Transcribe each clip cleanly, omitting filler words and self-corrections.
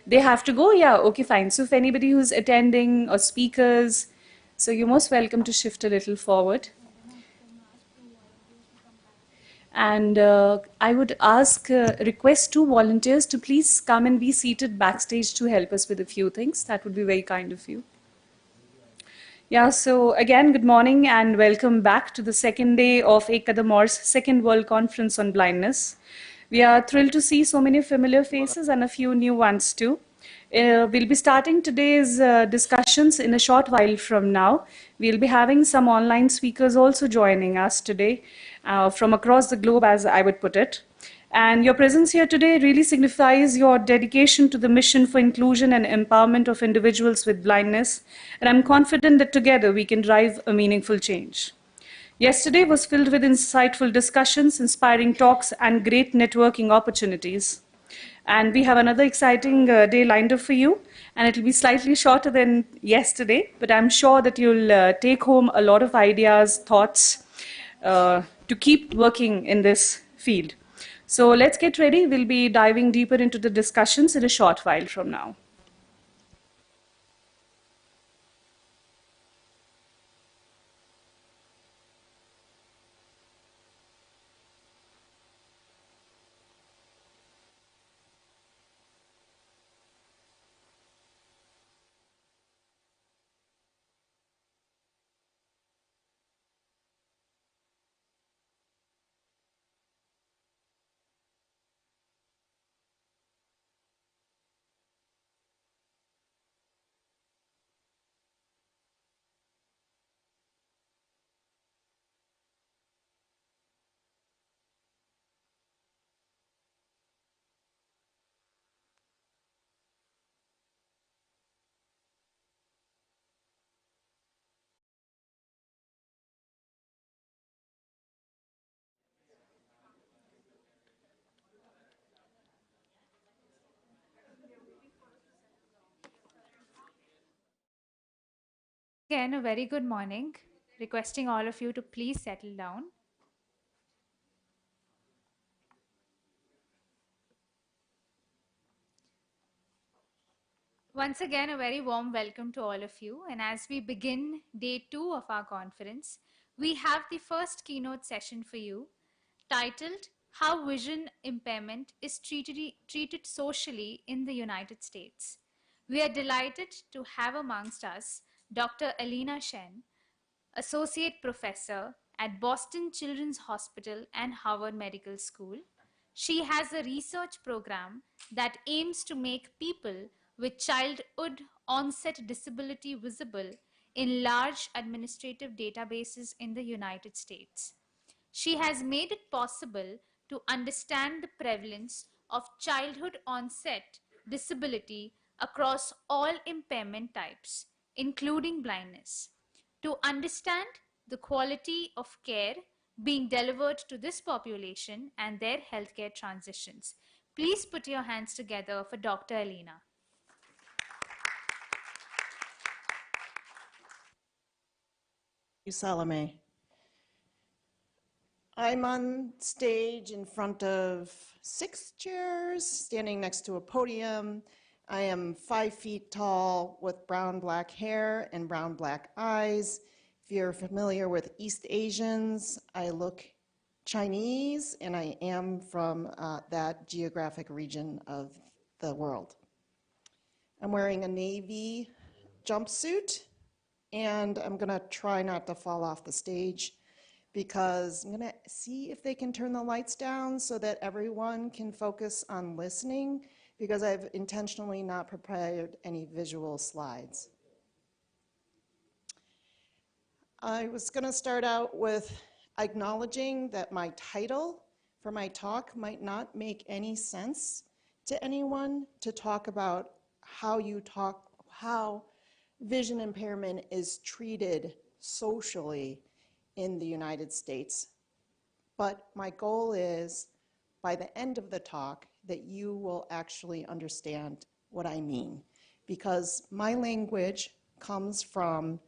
They have to go? Yeah, okay, fine. So if anybody who's attending or speakers, so you're most welcome to shift a little forward. And I would request two volunteers to please come and be seated backstage to help us with a few things. That would be very kind of you. Yeah, so again, good morning and welcome back to the second day of Kadam's second World Conference on Blindness. We are thrilled to see so many familiar faces and a few new ones too. We'll be starting today's discussions in a short while from now. We'll be having some online speakers also joining us today from across the globe, as I would put it. And your presence here today really signifies your dedication to the mission for inclusion and empowerment of individuals with blindness. And I'm confident that together we can drive a meaningful change. Yesterday was filled with insightful discussions, inspiring talks, and great networking opportunities. And we have another exciting day lined up for you, and it'll be slightly shorter than yesterday, but I'm sure that you'll take home a lot of ideas, thoughts to keep working in this field. So let's get ready. We'll be diving deeper into the discussions in a short while from now. Again, a very good morning. Requesting all of you to please settle down. Once again, a very warm welcome to all of you. And as we begin day 2 of our conference, we have the first keynote session for you titled How Vision Impairment is treated Socially in the United States. We are delighted to have amongst us Dr. Alina Shen, Associate Professor at Boston Children's Hospital and Harvard Medical School. She has a research program that aims to make people with childhood onset disability visible in large administrative databases in the United States. She has made it possible to understand the prevalence of childhood onset disability across all impairment types, including blindness. To understand the quality of care being delivered to this population and their healthcare transitions. Please put your hands together for Dr. Alina. You, Salome. I'm on stage in front of 6 chairs, standing next to a podium. I am 5 feet tall with brown-black hair and brown-black eyes. If you're familiar with East Asians, I look Chinese, and I am from that geographic region of the world. I'm wearing a navy jumpsuit, and I'm gonna try not to fall off the stage because I'm gonna see if they can turn the lights down so that everyone can focus on listening, because I've intentionally not prepared any visual slides. I was gonna start out with acknowledging that my title for my talk might not make any sense to anyone to talk about how vision impairment is treated socially in the United States. But my goal is, by the end of the talk, that you will actually understand what I mean, because my language comes from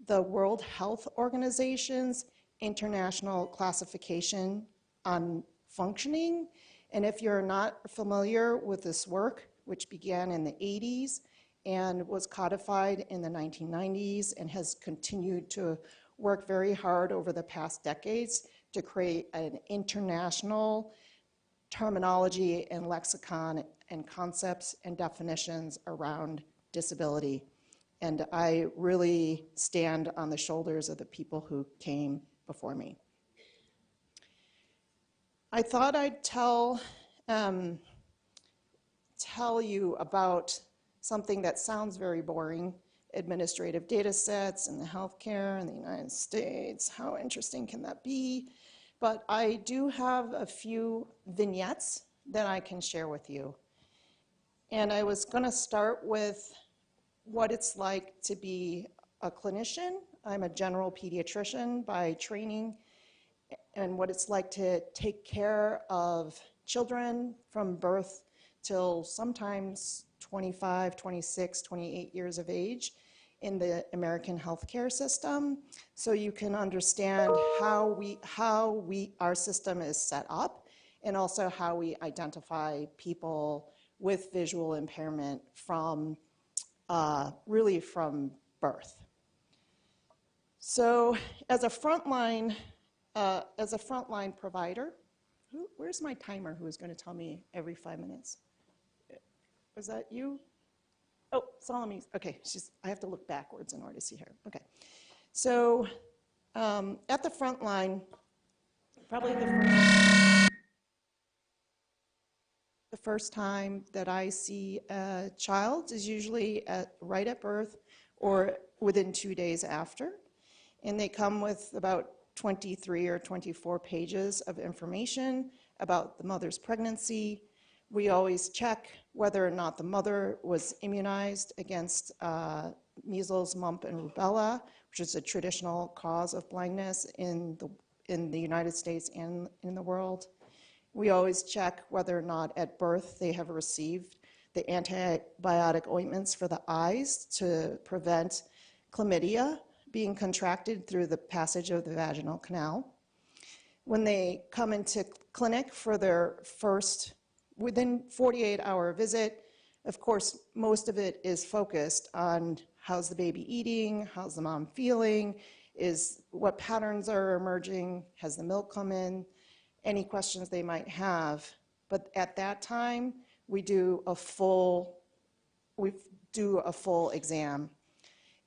the World Health Organization's International Classification on Functioning. And if you're not familiar with this work, which began in the 80s and was codified in the 1990s and has continued to work very hard over the past decades to create an international terminology and lexicon and concepts and definitions around disability. And I really stand on the shoulders of the people who came before me. I thought I'd tell you about something that sounds very boring, administrative data sets in the healthcare in the United States. How interesting can that be? But I do have a few vignettes that I can share with you. And I was going to start with what it's like to be a clinician. I'm a general pediatrician by training, and what it's like to take care of children from birth till sometimes 25, 26, 28 years of age in the American healthcare system, so you can understand how our system is set up, and also how we identify people with visual impairment from really from birth. So as a frontline provider, where's my timer who is going to tell me every 5 minutes? Was that you? Oh, Salome. Okay, I have to look backwards in order to see her. Okay. So at the front line, probably the first time that I see a child is usually right at birth or within 2 days after. And they come with about 23 or 24 pages of information about the mother's pregnancy. We always check whether or not the mother was immunized against measles, mumps, and rubella, which is a traditional cause of blindness in the United States and in the world. We always check whether or not at birth they have received the antibiotic ointments for the eyes to prevent chlamydia being contracted through the passage of the vaginal canal. When they come into clinic for their first, within 48-hour visit, of course, most of it is focused on how's the baby eating, how's the mom feeling, what patterns are emerging, has the milk come in, any questions they might have. But at that time, we do a full exam.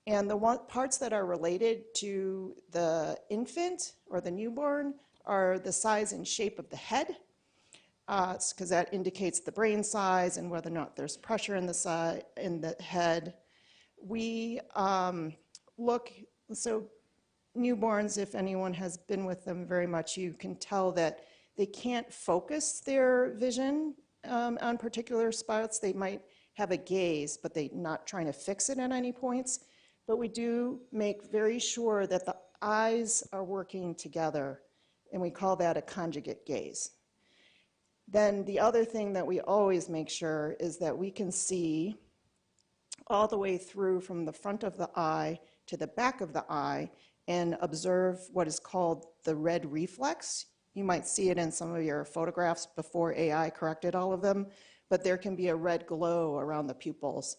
And the parts that are related to the infant or the newborn are the size and shape of the head, because that indicates the brain size and whether or not there's pressure in the head. We so newborns, if anyone has been with them very much, you can tell that they can't focus their vision on particular spots. They might have a gaze, but they're not trying to fix it at any points. But we do make very sure that the eyes are working together, and we call that a conjugate gaze. Then the other thing that we always make sure is that we can see all the way through from the front of the eye to the back of the eye and observe what is called the red reflex. You might see it in some of your photographs before AI corrected all of them, but there can be a red glow around the pupils.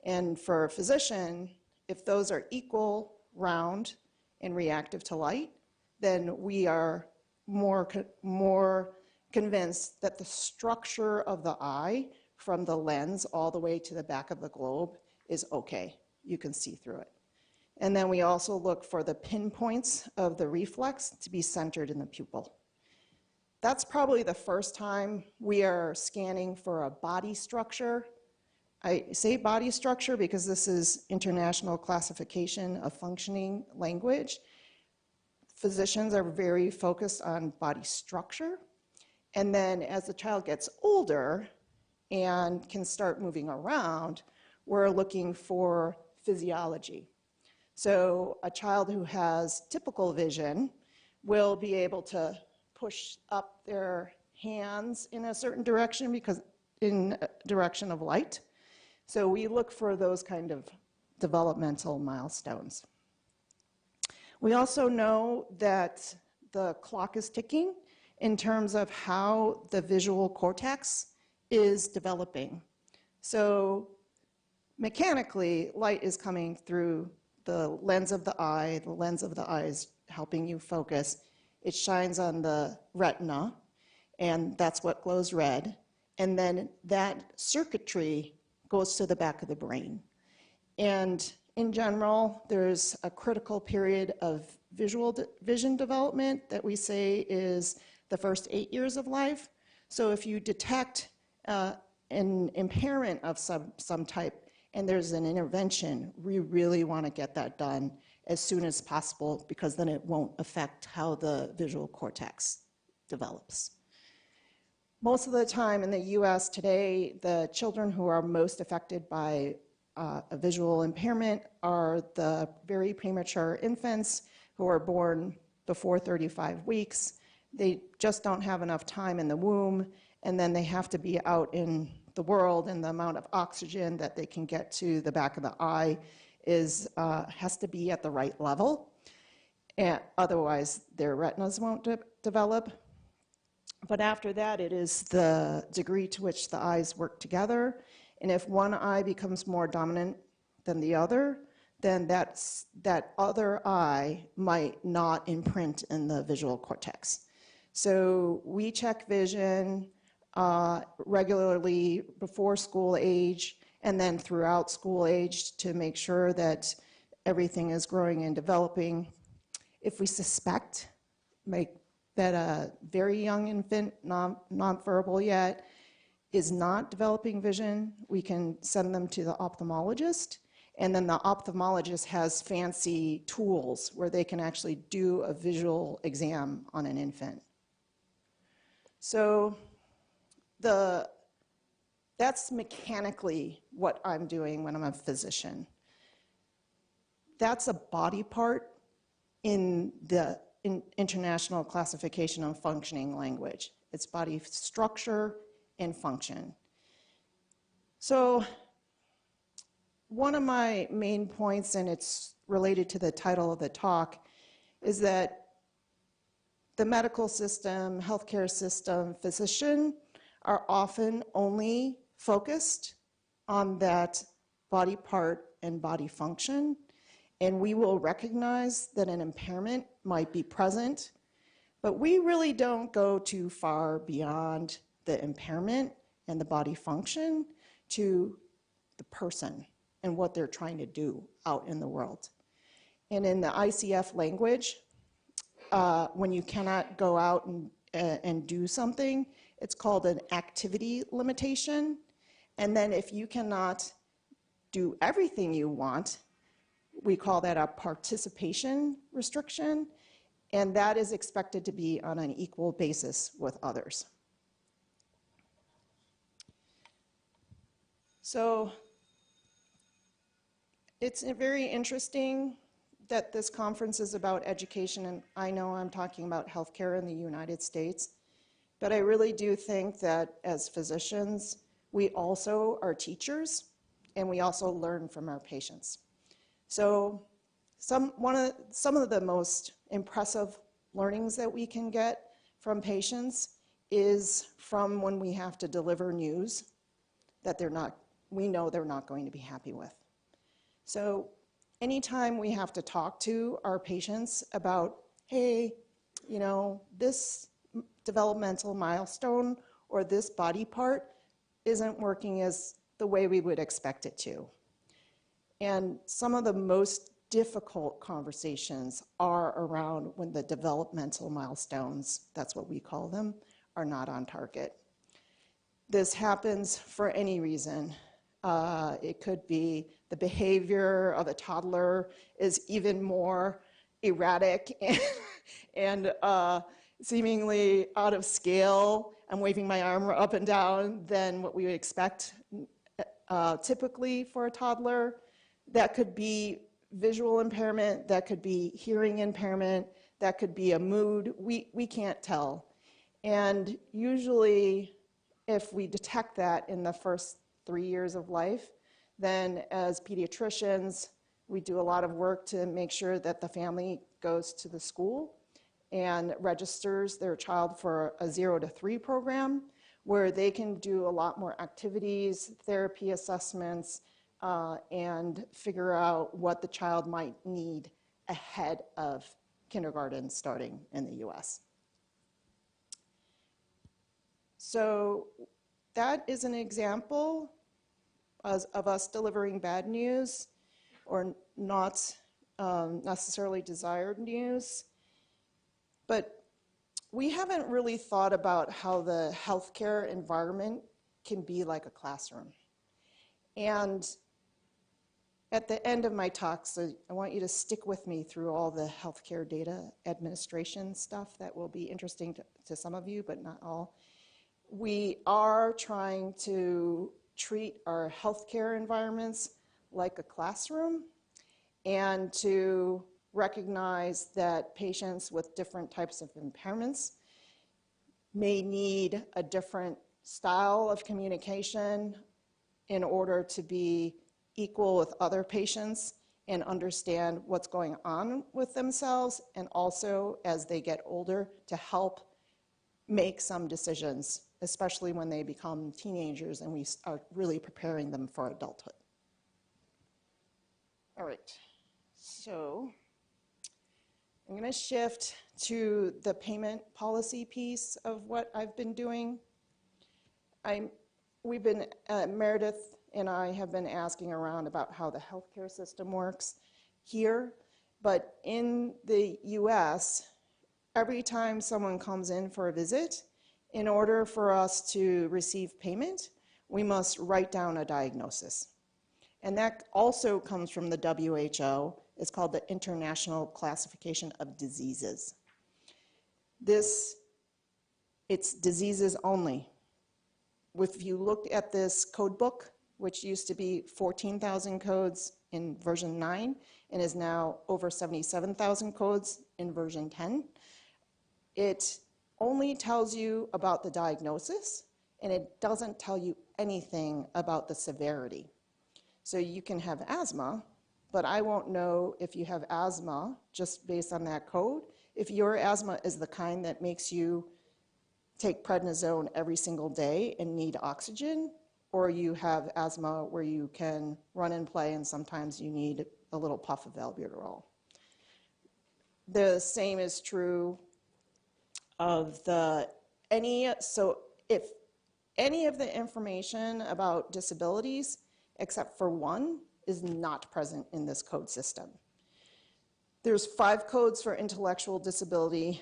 And for a physician, if those are equal, round, and reactive to light, then we are more convinced that the structure of the eye from the lens all the way to the back of the globe is okay. You can see through it. And then we also look for the pinpoints of the reflex to be centered in the pupil. That's probably the first time we are scanning for a body structure. I say body structure because this is international classification of functioning language. Physicians are very focused on body structure. And then as the child gets older and can start moving around, we're looking for physiology. So a child who has typical vision will be able to push up their hands in a certain direction because in a direction of light. So we look for those kind of developmental milestones. We also know that the clock is ticking in terms of how the visual cortex is developing. So mechanically, light is coming through the lens of the eye. The lens of the eye is helping you focus. It shines on the retina, and that's what glows red. And then that circuitry goes to the back of the brain. And in general, there's a critical period of vision development that we say is the first 8 years of life. So if you detect an impairment of some type and there's an intervention, we really want to get that done as soon as possible, because then it won't affect how the visual cortex develops. Most of the time in the US today, the children who are most affected by a visual impairment are the very premature infants who are born before 35 weeks. They just don't have enough time in the womb, and then they have to be out in the world, and the amount of oxygen that they can get to the back of the eye has to be at the right level. And otherwise, their retinas won't develop. But after that, it is the degree to which the eyes work together. And if one eye becomes more dominant than the other, then that other eye might not imprint in the visual cortex. So we check vision regularly before school age and then throughout school age to make sure that everything is growing and developing. If we suspect that a very young infant, nonverbal yet, is not developing vision, we can send them to the ophthalmologist, and then the ophthalmologist has fancy tools where they can actually do a visual exam on an infant. So that's mechanically what I'm doing when I'm a physician. That's a body part in the International Classification of Functioning language. It's body structure and function. So one of my main points, and it's related to the title of the talk, is that the medical system, healthcare system, physician are often only focused on that body part and body function, and we will recognize that an impairment might be present, but we really don't go too far beyond the impairment and the body function to the person and what they're trying to do out in the world. And in the ICF language, when you cannot go out and do something, it's called an activity limitation. And then if you cannot do everything you want, we call that a participation restriction, and that is expected to be on an equal basis with others. So it's very interesting that this conference is about education, and I know I'm talking about healthcare in the United States, but I really do think that as physicians, we also are teachers, and we also learn from our patients. So some of the most impressive learnings that we can get from patients is from when we have to deliver news that we know they're not going to be happy with. So anytime we have to talk to our patients about, hey, you know, this developmental milestone or this body part isn't working as the way we would expect it to. And some of the most difficult conversations are around when the developmental milestones, that's what we call them, are not on target. This happens for any reason. It could be the behavior of a toddler is even more erratic and seemingly out of scale. I'm waving my arm up and down than what we would expect typically for a toddler. That could be visual impairment, that could be hearing impairment, that could be a mood. We can't tell. And usually, if we detect that in the first 3 years of life, then as pediatricians, we do a lot of work to make sure that the family goes to the school and registers their child for a 0 to 3 program, where they can do a lot more activities, therapy assessments, and figure out what the child might need ahead of kindergarten starting in the US. So that is an example of us delivering bad news or not necessarily desired news. But we haven't really thought about how the healthcare environment can be like a classroom. And at the end of my talk, so I want you to stick with me through all the healthcare data administration stuff that will be interesting to some of you, but not all. We are trying to treat our healthcare environments like a classroom and to recognize that patients with different types of impairments may need a different style of communication in order to be equal with other patients and understand what's going on with themselves, and also as they get older to help make some decisions, especially when they become teenagers and we are really preparing them for adulthood. All right, so I'm going to shift to the payment policy piece of what I've been doing. Meredith and I have been asking around about how the healthcare system works here, but in the US, every time someone comes in for a visit, in order for us to receive payment, we must write down a diagnosis. And that also comes from the WHO. It's called the International Classification of Diseases. It's diseases only. If you looked at this code book, which used to be 14,000 codes in version 9 and is now over 77,000 codes in version 10, it only tells you about the diagnosis, and it doesn't tell you anything about the severity. So you can have asthma, but I won't know if you have asthma just based on that code. If your asthma is the kind that makes you take prednisone every single day and need oxygen, or you have asthma where you can run and play and sometimes you need a little puff of albuterol. The same is true of if any of the information about disabilities, except for one, is not present in this code system. There's 5 codes for intellectual disability: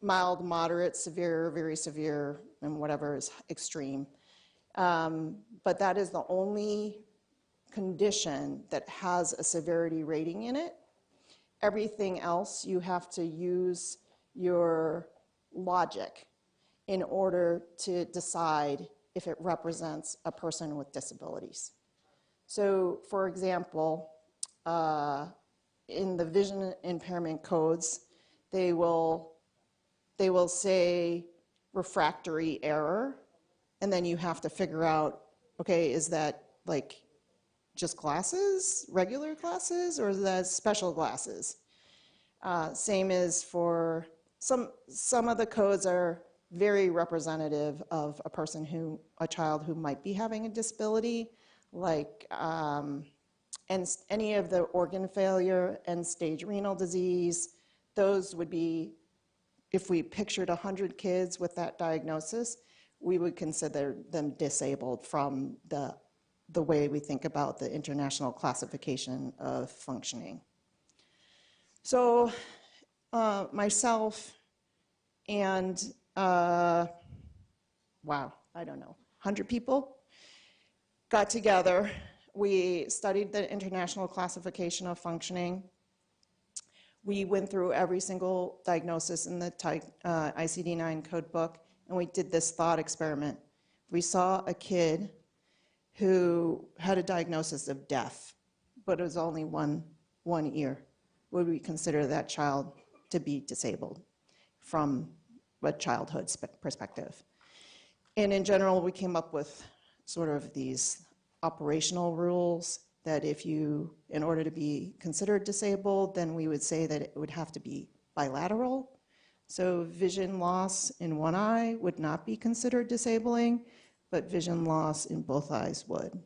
mild, moderate, severe, very severe, and whatever is extreme. But that is the only condition that has a severity rating in it. Everything else, you have to use your logic in order to decide if it represents a person with disabilities. So, for example, in the vision impairment codes, they will say refractory error, and then you have to figure out, okay, is that like just glasses, regular glasses, or is that special glasses? Same is for some of the codes are very representative of a child who might be having a disability, like and any of the organ failure, end-stage renal disease. Those would be, if we pictured 100 kids with that diagnosis, we would consider them disabled from the way we think about the International Classification of Functioning. So myself and, wow, I don't know, 100 people got together. We studied the International Classification of Functioning. We went through every single diagnosis in the ICD-9 code book, and we did this thought experiment. We saw a kid who had a diagnosis of deaf, but it was only one ear. Would we consider that child to be disabled from a childhood perspective? And in general, we came up with sort of these operational rules that in order to be considered disabled, then we would say that it would have to be bilateral. So vision loss in one eye would not be considered disabling, but vision loss in both eyes would.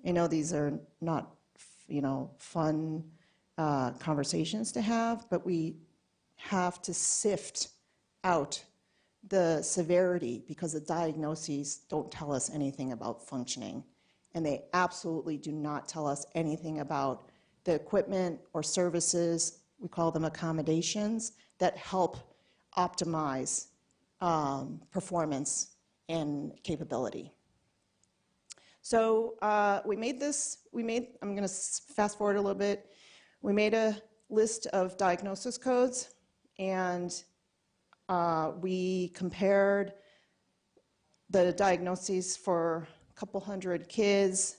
I know these are not, fun conversations to have, but we have to sift out the severity because the diagnoses don't tell us anything about functioning. And they absolutely do not tell us anything about the equipment or services, we call them accommodations, that help optimize performance and capability. So I'm going to fast forward a little bit. We made a list of diagnosis codes, and we compared the diagnoses for a couple hundred kids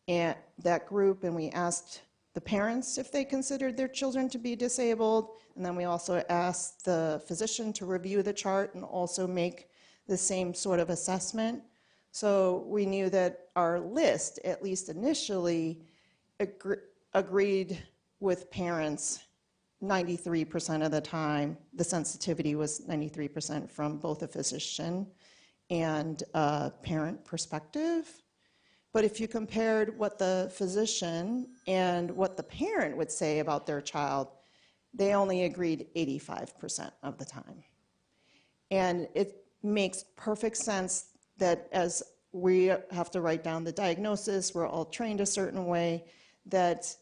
and that group, and we asked the parents if they considered their children to be disabled, and then we also asked the physician to review the chart and also make the same sort of assessment. So we knew that our list, at least initially, agreed with parents 93% of the time. The sensitivity was 93% from both a physician and a parent perspective. But if you compared what the physician and what the parent would say about their child, they only agreed 85% of the time. And it makes perfect sense that as we have to write down the diagnosis, we're all trained a certain way, that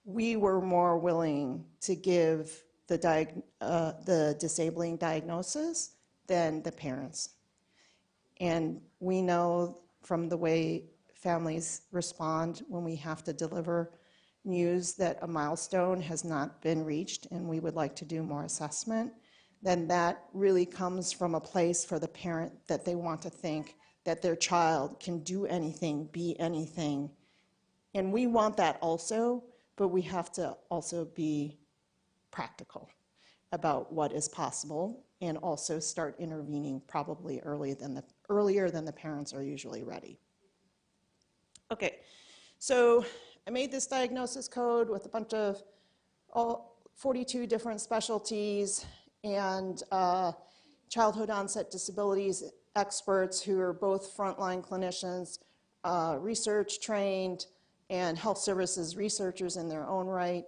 we were more willing to give the disabling diagnosis than the parents. And we know from the way families respond when we have to deliver news that a milestone has not been reached and we would like to do more assessment, then that really comes from a place for the parent that they want to think that their child can do anything, be anything. And we want that also, but we have to also be practical about what is possible and also start intervening probably earlier than the parents are usually ready. Okay, so I made this diagnosis code with a bunch of 42 different specialties and childhood onset disabilities experts who are both frontline clinicians, research trained, and health services researchers in their own right.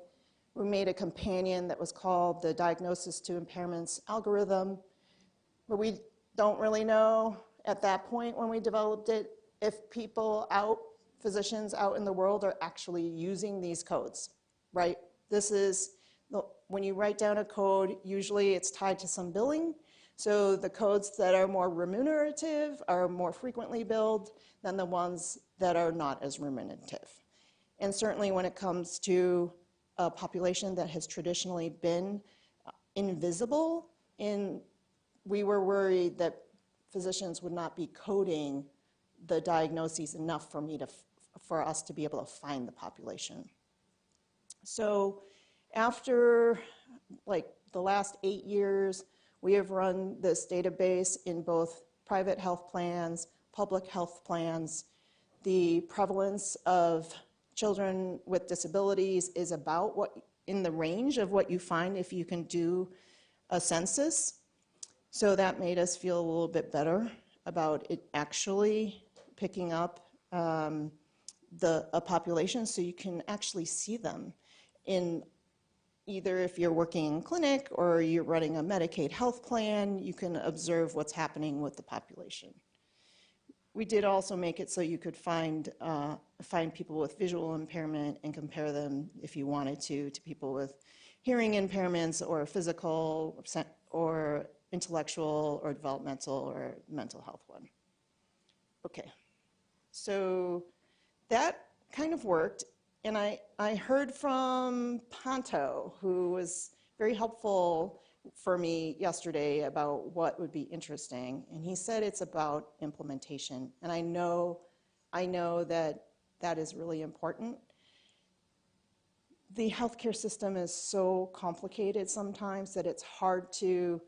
We made a companion that was called the Diagnosis to Impairments Algorithm, but we don't really know at that point when we developed it if physicians out in the world are actually using these codes, right? When you write down a code, usually it's tied to some billing. So the codes that are more remunerative are more frequently billed than the ones that are not as remunerative. And certainly when it comes to a population that has traditionally been invisible, we were worried that physicians would not be coding the diagnoses enough for us to be able to find the population. So after the last 8 years, we have run this database in both private health plans, public health plans. The prevalence of children with disabilities is about in the range of what you find if you can do a census. So that made us feel a little bit better about it actually picking up a population so you can actually see them in either if you're working in clinic or you're running a Medicaid health plan, you can observe what's happening with the population. We did also make it so you could find people with visual impairment and compare them, if you wanted to people with hearing impairments or physical or intellectual or developmental or mental health one. Okay, so that kind of worked. And I heard from Ponto, who was very helpful for me yesterday about what would be interesting. And he said it's about implementation. And I know that is really important. The healthcare system is so complicated sometimes that it's hard to,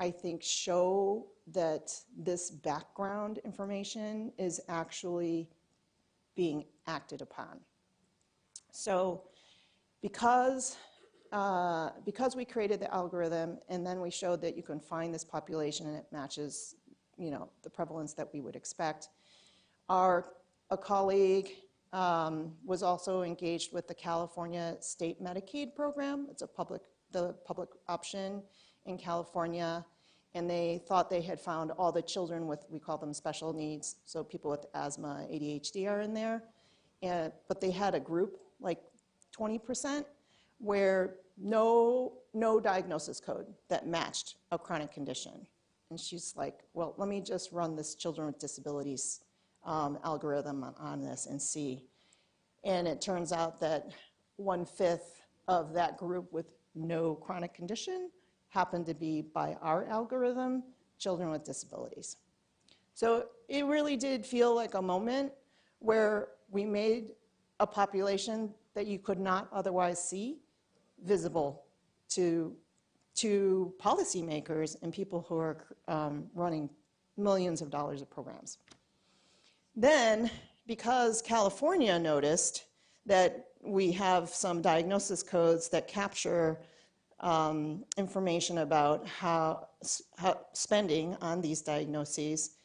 I think, show that this background information is actually being acted upon. So because because we created the algorithm and then we showed that you can find this population and it matches, the prevalence that we would expect. A colleague was also engaged with the California State Medicaid program. It's the public option in California. And they thought they had found all the children with, we call them special needs. So people with asthma, ADHD are in there. But they had a group, like 20%, where no diagnosis code that matched a chronic condition. And she's like, well, let me just run this children with disabilities algorithm on this and see. And it turns out that 1/5 of that group with no chronic condition happened to be, by our algorithm, children with disabilities. So it really did feel like a moment where we made a population that you could not otherwise see visible to policymakers and people who are running millions of dollars of programs. Then, because California noticed that we have some diagnosis codes that capture information about how spending on these diagnoses,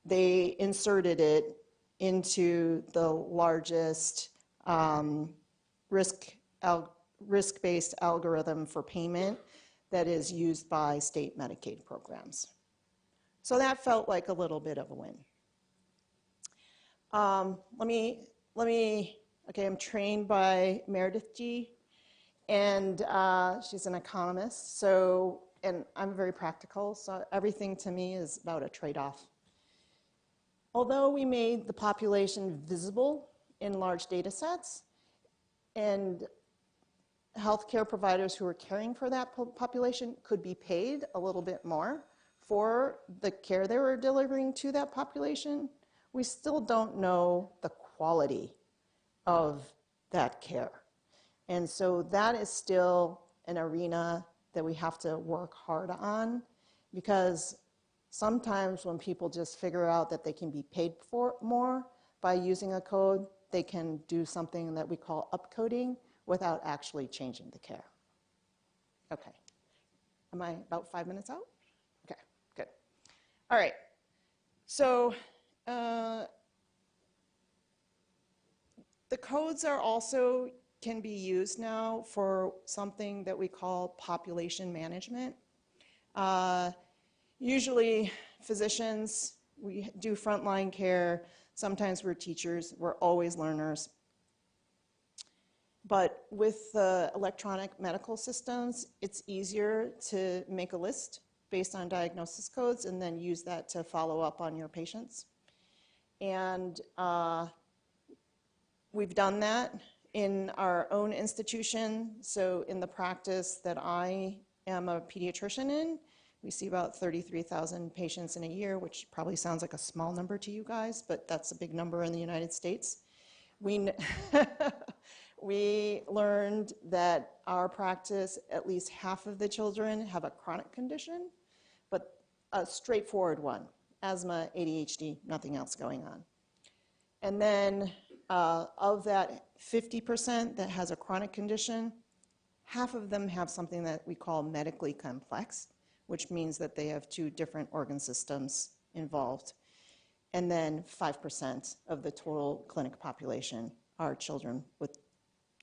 they inserted it into the largest risk-based algorithm for payment that is used by state Medicaid programs. So that felt like a little bit of a win. Okay, I'm trained by Meredith G, and she's an economist, and I'm very practical, so everything to me is about a trade-off. Although we made the population visible in large data sets, and healthcare providers who are caring for that population could be paid a little bit more for the care they were delivering to that population, we still don't know the quality of that care. And so that is still an arena that we have to work hard on, because sometimes when people just figure out that they can be paid for more by using a code, they can do something that we call upcoding without actually changing the care. Okay. Am I about 5 minutes out? Okay, good. All right. So the codes are also can be used now for something that we call population management. Usually physicians, we do frontline care. Sometimes we're teachers. We're always learners. But with electronic medical systems, it's easier to make a list based on diagnosis codes and then use that to follow up on your patients. And we've done that in our own institution. So in the practice that I am a pediatrician in, we see about 33,000 patients in a year, which probably sounds like a small number to you guys, but that's a big number in the United States. We learned that our practice, at least half of the children have a chronic condition, but a straightforward one, asthma, ADHD, nothing else going on. And then of that 50% that has a chronic condition, half of them have something that we call medically complex, which means that they have 2 different organ systems involved. And then 5% of the total clinic population are children with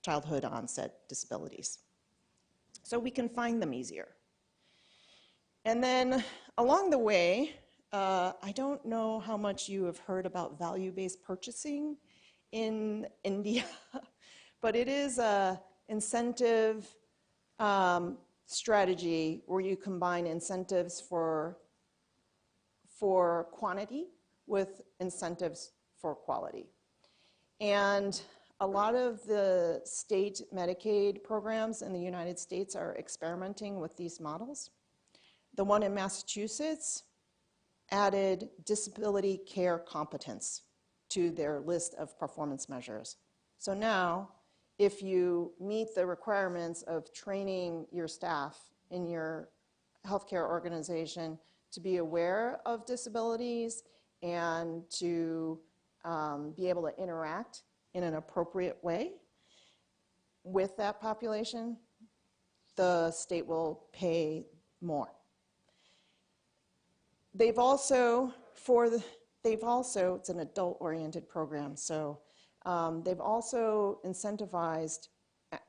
childhood onset disabilities. So we can find them easier. And then along the way, I don't know how much you have heard about value-based purchasing in India, but it is an incentive strategy where you combine incentives for quantity with incentives for quality. And a lot of the state Medicaid programs in the United States are experimenting with these models. The one in Massachusetts added disability care competence to their list of performance measures. So now, if you meet the requirements of training your staff in your healthcare organization to be aware of disabilities and to be able to interact in an appropriate way with that population, the state will pay more. They've also, it's an adult-oriented program, so they've also incentivized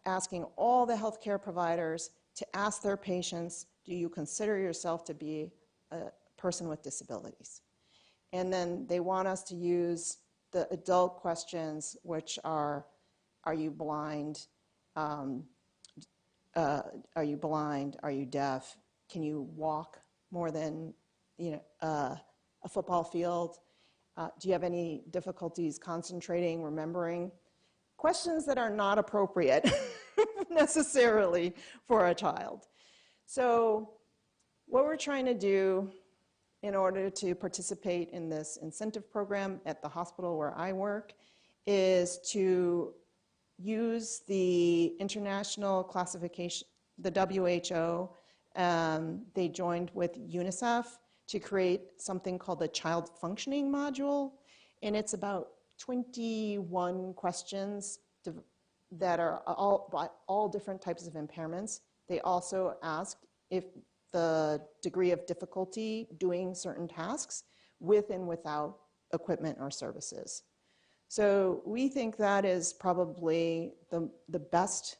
asking all the healthcare providers to ask their patients, do you consider yourself to be a person with disabilities? And then they want us to use the adult questions, which are you blind? Are you blind? Are you deaf? Can you walk more than a football field? Do you have any difficulties concentrating, remembering? Questions that are not appropriate necessarily for a child. So what we're trying to do in order to participate in this incentive program at the hospital where I work is to use the international classification, the WHO. They joined with UNICEF to create something called the Child Functioning Module, and it's about 21 questions that are all different types of impairments. They also ask if the degree of difficulty doing certain tasks with and without equipment or services. So we think that is probably the best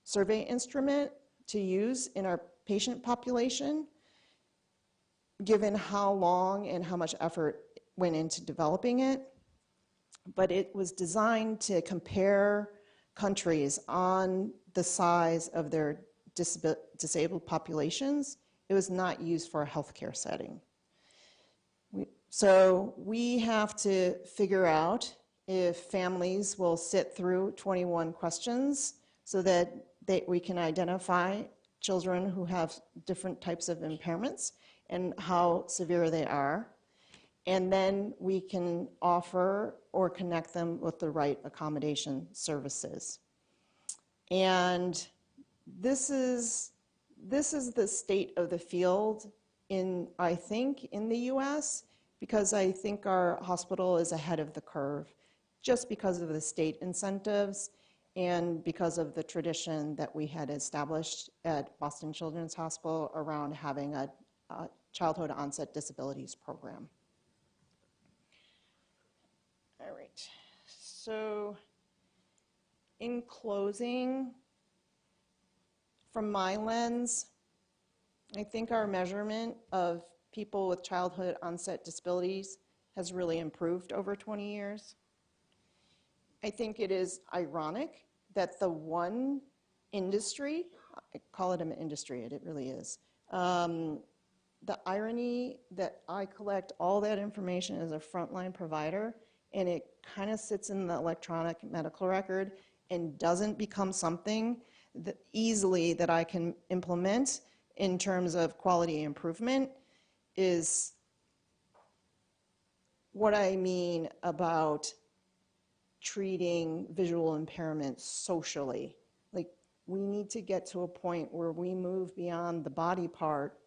survey instrument to use in our patient population, given how long and how much effort went into developing it. But it was designed to compare countries on the size of their disabled populations. It was not used for a healthcare setting. So we have to figure out if families will sit through 21 questions so that we can identify children who have different types of impairments and how severe they are. And then we can offer or connect them with the right accommodation services. And this is the state of the field I think, in the US, because I think our hospital is ahead of the curve, just because of the state incentives and because of the tradition that we had established at Boston Children's Hospital around having a childhood onset disabilities program. All right, so in closing, from my lens, I think our measurement of people with childhood onset disabilities has really improved over 20 years. I think it is ironic that the one industry, I call it an industry, it really is, the irony that I collect all that information as a frontline provider, and it kind of sits in the electronic medical record and doesn't become something that easily that I can implement in terms of quality improvement, is what I mean about treating visual impairment socially. Like, we need to get to a point where we move beyond the body part,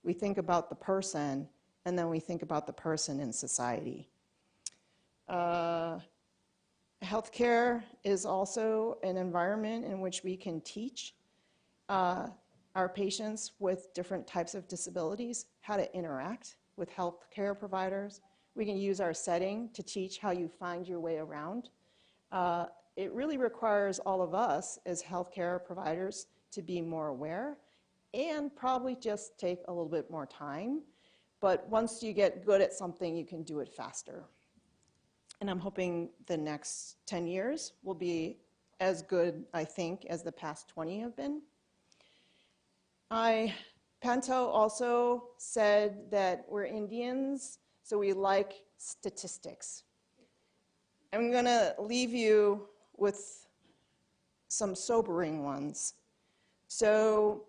we think about the person, and then we think about the person in society. Healthcare is also an environment in which we can teach our patients with different types of disabilities how to interact with healthcare providers. We can use our setting to teach how you find your way around. It really requires all of us as healthcare providers to be more aware and probably just take a little bit more time. But once you get good at something, you can do it faster. And I'm hoping the next 10 years will be as good, I think, as the past 20 have been. Panto also said that we're Indians, so we like statistics. I'm going to leave you with some sobering ones. So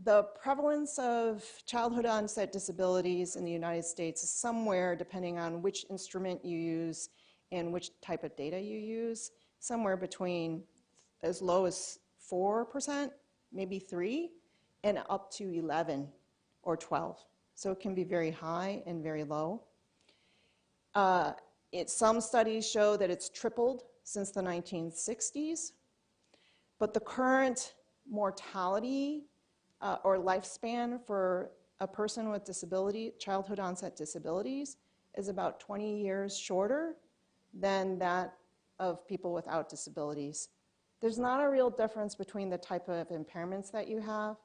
the prevalence of childhood onset disabilities in the United States is somewhere, depending on which instrument you use and which type of data you use, somewhere between as low as 4%, maybe 3%, and up to 11 or 12. So it can be very high and very low. Some studies show that it's tripled since the 1960s, but the current mortality or lifespan for a person with disability, childhood onset disabilities, is about 20 years shorter than that of people without disabilities. There's not a real difference between the type of impairments that you have,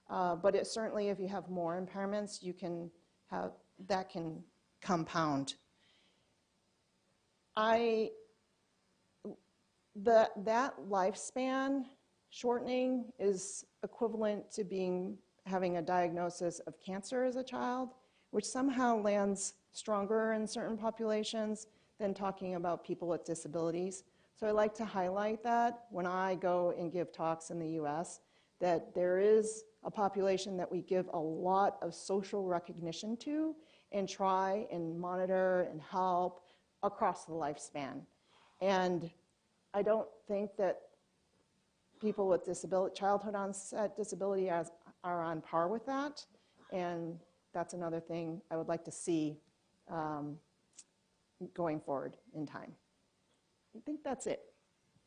but it certainly, if you have more impairments, you can have, that can compound. That lifespan shortening is equivalent to having a diagnosis of cancer as a child, which somehow lands stronger in certain populations than talking about people with disabilities. So I like to highlight that when I go and give talks in the US, that there is a population that we give a lot of social recognition to and try and monitor and help across the lifespan. And I don't think that people with disability, childhood onset disability are on par with that. And that's another thing I would like to see going forward in time. I think that's it.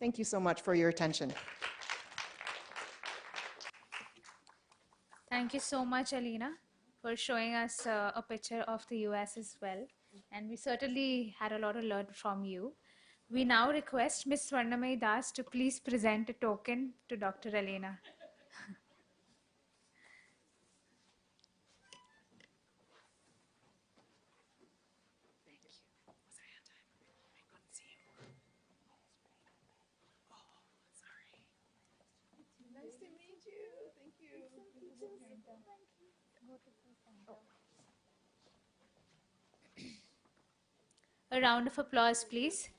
Thank you so much for your attention. Thank you so much, Alina, for showing us a picture of the US as well. And we certainly had a lot to learn from you. We now request Ms. Swarnamay Das to please present a token to Dr. Alina. Nice to meet you. Thank you. A round of applause, please.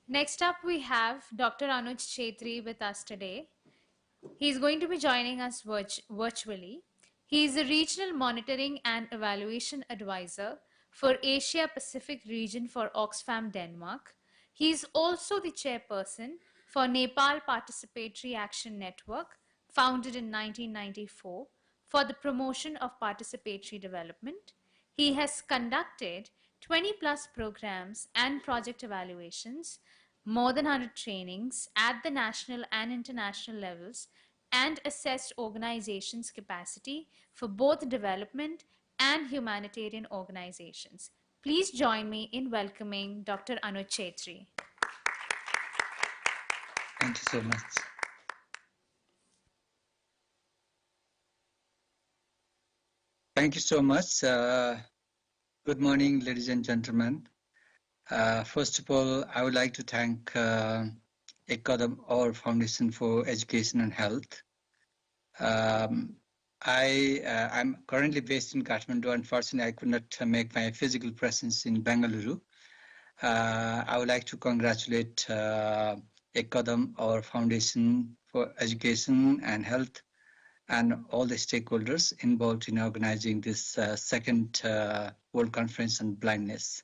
Next up, we have Dr. Anuj Chetri with us today. He's going to be joining us virtually. He is a regional monitoring and evaluation advisor for Asia Pacific region for Oxfam Denmark. He is also the chairperson for Nepal Participatory Action Network, founded in 1994 for the promotion of participatory development. He has conducted 20 plus programs and project evaluations, more than 100 trainings at the national and international levels, and assessed organizations' capacity for both development and humanitarian organizations. Please join me in welcoming Dr. Anuj Chetri. Thank you so much. Thank you so much. Good morning, ladies and gentlemen. First of all, I would like to thank Kadam, our Foundation for Education and Health. I'm currently based in Kathmandu. Unfortunately, I could not make my physical presence in Bengaluru. I would like to congratulate Kadam, our Foundation for Education and Health, and all the stakeholders involved in organizing this second World Conference on Blindness.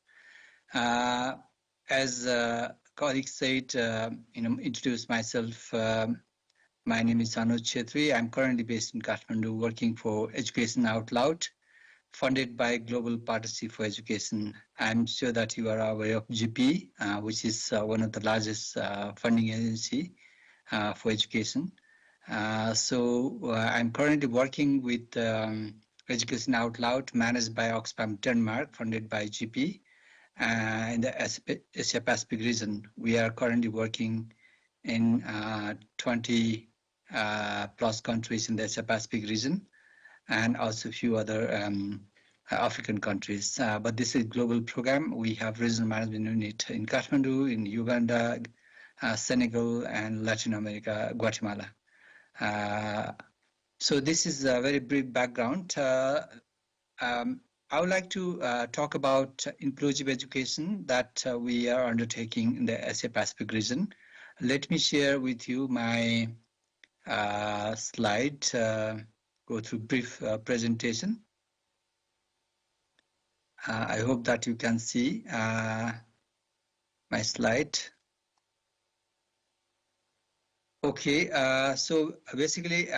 As colleagues said, introduce myself. My name is Anuj Chetri. I'm currently based in Kathmandu, working for Education Out Loud, funded by Global Partnership for Education. I'm sure that you are aware of GP, which is one of the largest funding agency for education. I'm currently working with Education Out Loud, managed by Oxfam Denmark, funded by GP. In the Asia Pacific region, we are currently working in 20 plus countries in the Asia Pacific region, and also a few other African countries. But this is a global program. We have regional management unit in Kathmandu, in Uganda, Senegal, and Latin America, Guatemala. So this is a very brief background. I would like to talk about inclusive education that we are undertaking in the Asia Pacific region. Let me share with you my slide, go through brief presentation. I hope that you can see my slide. Okay, so basically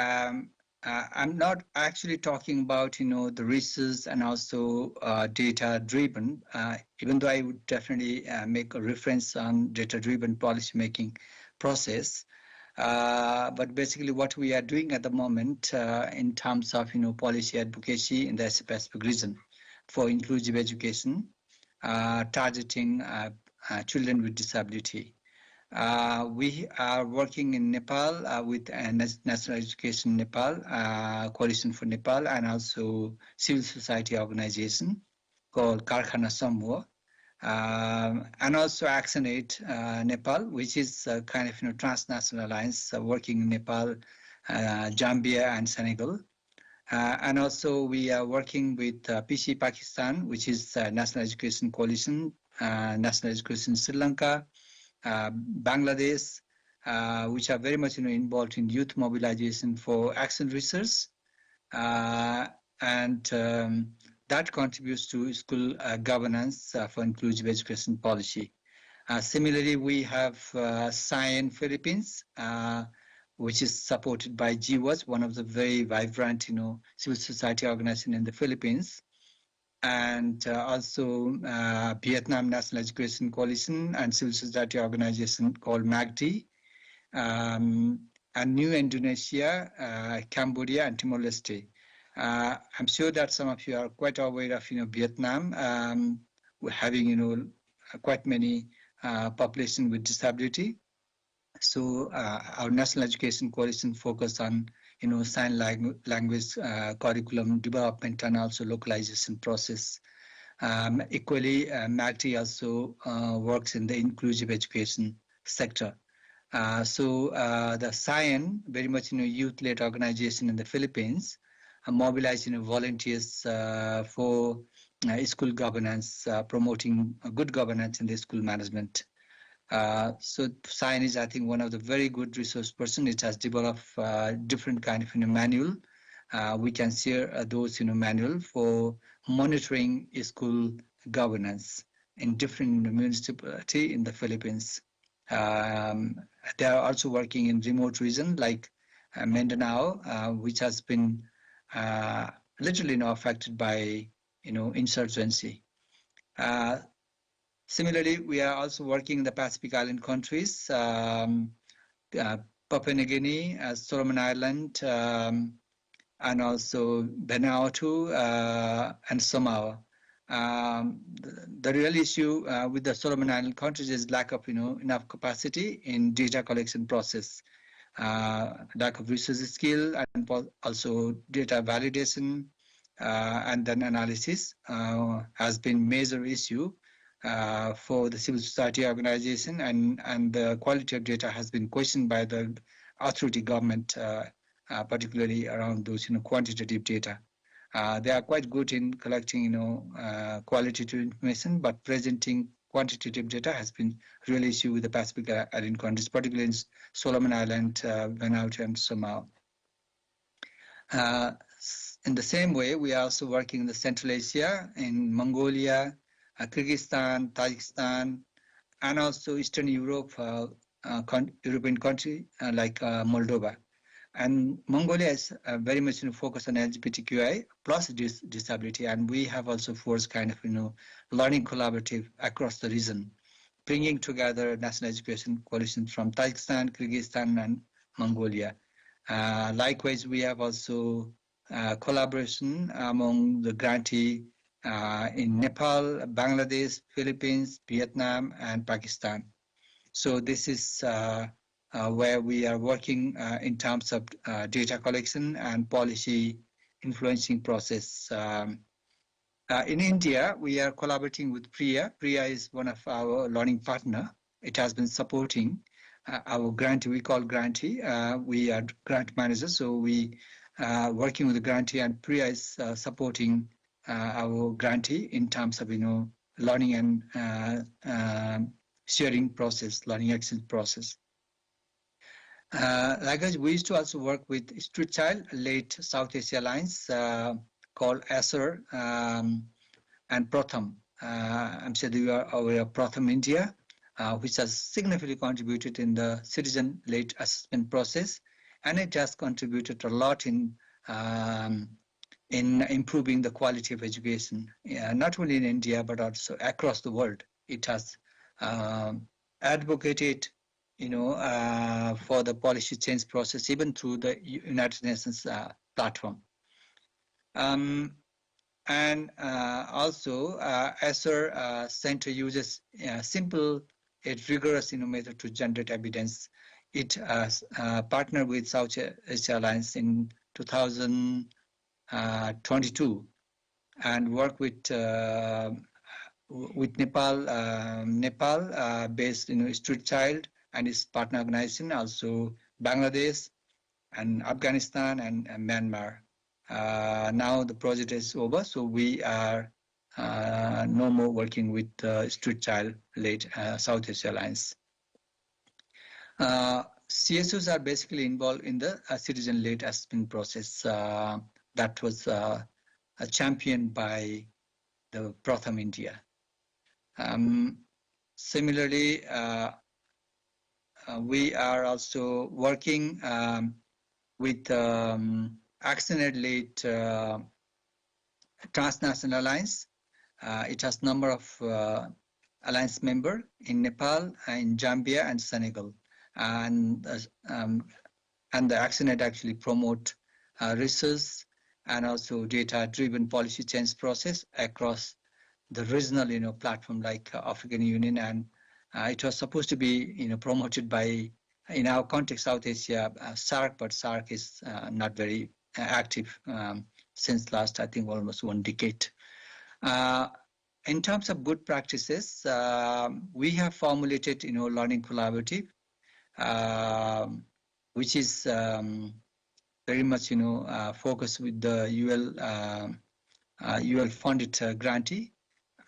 I'm not actually talking about, the research and also data-driven, even though I would definitely make a reference on data-driven policy-making process. But basically what we are doing at the moment in terms of, policy advocacy in the Pacific region for inclusive education, targeting children with disability. We are working in Nepal with National Education Nepal, Coalition for Nepal, and also civil society organization called Karkhana Samua, and also Action Aid Nepal, which is a kind of transnational alliance working in Nepal, Zambia, and Senegal. And also we are working with PC Pakistan, which is National Education Coalition, National Education Sri Lanka, Bangladesh, which are very much involved in youth mobilization for action research, and that contributes to school governance for inclusive education policy. Similarly, we have SCIEN Philippines, which is supported by GWAS, one of the very vibrant, civil society organization in the Philippines, and also Vietnam National Education Coalition and civil society organization called MACD, and New Indonesia, Cambodia, and Timor-Leste. I'm sure that some of you are quite aware of, Vietnam having, quite many population with disability. So our National Education Coalition focus on, sign language curriculum development and also localization process. Equally, MACD also works in the inclusive education sector. So the SCIEN, very much youth-led organization in the Philippines, mobilize volunteers for school governance, promoting good governance in the school management. So SCIEN is, I think, one of the very good resource person. It has developed different kind of manual. We can share those manual for monitoring school governance in different municipality in the Philippines. They are also working in remote region like Mindanao, which has been literally affected by insurgency. Similarly, we are also working in the Pacific Island countries, Papua New Guinea, Solomon Island, and also Vanuatu and Samoa. The real issue with the Solomon Island countries is lack of enough capacity in data collection process, lack of research skill, and also data validation and then analysis has been major issue for the civil society organization, and the quality of data has been questioned by the authority government, particularly around those quantitative data. They are quite good in collecting qualitative information, but presenting quantitative data has been a real issue with the Pacific Island countries, particularly in Solomon Island, Vanuatu, and Samoa. In the same way, we are also working in the Central Asia, in Mongolia, Kyrgyzstan, Tajikistan, and also Eastern Europe, European country like Moldova. And Mongolia is very much focused on LGBTQI plus disability, and we have also forced kind of learning collaborative across the region, bringing together national education coalitions from Tajikistan, Kyrgyzstan, and Mongolia. Likewise, we have also collaboration among the grantee in Nepal, Bangladesh, Philippines, Vietnam, and Pakistan. So this is where we are working in terms of data collection and policy influencing process. In India, we are collaborating with PRIA. PRIA is one of our learning partner. It has been supporting our grantee. We call grantee. We are grant managers, so we working with the grantee, and PRIA is supporting our grantee in terms of learning and sharing process, learning exchange process. Likewise, we used to also work with Street Child, late South Asia Alliance, called ASER, and Pratham. I'm sure you are aware of Pratham India, which has significantly contributed in the citizen-led assessment process, and it has contributed a lot in in improving the quality of education, not only in India but also across the world. It has advocated, for the policy change process, even through the United Nations platform. And also, ESSER Center uses simple yet rigorous method to generate evidence. It partnered with South Asia Alliance in 2022 and worked with Nepal based Street Child and its partner organization, also Bangladesh and Afghanistan and Myanmar. Now the project is over, so we are no more working with Street Child led South Asia Alliance. CSOs are basically involved in the citizen-led assessment process that was championed by the Pratham India. Similarly, we are also working with Accelerate Transnational Alliance. It has number of alliance member in Nepal, in Zambia, and Senegal, and the Accelerate actually promote research and also data-driven policy change process across the regional, platform like African Union, and it was supposed to be, promoted by, in our context, South Asia, SARC, but SARC is not very active since last, I think, almost 1 decade. In terms of good practices, we have formulated, learning collaborative, which is very much, focused with the UL funded grantee,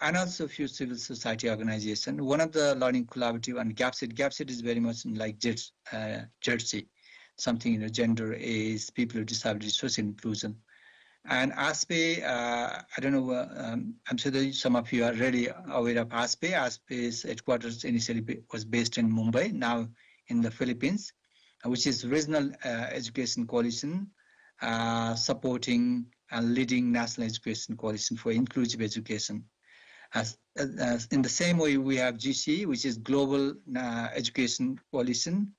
and also a few civil society organizations. One of the learning collaborative and GAPSIT is very much like Jersey, something, gender, age, people with disability, social inclusion. And ASPE, I don't know, I'm sure that some of you are really aware of ASPE. ASPE's headquarters initially was based in Mumbai, now in the Philippines, which is Regional Education Coalition, supporting and leading National Education Coalition for Inclusive Education. As in the same way, we have GC, which is Global Education Coalition,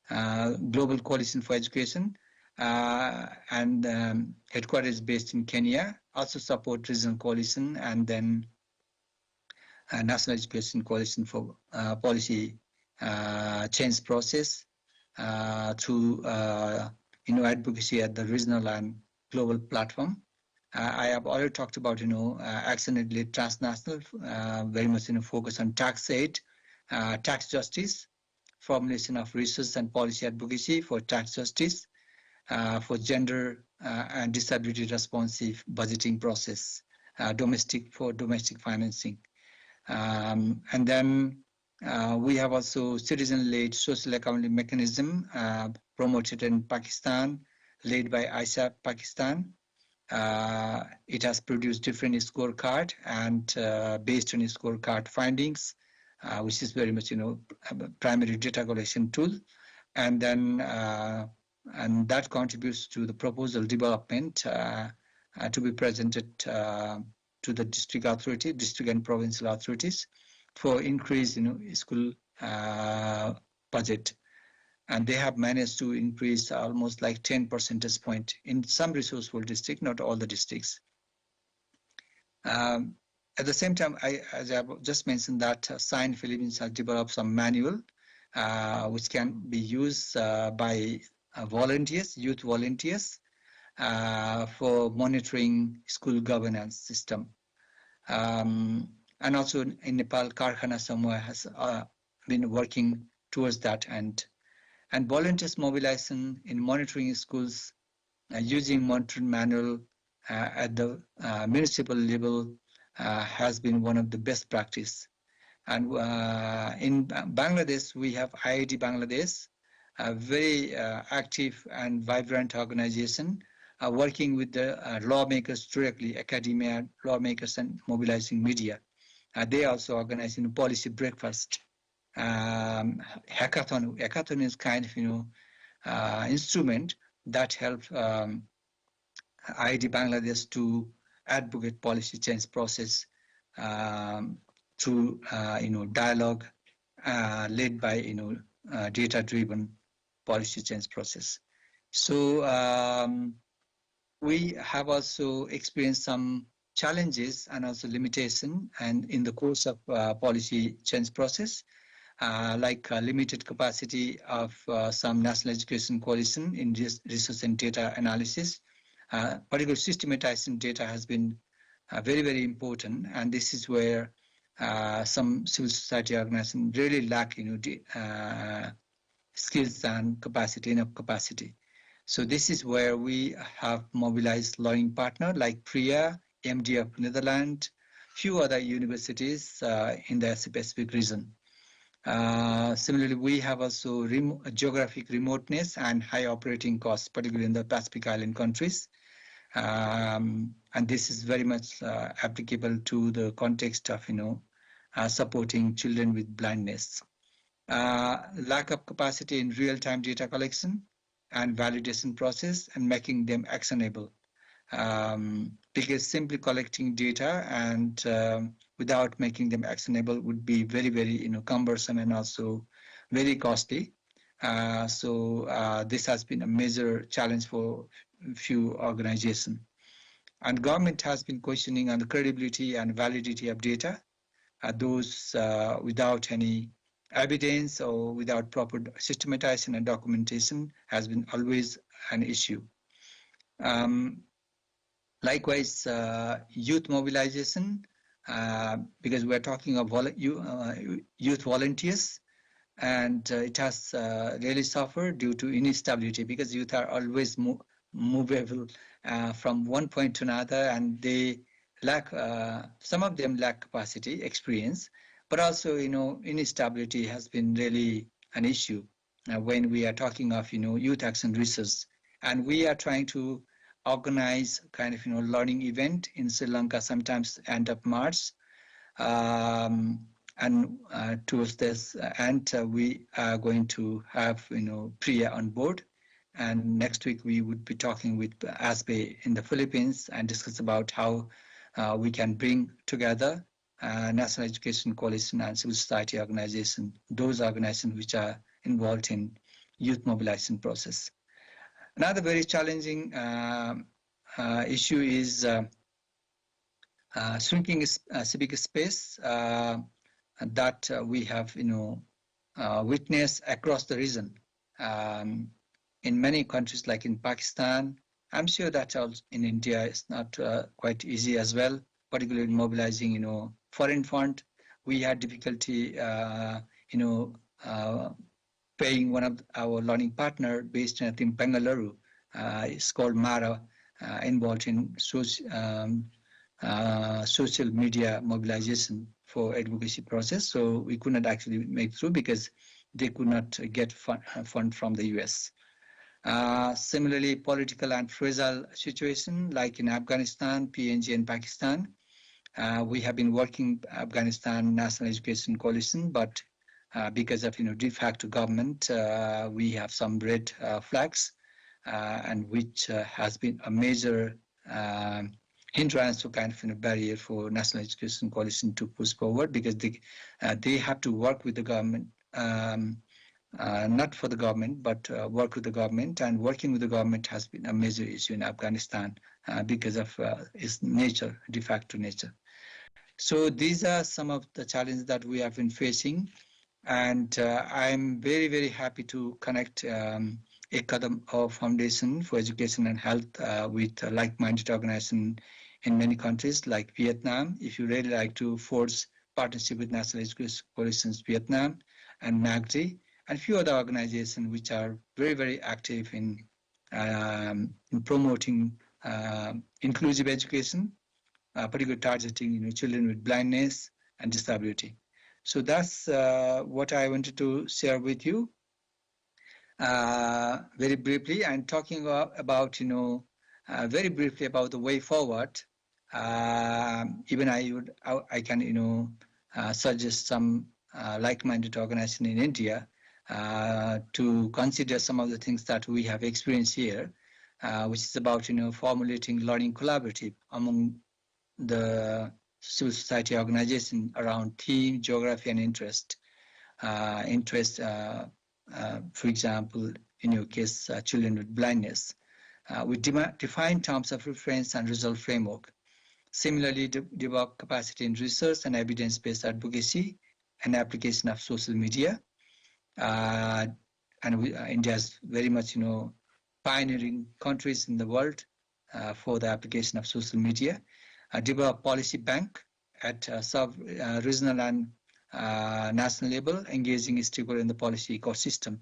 Global Coalition for Education, and headquarters is based in Kenya, also support Regional Coalition, and then National Education Coalition for Policy Change Process through advocacy at the regional and global platform. I have already talked about Action-led transnational, very much focus on tax aid, tax justice, formulation of research and policy advocacy for tax justice, for gender and disability responsive budgeting process, domestic financing. And then we have also citizen-led social accountability mechanism promoted in Pakistan, led by ISAP Pakistan. It has produced different scorecard and based on scorecard findings, which is very much primary data collection tool, and then and that contributes to the proposal development to be presented to the district and provincial authorities for increase school budget. And they have managed to increase almost like 10 percentage point in some resourceful districts, not all the districts. At the same time, as I just mentioned, that Sign Philippines has developed some manual which can be used by volunteers, youth volunteers, for monitoring school governance system. And also in Nepal, Karkhana Samua has been working towards that end. And volunteers mobilization in monitoring schools using monitoring manual at the municipal level has been one of the best practice. And in Bangladesh, we have IIT Bangladesh, a very active and vibrant organization working with the lawmakers directly, academia, lawmakers, and mobilizing media. They also organizing policy breakfast. Hackathon is kind of instrument that helped IIT Bangladesh to advocate policy change process through dialogue led by data-driven policy change process. So we have also experienced some challenges and also limitation, and in the course of policy change process, like limited capacity of some national education coalition in research and data analysis. Particularly systematizing data has been very, very important, and this is where some civil society organizations really lack, skills and capacity, enough capacity. So this is where we have mobilized learning partner like PRIA, MD of Netherlands, few other universities in the Asia Pacific region. Similarly, we have also geographic remoteness and high operating costs, particularly in the Pacific Island countries. And this is very much applicable to the context of, supporting children with blindness. Lack of capacity in real-time data collection and validation process and making them actionable. Because simply collecting data and without making them actionable would be very, very cumbersome and also very costly. So this has been a major challenge for few organizations. And government has been questioning on the credibility and validity of data. Those without any evidence or without proper systematization and documentation has been always an issue. Likewise, youth mobilization, because we're talking of youth volunteers, and it has really suffered due to instability because youth are always movable from one point to another, and they lack, some of them lack capacity, experience, but also, instability has been really an issue when we are talking of, youth action research. And we are trying to organize kind of, learning event in Sri Lanka sometimes end of March. And towards this, and we are going to have, PRIA on board. And next week we would be talking with ASPE in the Philippines and discuss about how we can bring together National Education Coalition and civil society organization, those organizations which are involved in youth mobilization process. Another very challenging issue is shrinking civic space that we have, witnessed across the region. In many countries, like in Pakistan, I'm sure that also in India is not quite easy as well, particularly mobilizing, foreign fund. We had difficulty, paying one of our learning partner based in, I think, Bengaluru. It's called Mara, involved in social media mobilization for advocacy process. So we could not actually make through because they could not get fund from the US. Similarly, political and fragile situation like in Afghanistan, PNG, and Pakistan. We have been working Afghanistan National Education Coalition, but because of de facto government, we have some red flags, and which has been a major hindrance to kind of barrier for National Education Coalition to push forward, because they have to work with the government, not for the government, but work with the government. And working with the government has been a major issue in Afghanistan because of its nature, de facto nature. So these are some of the challenges that we have been facing. And I'm very, very happy to connect Kadam, our Foundation for Education and Health, with like-minded organizations in many countries like Vietnam. If you really like to forge partnership with National Education Coalitions Vietnam and MAGRI, and a few other organizations which are very, very active in promoting inclusive education, particularly targeting children with blindness and disability. So that's what I wanted to share with you very briefly. And talking about, very briefly about the way forward. Even I can, suggest some like-minded organization in India to consider some of the things that we have experienced here, which is about formulating learning collaborative among the civil society organization around theme, geography, and interest. For example, in your case, children with blindness. We define terms of reference and result framework. Similarly, develop capacity in research and evidence-based advocacy and application of social media. India is very much, pioneering countries in the world for the application of social media. Develop policy bank at sub-regional and national level, engaging stakeholders in the policy ecosystem,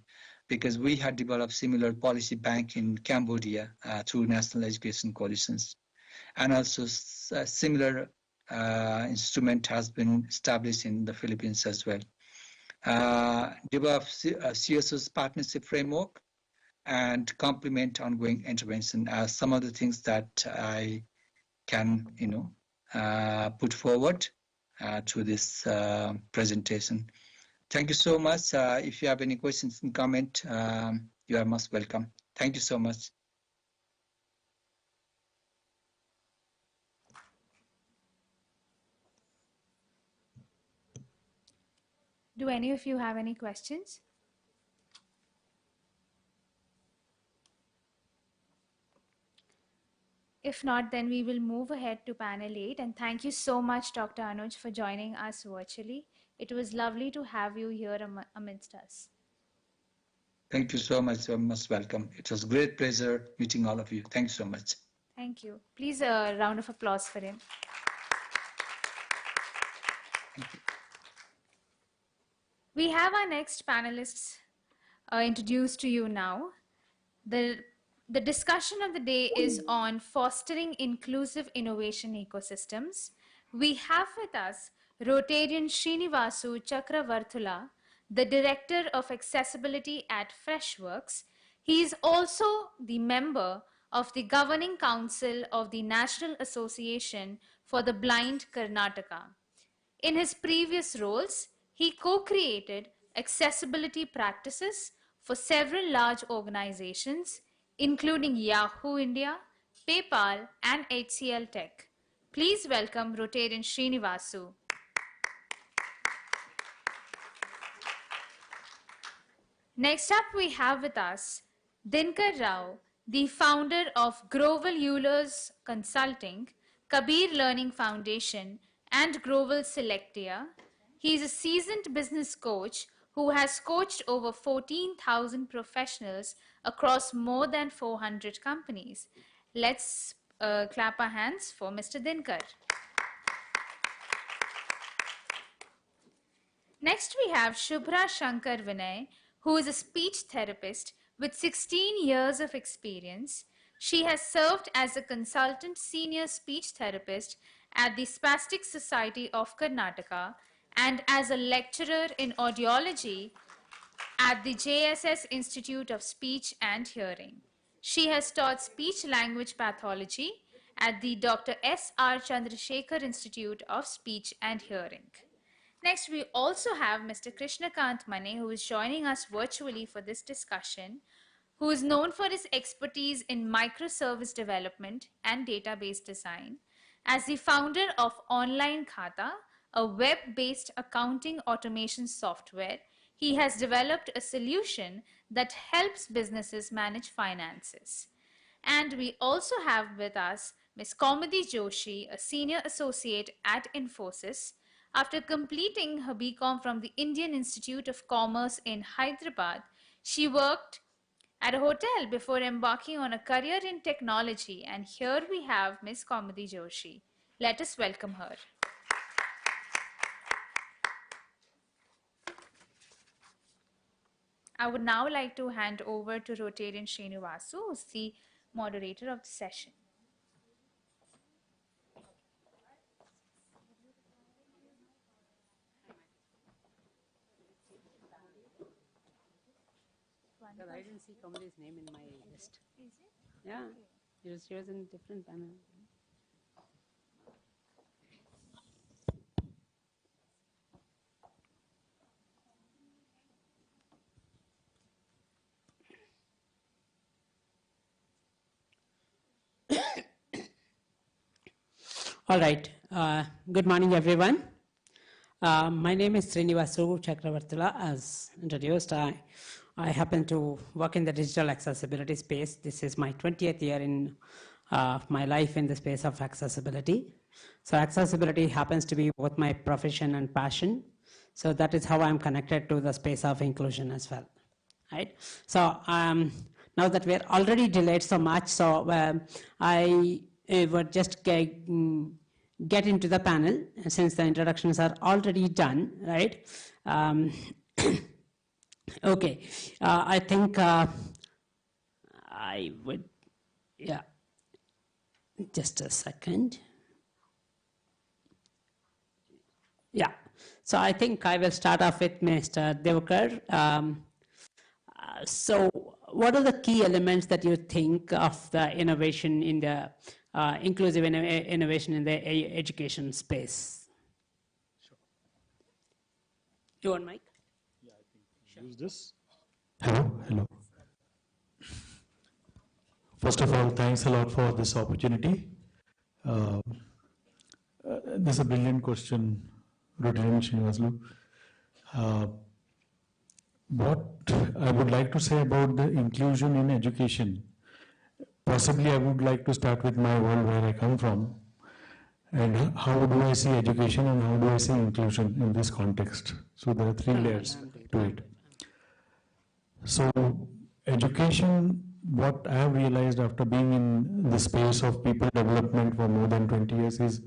because we had developed similar policy bank in Cambodia through national education coalitions. And also a similar instrument has been established in the Philippines as well. Develop CSO's partnership framework and complement ongoing intervention as some of the things that I can, put forward to this presentation. Thank you so much. If you have any questions and comment, you are most welcome. Thank you so much. Do any of you have any questions? If not, then we will move ahead to panel 8. And thank you so much, Dr. Anuj, for joining us virtually. It was lovely to have you here amidst us. Thank you so much. You're most welcome. It was a great pleasure meeting all of you. Thank you so much. Thank you. Please a round of applause for him. We have our next panelists introduced to you now. The discussion of the day is on fostering inclusive innovation ecosystems. We have with us Rotarian Srinivasu Chakravarthula, the Director of Accessibility at Freshworks. He is also the member of the Governing Council of the National Association for the Blind Karnataka. In his previous roles, he co-created accessibility practices for several large organizations, including Yahoo India, PayPal, and HCL Tech. Please welcome Rotarian Srinivasu. Next up, we have with us Dinkar Rao, the founder of Grovel Eulers Consulting, Kabir Learning Foundation, and Grovel Selectia. He is a seasoned business coach who has coached over 14,000 professionals across more than 400 companies. Let's clap our hands for Mr. Dinkar. Next, we have Shubhra Shankar Vinay, who is a speech therapist with 16 years of experience. She has served as a consultant senior speech therapist at the Spastic Society of Karnataka and as a lecturer in audiology at the JSS Institute of Speech and Hearing. She has taught speech language pathology at the Dr. S.R. Chandrasekhar Institute of Speech and Hearing. Next, we also have Mr. Krishnakant Mane, who is joining us virtually for this discussion, who is known for his expertise in microservice development and database design. As the founder of Online Khata, a web-based accounting automation software, he has developed a solution that helps businesses manage finances. And we also have with us Ms. Kaumudi Joshi, a senior associate at Infosys. After completing her BCom from the Indian Institute of Commerce in Hyderabad, she worked at a hotel before embarking on a career in technology. And here we have Ms. Kaumudi Joshi. Let us welcome her. I would now like to hand over to Rotarian Srinivasu, who's the moderator of the session. Because I didn't see Kaumadi's name in my list. Is it? Yeah, she was in a different panel. All right. Good morning, everyone. My name is Srinivasu Chakravartila. As introduced, I happen to work in the digital accessibility space. This is my 20th year in my life in the space of accessibility. So accessibility happens to be both my profession and passion. So that is how I'm connected to the space of inclusion as well. Right? So now that we're already delayed so much, so I would just get into the panel since the introductions are already done, right? Okay, I think I would, yeah, just a second. Yeah, so I think I will start off with Mr. Devakar. So what are the key elements that you think of the innovation in the inclusive innovation in the education space? You want mic? Use this. Hello. First of all, thanks a lot for this opportunity. This is a brilliant question, Rotarian Srinivaslu. What I would like to say about the inclusion in education, possibly I would like to start with my world where I come from, and how do I see education and how do I see inclusion in this context. So there are three layers to it. So education, what I have realized after being in the space of people development for more than 20 years is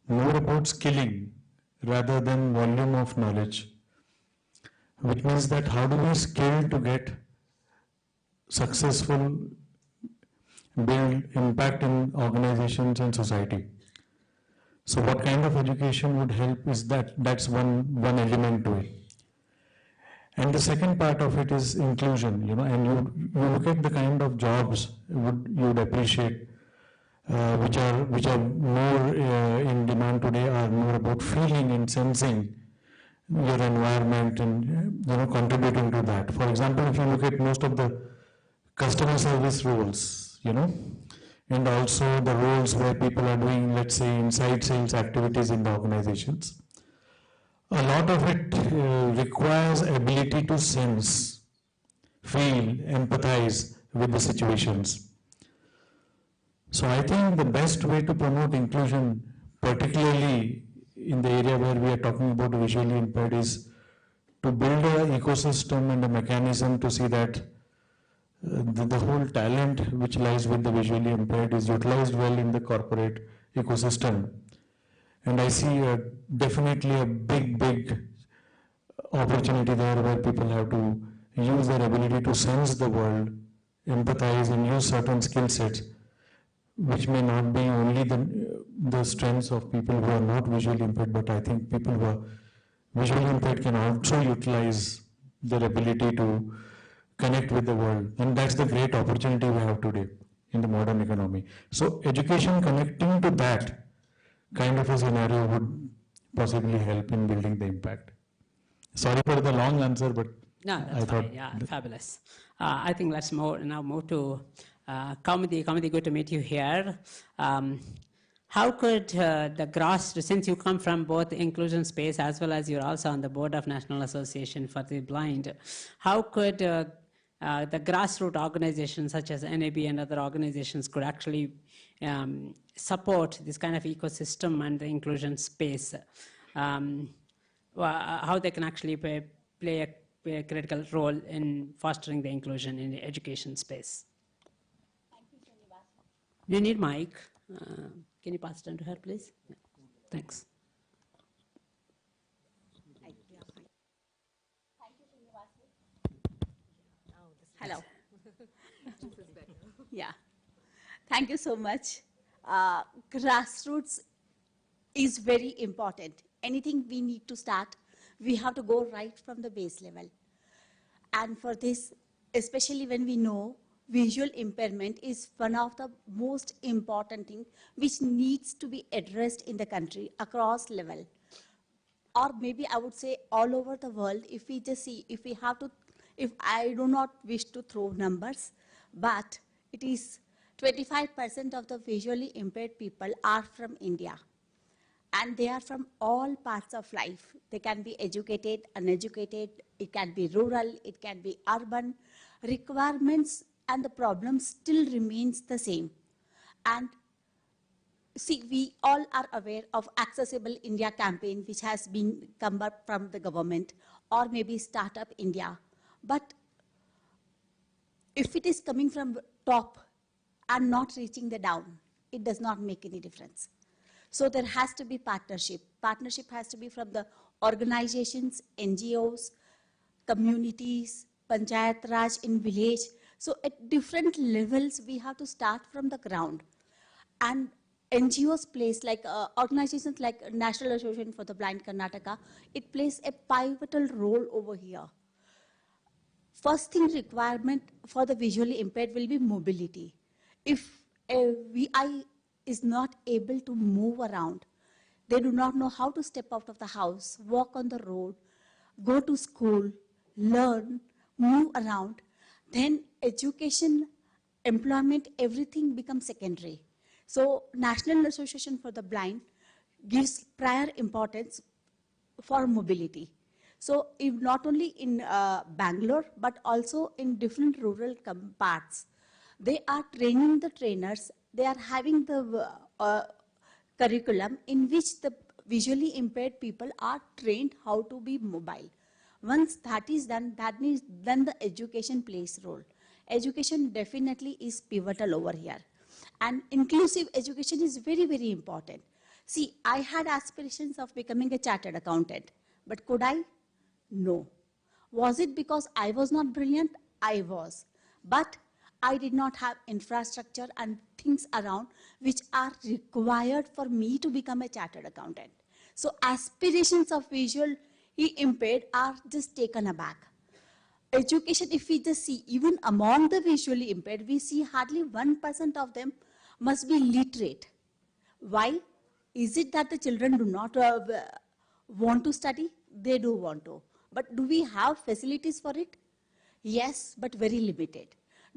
more about skilling rather than volume of knowledge. Which means that how do we skill to get successful, build impact in organizations and society. So what kind of education would help is that's one element to it. And the second part of it is inclusion, and you look at the kind of jobs you would appreciate, which are more in demand today, are more about feeling and sensing your environment and contributing to that. For example, if you look at most of the customer service roles, and also the roles where people are doing, let's say, inside sales activities in the organizations, a lot of it requires ability to sense, feel, empathize with the situations. So I think the best way to promote inclusion, particularly in the area where we are talking about visually impaired, is to build an ecosystem and a mechanism to see that the whole talent which lies with the visually impaired is utilized well in the corporate ecosystem. And I see definitely a big opportunity there where people have to use their ability to sense the world, empathize, and use certain skill sets, which may not be only the strengths of people who are not visually impaired, but I think people who are visually impaired can also utilize their ability to connect with the world. And that's the great opportunity we have today in the modern economy. So education connecting to that kind of a scenario would possibly help in building the impact. Sorry for the long answer, but no, that's fine. Yeah, fabulous. I think let's now move to Kaumudi. Kaumudi, good to meet you here. How could since you come from both inclusion space as well as you're also on the board of National Association for the Blind, how could the grassroots organizations such as NAB and other organizations could actually support this kind of ecosystem and the inclusion space? How they can actually play a critical role in fostering the inclusion in the education space. Thank you, Srinivas. Do you need mic? Can you pass it on to her, please? Yeah. Thanks. Thank you, Srinivas. Hello. Yeah. Thank you so much. Grassroots is very important. Anything we need to start, we have to go right from the base level. And for this, especially when we know visual impairment is one of the most important things which needs to be addressed in the country across level. Or maybe I would say all over the world, if we just see, if I do not wish to throw numbers, but it is 25% of the visually impaired people are from India. And they are from all parts of life. They can be educated, uneducated, it can be rural, it can be urban. Requirements and the problem still remains the same. And see, we all are aware of Accessible India campaign, which has been come up from the government, or maybe Startup India. But if it is coming from top and not reaching the down, it does not make any difference. So there has to be partnership. Partnership has to be from the organizations, NGOs, communities, panchayat raj in village. So at different levels, we have to start from the ground. And NGOs plays like organizations like National Association for the Blind Karnataka, it plays a pivotal role over here. First thing requirement for the visually impaired will be mobility. If a VI is not able to move around, they do not know how to step out of the house, walk on the road, go to school, learn, move around, then education, employment, everything becomes secondary. So National Association for the Blind gives prior importance for mobility. So if not only in Bangalore, but also in different rural parts, they are training the trainers, they are having the curriculum in which the visually impaired people are trained how to be mobile. Once that is done, that means then the education plays role. Education definitely is pivotal over here. And inclusive education is very, very important. See, I had aspirations of becoming a chartered accountant, but could I? No. Was it because I was not brilliant? I was. But I did not have infrastructure and things around which are required for me to become a chartered accountant. So aspirations of visually impaired are just taken aback. Education, if we just see, even among the visually impaired, we see hardly 1% of them must be literate. Why? Is it that the children do not want to study? They do want to. But do we have facilities for it? Yes, but very limited.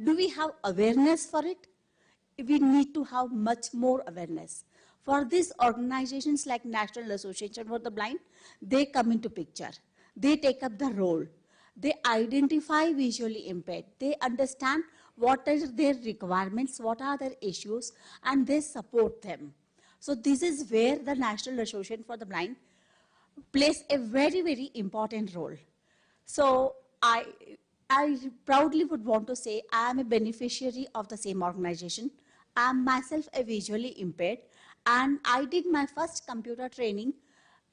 Do we have awareness for it? We need to have much more awareness. For these organizations like National Association for the Blind, they come into picture. They take up the role. They identify visually impaired. They understand what are their requirements, what are their issues, and they support them. So this is where the National Association for the Blind plays a very, very important role. So I proudly would want to say I am a beneficiary of the same organization. I am myself a visually impaired, and I did my first computer training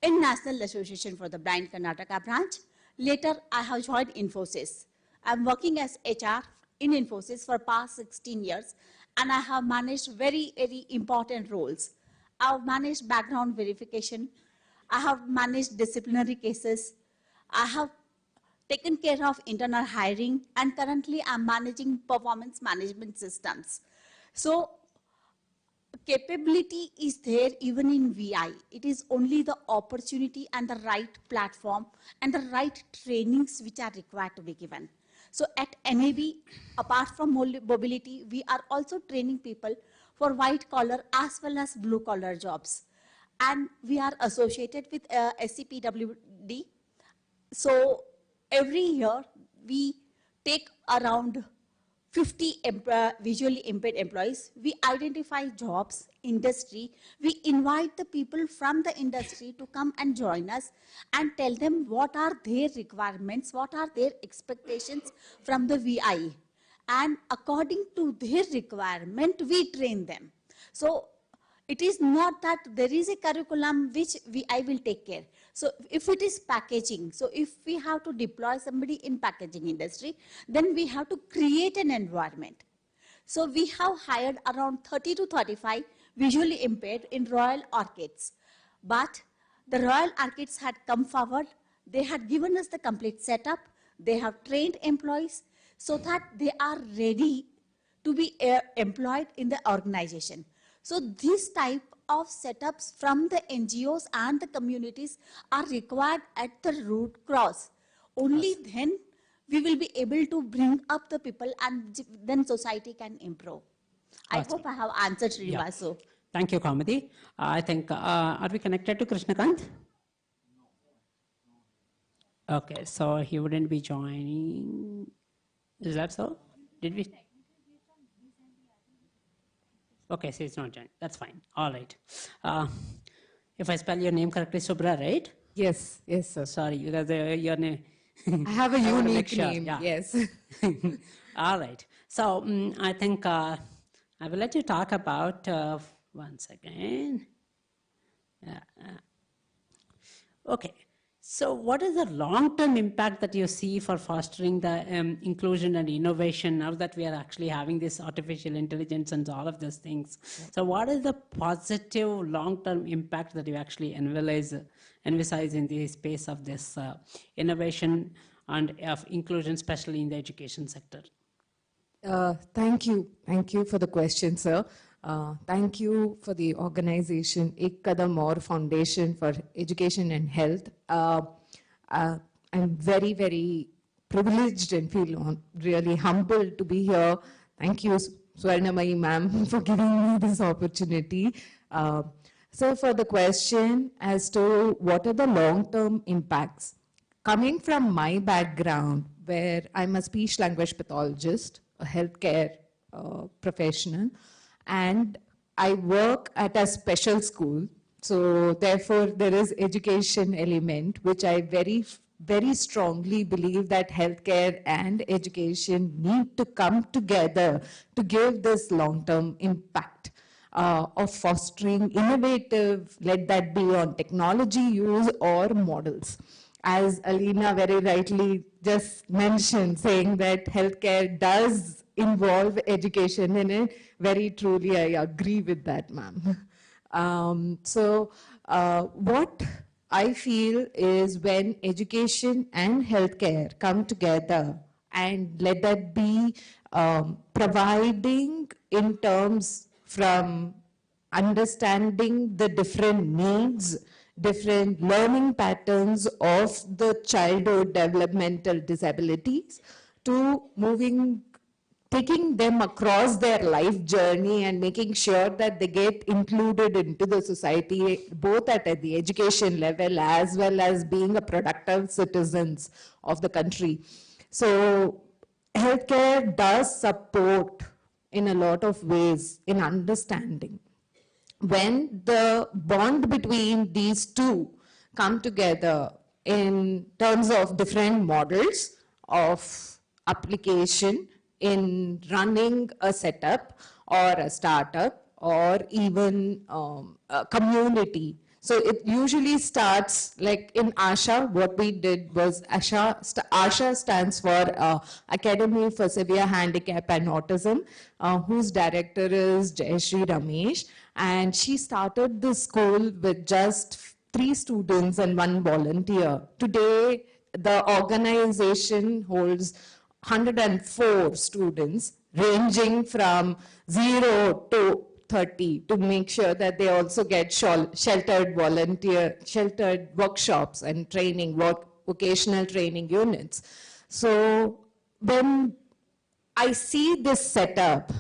in National Association for the Blind Karnataka branch. Later, I have joined Infosys. I'm working as HR in Infosys for past 16 years, and I have managed very, very important roles. I've managed background verification. I have managed disciplinary cases. I have taken care of internal hiring, and currently I'm managing performance management systems. So capability is there even in VI. It is only the opportunity and the right platform and the right trainings which are required to be given. So at NAB, apart from mobility, we are also training people for white collar as well as blue collar jobs. And we are associated with SCPWD. So every year we take around 50 visually impaired employees. We identify jobs, industry. We invite the people from the industry to come and join us and tell them what are their requirements, what are their expectations from the VI. And according to their requirement, we train them. So it is not that there is a curriculum which I will take care. So if it is packaging, so if we have to deploy somebody in packaging industry, then we have to create an environment. So we have hired around 30 to 35 visually impaired in Royal Orchids. But the Royal Orchids had come forward, they had given us the complete setup, they have trained employees so that they are ready to be employed in the organization. So this type of setups from the NGOs and the communities are required at the root cause. Only then we will be able to bring up the people and then society can improve. I hope I have answered Srinivasu. Thank you, Kamadi. I think, are we connected to Krishnakant? Okay, so he wouldn't be joining. Is that so? Did we? Okay, so it's not joining. That's fine. All right. If I spell your name correctly, Subra, right? Yes, yes, sir. Sorry, because your name. I have a I wanna unique make sure, name, yeah. yes. All right. So I think I will let you talk about, one second. Okay. So what is the long-term impact that you see for fostering the inclusion and innovation now that we are actually having this artificial intelligence and all of those things? So what is the positive long-term impact that you actually envisage in the space of this innovation and of inclusion, especially in the education sector? Thank you. Thank you for the question, sir. Thank you for the organization, Kadam Foundation for Education and Health. I'm very, very privileged and feel really humbled to be here. Thank you, Swarnamai ma'am, for giving me this opportunity. So for the question as to what are the long-term impacts, coming from my background, where I'm a speech language pathologist, a healthcare professional, and I work at a special school. So therefore, there is education element, which I very, very strongly believe that healthcare and education need to come together to give this long-term impact of fostering innovative, let that be on technology use or models. As Alina very rightly just mentioned, saying that healthcare does involve education in it, very truly I agree with that, ma'am. What I feel is when education and healthcare come together, and let that be providing in terms from understanding the different needs, different learning patterns of the childhood developmental disabilities, to taking them across their life journey and making sure that they get included into the society, both at the education level as well as being a productive citizens of the country. So healthcare does support in a lot of ways in understanding. When the bond between these two come together in terms of different models of application in running a setup or a startup or even a community. So it usually starts like in ASHA, what we did was ASHA stands for Academy for Severe Handicap and Autism, whose director is Jayashree Ramesh. And she started the school with just 3 students and 1 volunteer. Today, the organization holds 104 students, ranging from 0 to 30, to make sure that they also get sheltered workshops and training, vocational training units. So when I see this setup,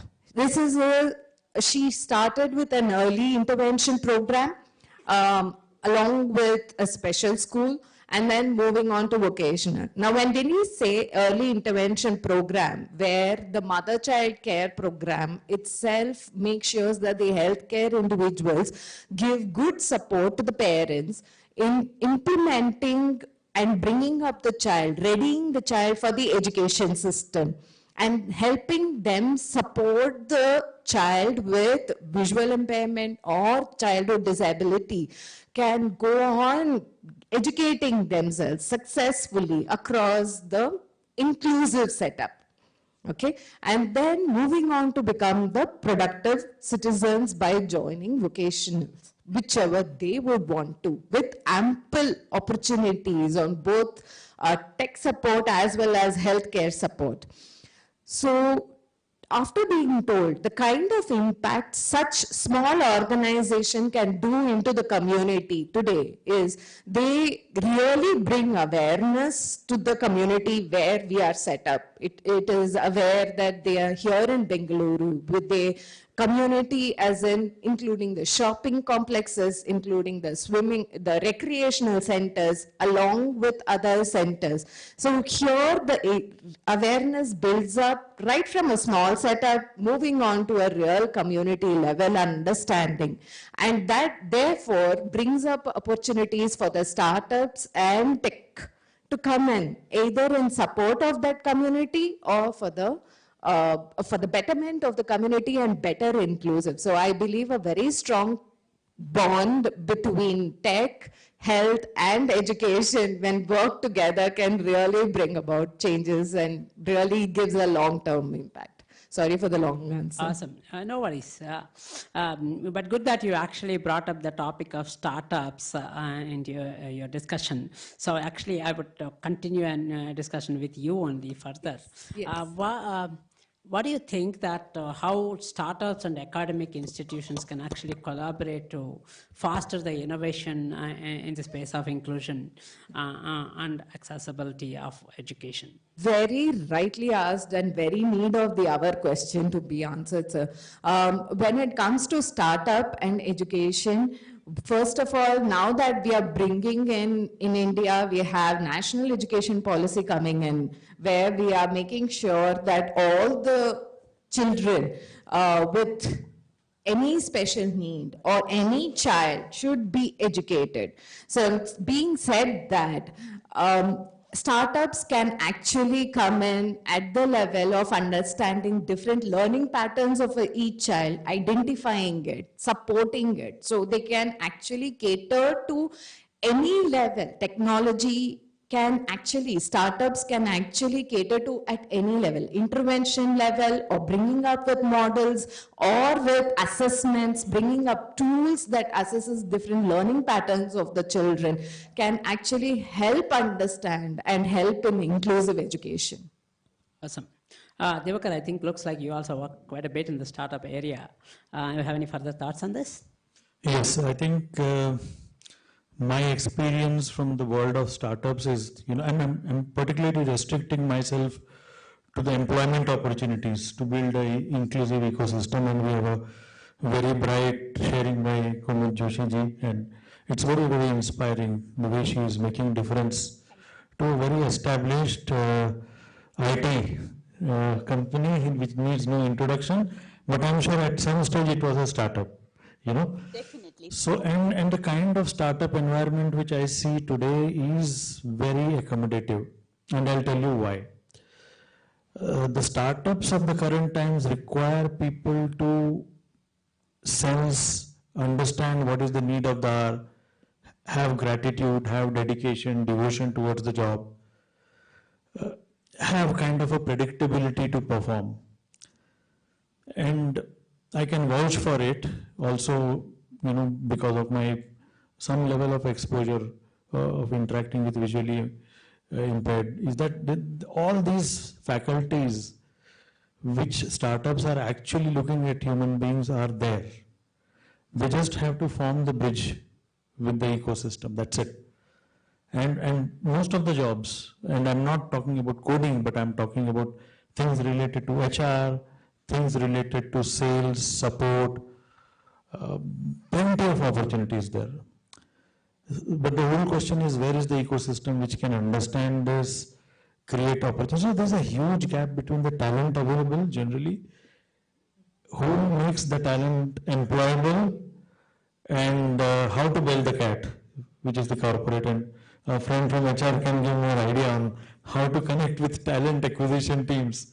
she started with an early intervention program along with a special school, and then moving on to vocational. Now, when we say early intervention program, where the mother-child care program itself makes sure that the healthcare individuals give good support to the parents in implementing and bringing up the child, readying the child for the education system, and helping them support the child with visual impairment or childhood disability can go on educating themselves successfully across the inclusive setup. Okay, and then moving on to become the productive citizens by joining vocationals, whichever they would want to, with ample opportunities on both tech support as well as healthcare support. So after being told the kind of impact such small organization can do into the community today is they really bring awareness to the community where we are set up. It is aware that they are here in Bengaluru, they community as in including the shopping complexes, including the swimming, the recreational centers, along with other centers. So here the awareness builds up right from a small setup, moving on to a real community level understanding. And that therefore brings up opportunities for the startups and tech to come in, either in support of that community or for the betterment of the community and better inclusive. So I believe a very strong bond between tech, health, and education, when worked together, can really bring about changes and really gives a long-term impact. Sorry for the long answer. Awesome. No worries. But good that you actually brought up the topic of startups in your discussion. So actually, I would continue a discussion with you only further. Yes. What do you think that how startups and academic institutions can actually collaborate to foster the innovation in the space of inclusion and accessibility of education? Very rightly asked and very need of the hour question to be answered, sir. When it comes to startup and education, first of all, now that we are bringing in India, we have national education policy coming in, where we are making sure that all the children with any special need or any child should be educated. So being said that, startups can actually come in at the level of understanding different learning patterns of each child, identifying it, supporting it. So they can actually cater to any level. Technology can actually, startups can actually cater to at any level, intervention level or bringing up with models or with assessments, bringing up tools that assesses different learning patterns of the children can actually help understand and help in inclusive education. Awesome. Devakar, I think looks like you also work quite a bit in the startup area. You have any further thoughts on this? Yes, I think my experience from the world of startups is, I'm particularly restricting myself to the employment opportunities to build an inclusive ecosystem, and we have a very bright sharing by Kumar Joshi ji, and it's very, very inspiring the way she is making difference to a very established IT company which needs no introduction, but I'm sure at some stage it was a startup, Definitely. So, and the kind of startup environment which I see today is very accommodative, and I'll tell you why. The startups of the current times require people to sense, understand what is the need of the hour, have gratitude, have dedication, devotion towards the job, have kind of a predictability to perform. And I can vouch for it also, because of my some level of exposure of interacting with visually impaired, is that all these faculties which startups are actually looking at human beings are there. They just have to form the bridge with the ecosystem, that's it. And most of the jobs, and I'm not talking about coding, but I'm talking about things related to HR, things related to sales, support, plenty of opportunities there. But the whole question is, where is the ecosystem which can understand this, create opportunities? So there's a huge gap between the talent available generally, who makes the talent employable, and how to build the cat, which is the corporate. And a friend from HR can give more idea on how to connect with talent acquisition teams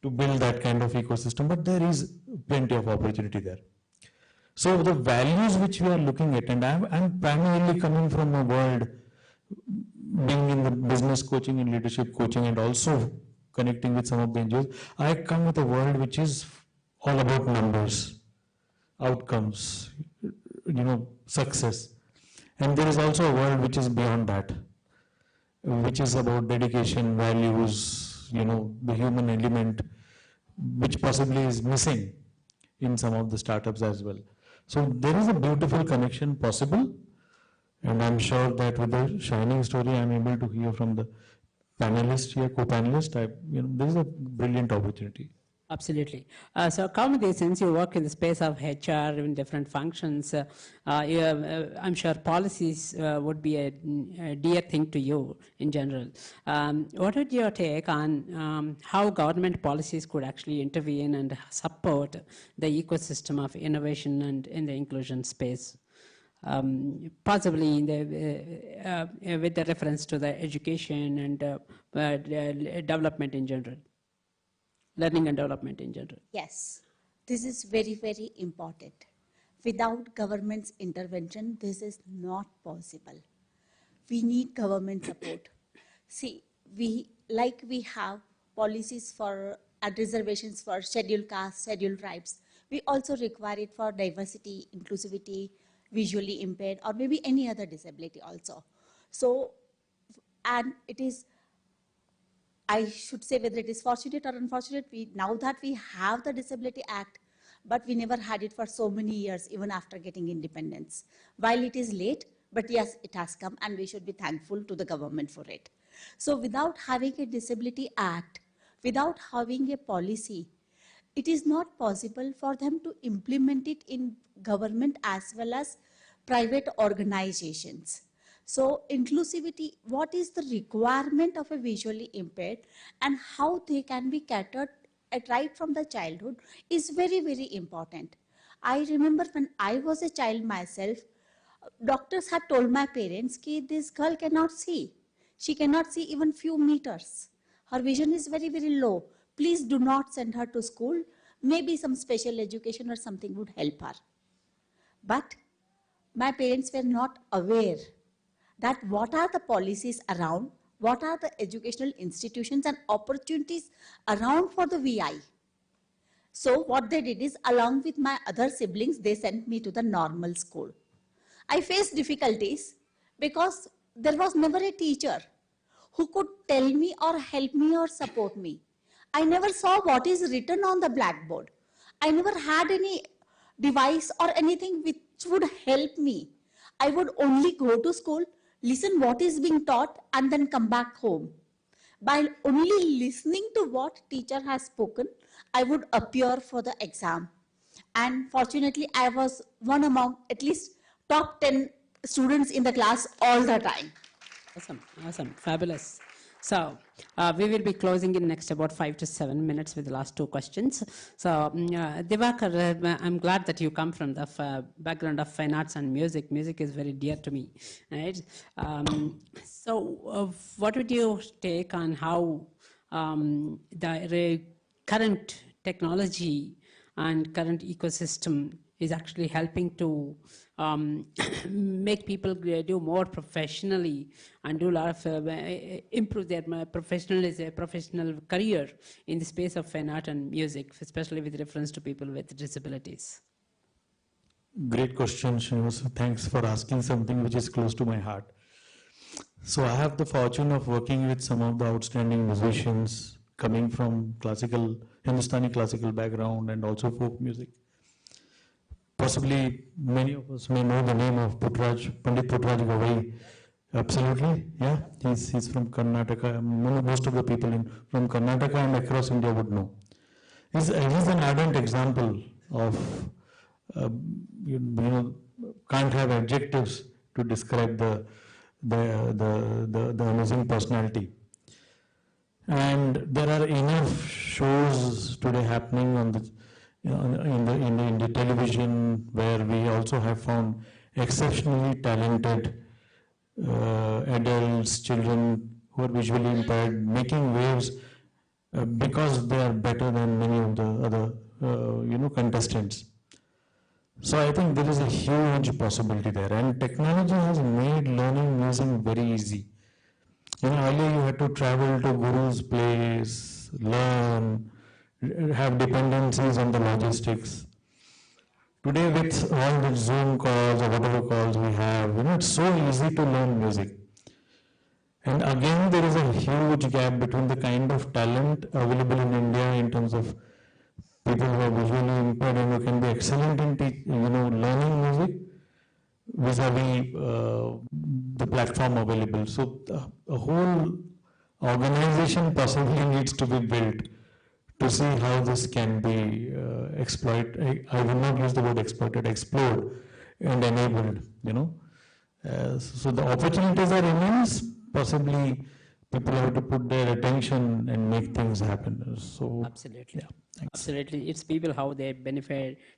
to build that kind of ecosystem, but there is plenty of opportunity there. So the values which we are looking at, and I'm primarily coming from a world being in the business coaching and leadership coaching and also connecting with some of the NGOs, I come with a world which is all about numbers, outcomes, success. And there is also a world which is beyond that, which is about dedication, values, the human element, which possibly is missing in some of the startups as well. So there is a beautiful connection possible, and I'm sure that with the shining story I'm able to hear from the panelists here, co-panelists, there is a brilliant opportunity. Absolutely. So, Kaumudi, since you work in the space of HR in different functions, I'm sure policies would be a dear thing to you in general. What would your take on how government policies could actually intervene and support the ecosystem of innovation and in the inclusion space? Possibly in with the reference to the education and development in general, learning and development in general. Yes, this is very, very important. Without government's intervention, this is not possible. We need government support. See, we have policies for reservations for scheduled castes, scheduled tribes. We also require it for diversity, inclusivity, visually impaired, or maybe any other disability also. So, and it is, I should say, whether it is fortunate or unfortunate, now that we have the Disability Act, but we never had it for so many years, even after getting independence. While it is late, but yes, it has come, and we should be thankful to the government for it. So without having a Disability Act, without having a policy, it is not possible for them to implement it in government as well as private organizations. So inclusivity, what is the requirement of a visually impaired and how they can be catered at right from the childhood is very, very important. I remember when I was a child myself, doctors had told my parents that this girl cannot see. She cannot see even few meters. Her vision is very, very low. Please do not send her to school. Maybe some special education or something would help her. But my parents were not aware that what are the policies around, what are the educational institutions and opportunities around for the VI. So what they did is, along with my other siblings, they sent me to the normal school. I faced difficulties because there was never a teacher who could tell me or help me or support me. I never saw what is written on the blackboard. I never had any device or anything which would help me. I would only go to school, listen what is being taught, and then come back home. By only listening to what teacher has spoken, I would appear for the exam. And fortunately, I was one among at least top 10 students in the class all the time. Awesome, awesome, fabulous. So we will be closing in next about 5 to 7 minutes with the last two questions. So Divakar, I'm glad that you come from the background of fine arts and music. Music is very dear to me, right? So what would you take on how the current technology and current ecosystem is actually helping to make people do more professionally and do a lot of improve their professional career in the space of fine art and music, especially with reference to people with disabilities? Great question, Srinivas. Thanks for asking something which is close to my heart. So I have the fortune of working with some of the outstanding musicians coming from Hindustani classical background and also folk music. Possibly many of us may know the name of Pandit Puthraj Gavai. Absolutely, yeah. He's from Karnataka. Most of the people from Karnataka and across India would know. He's an ardent example of, can't have adjectives to describe the amazing personality. And there are enough shows today happening on the in the television where we also have found exceptionally talented adults, children who are visually impaired, making waves because they are better than many of the other contestants. So I think there is a huge possibility there, and technology has made learning music very easy. Earlier you had to travel to guru's place, learn, have dependencies on the logistics. Today with all the Zoom calls or whatever calls we have, it's so easy to learn music. And again, there is a huge gap between the kind of talent available in India in terms of people who are visually impaired and who can be excellent in learning music vis-a-vis the platform available. So a whole organization possibly needs to be built to see how this can be I will not use the word exploited, explored and enabled, you know. So the opportunities are immense. Possibly people have to put their attention and make things happen. So Absolutely. yeah, thanks. Absolutely. It's people how they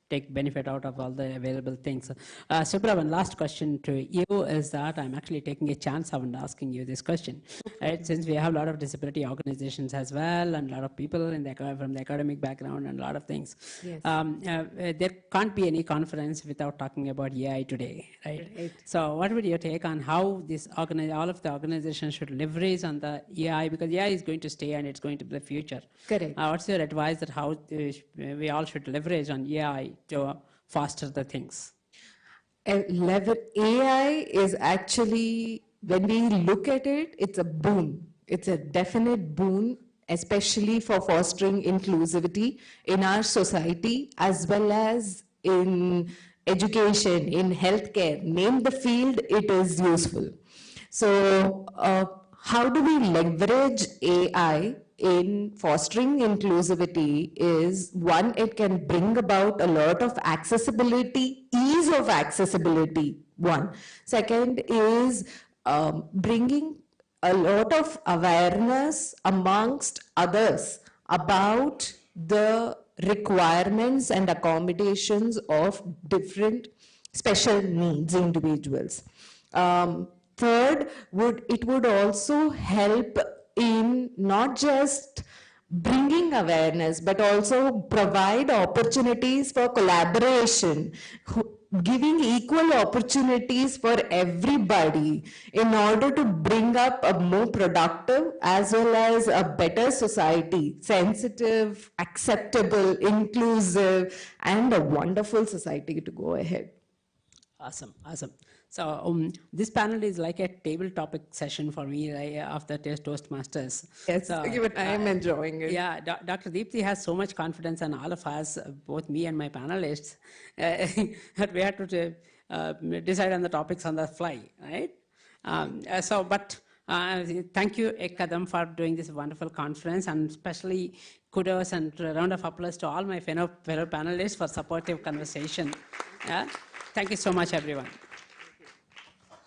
take benefit out of all the available things. Subra, one last question to you is that I'm actually taking a chance of asking you this question. Right? Since we have a lot of disability organizations as well, and a lot of people from the academic background and a lot of things. Yes. There can't be any conference without talking about AI today, right? Right. So what would you take on how all of the organizations should leverage on the AI, because AI is going to stay and it's going to be the future. Correct. What's your advice that how we all should leverage on AI to foster the things? AI is actually, when we look at it, it's a boon. It's a definite boon, especially for fostering inclusivity in our society as well as in education, in healthcare. Name the field, it is useful. So, how do we leverage AI in fostering inclusivity is one, it can bring about a lot of accessibility, ease of accessibility, one. Second is bringing a lot of awareness amongst others about the requirements and accommodations of different special needs individuals. Third, it would also help in not just bringing awareness, but also provide opportunities for collaboration, giving equal opportunities for everybody in order to bring up a more productive as well as a better society, sensitive, acceptable, inclusive, and a wonderful society to go ahead. Awesome, awesome. So this panel is like a table topic session for me after Toastmasters. Yes, so, even I am enjoying it. Yeah, Dr. Deepthi has so much confidence in all of us, both me and my panelists, that we had to decide on the topics on the fly, right? Thank you, Kadam, for doing this wonderful conference, and especially kudos and a round of applause to all my fellow panelists for supportive conversation. Yeah? Thank you so much, everyone.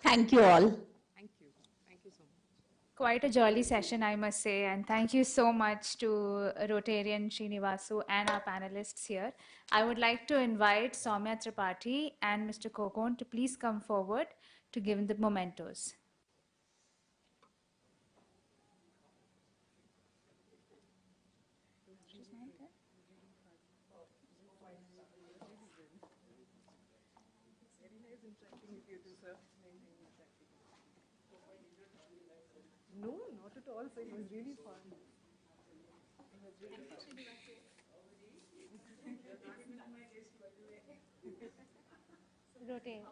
Thank you all. Thank you. Thank you so much. Quite a jolly session, I must say, and thank you so much to Rotarian Srinivasu and our panelists here. I would like to invite Soumya Tripathi and Mr. Kokon to please come forward to give the mementos. No, not at all. So it was really fun. Rotate.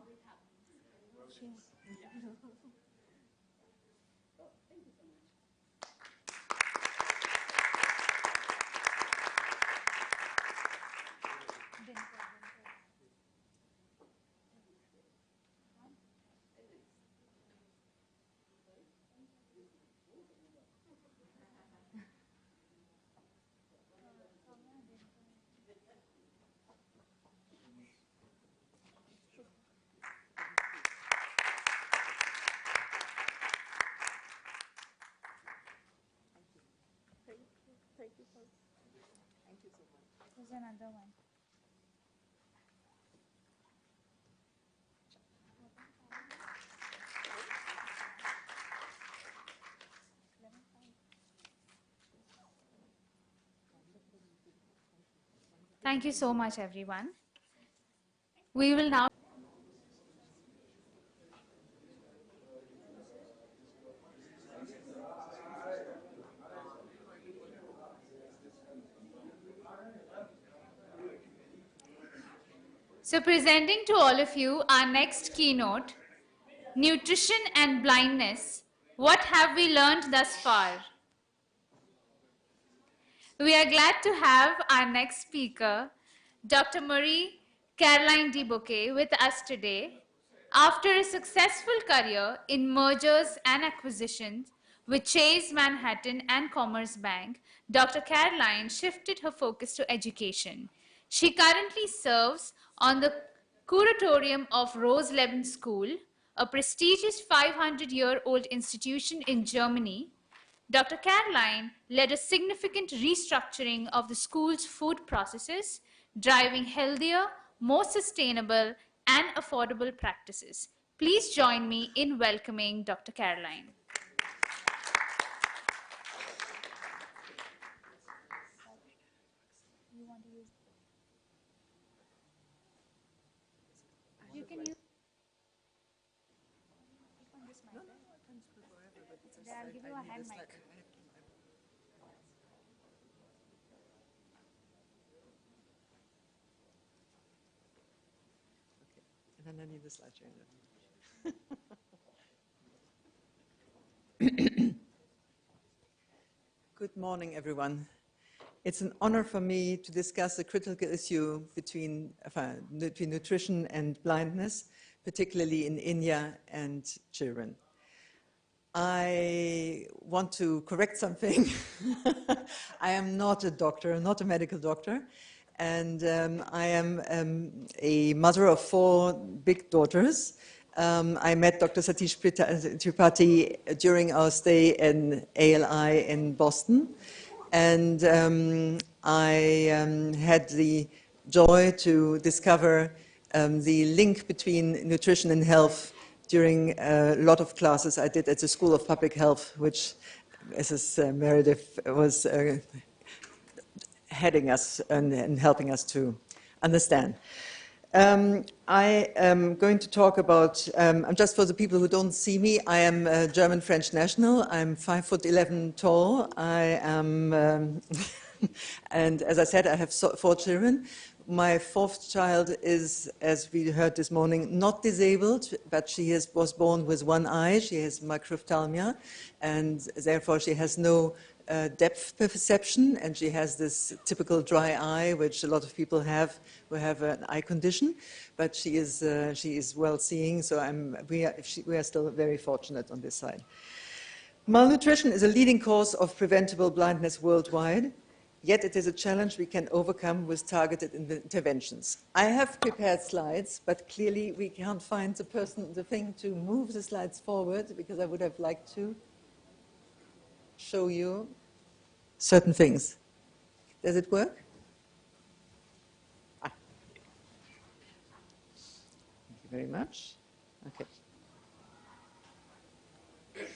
There's another one. Thank you so much, everyone. We will now. So presenting to all of you our next keynote, Nutrition and Blindness, what have we learned thus far? We are glad to have our next speaker, Dr. Marie Caroline Debouquet, with us today. After a successful career in mergers and acquisitions With Chase Manhattan and Commerce Bank, Dr. Caroline shifted her focus to education. She currently serves on the curatorium of Roseleben School, a prestigious 500-year-old institution in Germany. Dr. Caroline led a significant restructuring of the school's food processes, driving healthier, more sustainable, and affordable practices. Please join me in welcoming Dr. Caroline. You can use I'll give you a hand mic. And then I need the slide changer. Good morning, everyone. It's an honor for me to discuss the critical issue between nutrition and blindness, particularly in India and children. I want to correct something. I am not a doctor, not a medical doctor, and I am a mother of 4 big daughters. I met Dr. Satish Tripathi during our stay in ALI in Boston, and I had the joy to discover the link between nutrition and health during a lot of classes I did at the School of Public Health, which Mrs. Meredith was heading us and helping us to understand. I am going to talk about, just for the people who don't see me, I am a German-French national. I'm 5'11" tall. I am, and as I said, I have 4 children. My 4th child is, as we heard this morning, not disabled, but she was born with 1 eye. She has microphthalmia, and therefore she has no depth perception, and she has this typical dry eye, which a lot of people have who have an eye condition. But she is well seeing, so we are still very fortunate on this side. Malnutrition is a leading cause of preventable blindness worldwide. Yet it is a challenge we can overcome with targeted interventions. I have prepared slides, but clearly we can't find the thing to move the slides forward, because I would have liked to show you certain things. Does it work? Thank you very much. Okay.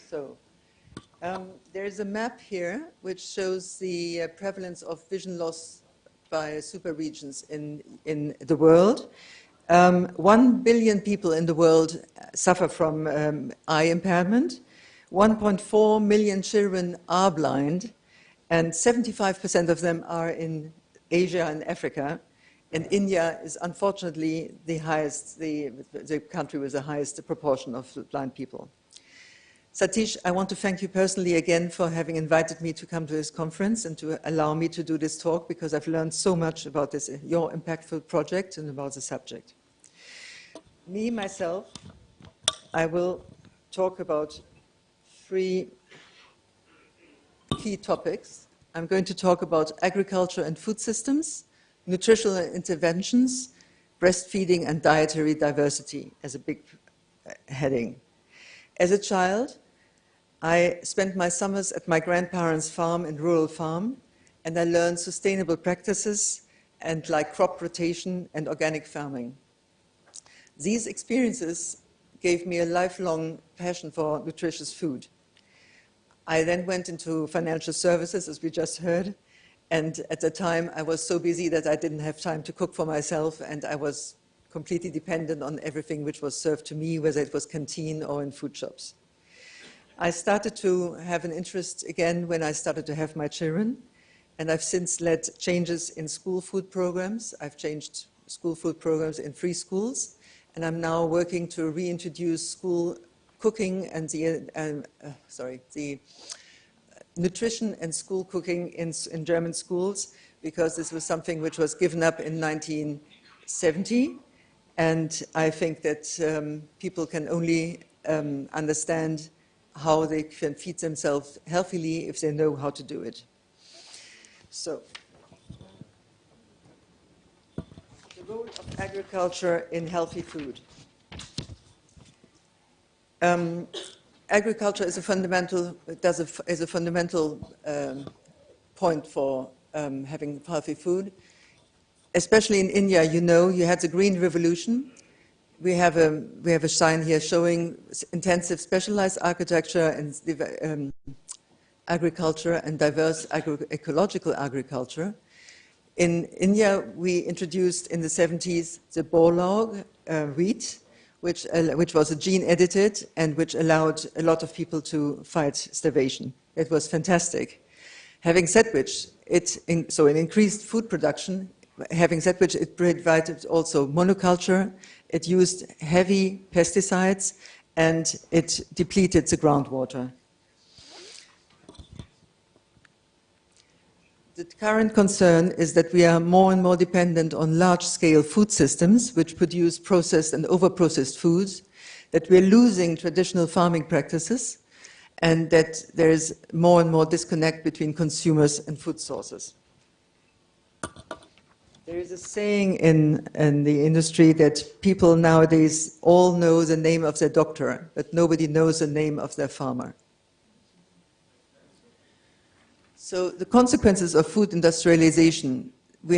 So, there is a map here which shows the prevalence of vision loss by super regions in the world. 1 billion people in the world suffer from eye impairment. 1.4 million children are blind, and 75% of them are in Asia and Africa. And India is unfortunately the country with the highest proportion of blind people. Satish, I want to thank you personally again for having invited me to come to this conference and to allow me to do this talk, because I've learned so much about this, your impactful project, and about the subject. Me, myself, I will talk about 3 key topics. I'm going to talk about agriculture and food systems, nutritional interventions, breastfeeding, and dietary diversity as a big heading. As a child, I spent my summers at my grandparents' farm and rural farm, and I learned sustainable practices and like crop rotation and organic farming. These experiences gave me a lifelong passion for nutritious food. I then went into financial services, as we just heard, and at the time I was so busy that I didn't have time to cook for myself, and I was completely dependent on everything which was served to me, whether it was canteen or in food shops. I started to have an interest again when I started to have my children, and I've since led changes in school food programs. I've changed school food programs in free schools, and I'm now working to reintroduce school cooking and the nutrition and school cooking in German schools, because this was something which was given up in 1970, and I think that people can only understand how they can feed themselves healthily if they know how to do it. So, the role of agriculture in healthy food. Agriculture is a fundamental point for having healthy food. Especially in India, you know, you had the Green Revolution. We have a sign here showing intensive specialized architecture and agriculture and diverse ecological agriculture. In India, we introduced in the 70s the Borlaug wheat, which was a gene edited and which allowed a lot of people to fight starvation. It was fantastic. Having said which, so it increased food production. Having said which, it provided also monoculture, it used heavy pesticides, and it depleted the groundwater. The current concern is that we are more and more dependent on large-scale food systems which produce processed and over-processed foods, that we're losing traditional farming practices, and that there is more and more disconnect between consumers and food sources. There is a saying in the industry that people nowadays all know the name of their doctor, but nobody knows the name of their farmer. So the consequences of food industrialization, we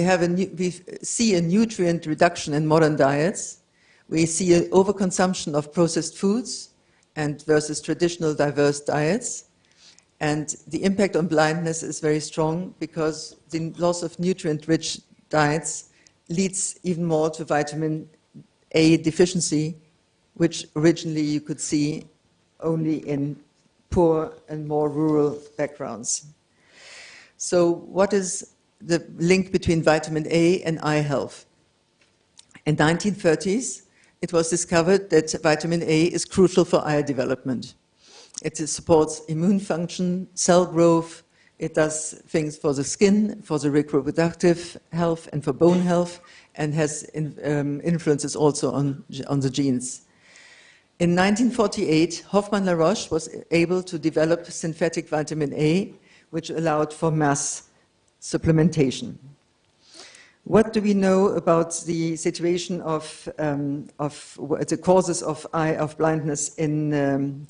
see a nutrient reduction in modern diets. We see an overconsumption of processed foods and versus traditional diverse diets. And the impact on blindness is very strong because the loss of nutrient-rich diets leads even more to vitamin A deficiency, which originally you could see only in poor and more rural backgrounds. So what is the link between vitamin A and eye health? In the 1930s, it was discovered that vitamin A is crucial for eye development. It supports immune function, cell growth, it does things for the skin, for the reproductive health, and for bone health, and has influences also on the genes. In 1948, Hoffmann-La Roche was able to develop synthetic vitamin A, which allowed for mass supplementation. What do we know about the situation of the causes of blindness in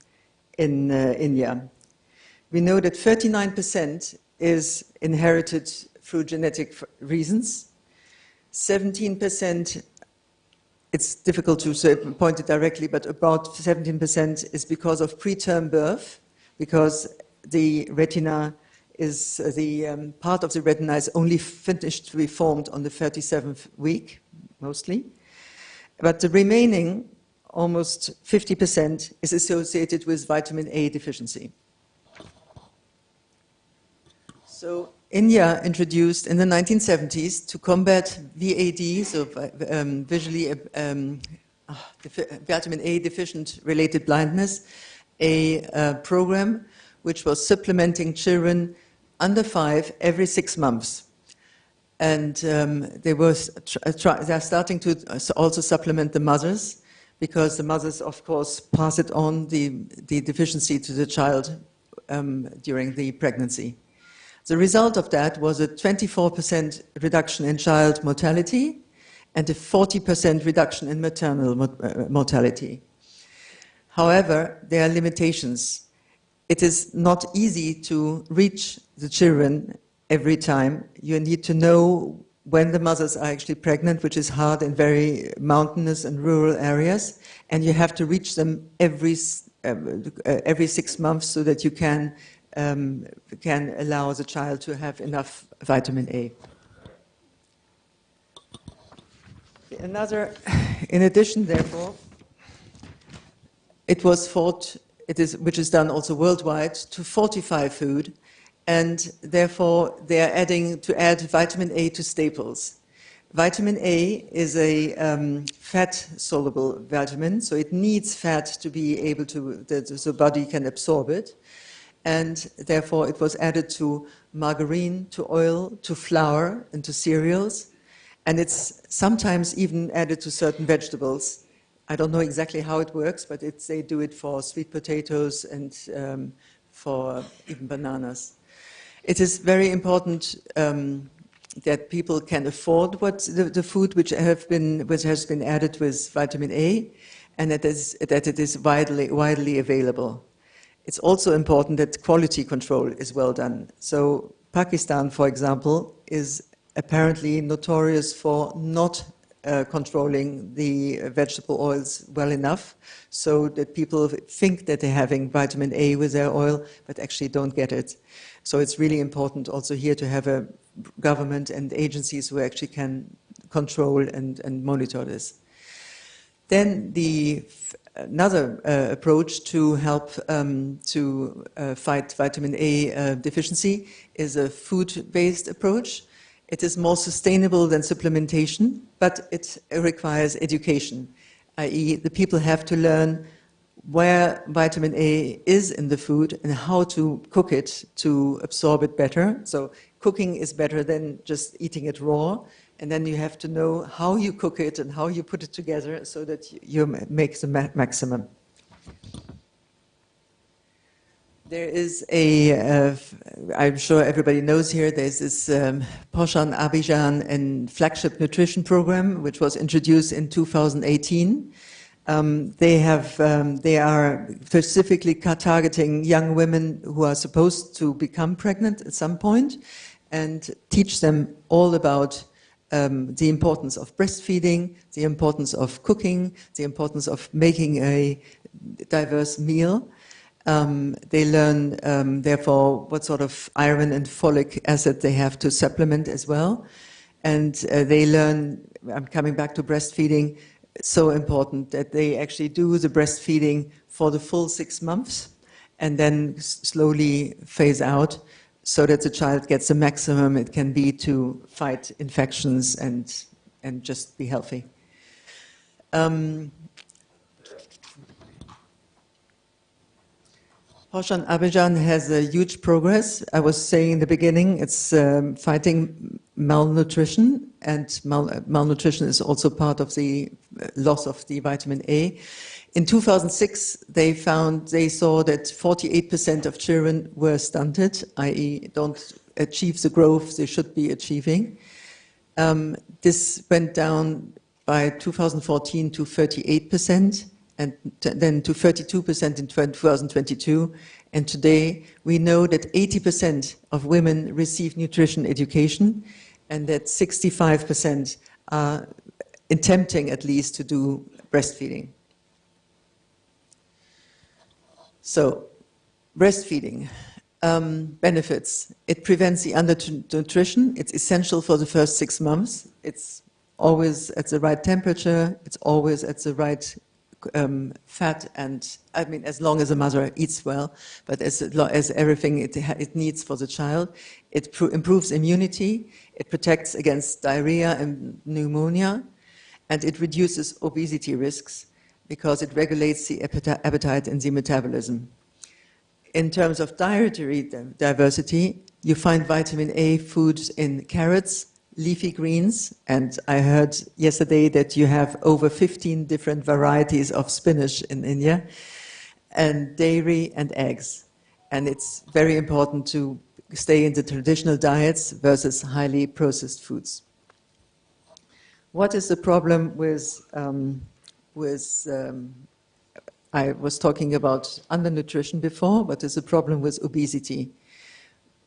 India? We know that 39% is inherited through genetic reasons. 17%, it's difficult to point it directly, but about 17% is because of preterm birth, because the retina is, the part of the retina is only finished to be formed on the 37th week, mostly. But the remaining, almost 50%, is associated with vitamin A deficiency. So India introduced in the 1970s to combat VAD, so vitamin A deficient related blindness, a program which was supplementing children under 5 every 6 months. And they're starting to also supplement the mothers, because the mothers, of course, pass it on, the deficiency to the child during the pregnancy. The result of that was a 24% reduction in child mortality and a 40% reduction in maternal mortality. However, there are limitations. It is not easy to reach the children every time. You need to know when the mothers are actually pregnant, which is hard in very mountainous and rural areas, and you have to reach them every 6 months so that you can allow the child to have enough vitamin A. In addition, therefore, it was thought, which is done also worldwide, to fortify food, and therefore they are add vitamin A to staples. Vitamin A is a fat-soluble vitamin, so it needs fat to be able to, the body can absorb it. And therefore it was added to margarine, to oil, to flour, and to cereals. And it's sometimes even added to certain vegetables I don't know exactly how it works, but they do it for sweet potatoes and for even bananas. It is very important that people can afford the food which has been added with vitamin A, and that it is widely available. It's also important that quality control is well done. So Pakistan, for example, is apparently notorious for not controlling the vegetable oils well enough, so that people think that they're having vitamin A with their oil, but actually don't get it. So it's really important also here to have a government and agencies who actually can control and monitor this. Then another approach to help to fight vitamin A deficiency is a food-based approach. It is more sustainable than supplementation, but it requires education, i.e. the people have to learn where vitamin A is in the food and how to cook it to absorb it better. So cooking is better than just eating it raw. And then you have to know how you cook it and how you put it together so that you make the maximum. There is I'm sure everybody knows here, there's this Poshan Abidjan and flagship nutrition program, which was introduced in 2018. They are specifically targeting young women who are supposed to become pregnant at some point and teach them all about the importance of breastfeeding, the importance of cooking, the importance of making a diverse meal. They learn, therefore, what sort of iron and folic acid they have to supplement as well. And they learn, I'm coming back to breastfeeding, it's so important that they actually do the breastfeeding for the full 6 months and then slowly phase out so that the child gets the maximum it can be to fight infections and just be healthy. Poshan Abidjan has a huge progress. I was saying in the beginning, it's fighting malnutrition, and malnutrition is also part of the loss of the vitamin A. In 2006, they saw that 48% of children were stunted, i.e. don't achieve the growth they should be achieving. This went down by 2014 to 38%. And then to 32% in 2022. And today we know that 80% of women receive nutrition education and that 65% are attempting at least to do breastfeeding. So, breastfeeding benefits. It prevents the undernutrition. It's essential for the first 6 months. It's always at the right temperature. It's always at the right fat, and I mean, as long as the mother eats well, but as everything it needs for the child, it improves immunity, it protects against diarrhea and pneumonia, and it reduces obesity risks because it regulates the appetite and the metabolism. In terms of dietary diversity, you find vitamin A foods in carrots, leafy greens, and I heard yesterday that you have over 15 different varieties of spinach in India, and dairy and eggs. And it's very important to stay in the traditional diets versus highly processed foods. What is the problem with I was talking about undernutrition before, what is the problem with obesity?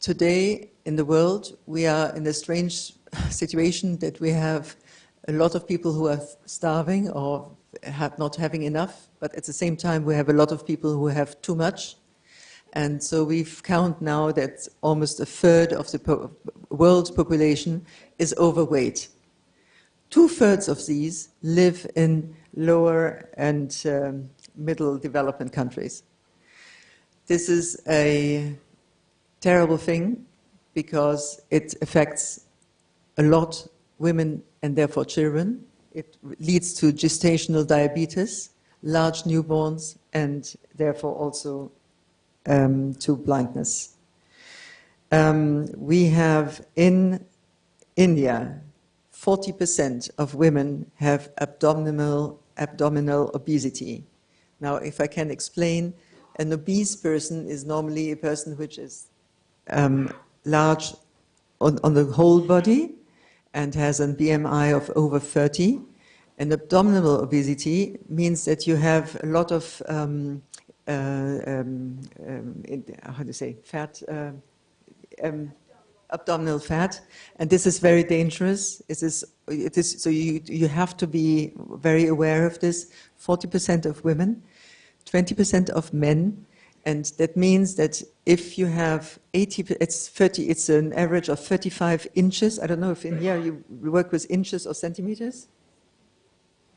Today in the world, we are in a strange situation that we have a lot of people who are starving or not having enough, but at the same time we have a lot of people who have too much. And so we count now that almost a third of the world population is overweight. 2/3 of these live in lower and middle development countries. This is a terrible thing because it affects a lot women and therefore children. It leads to gestational diabetes, large newborns, and therefore also to blindness. We have in India, 40% of women have abdominal abdominal obesity. Now, if I can explain, an obese person is normally a person which is large on the whole body and has an BMI of over 30. And abdominal obesity means that you have a lot of, how do you say, fat, abdominal fat, and this is very dangerous. So you have to be very aware of this. 40% of women, 20% of men, and that means that if you have 80, it's an average of 35 inches. I don't know if in here you work with inches or centimeters.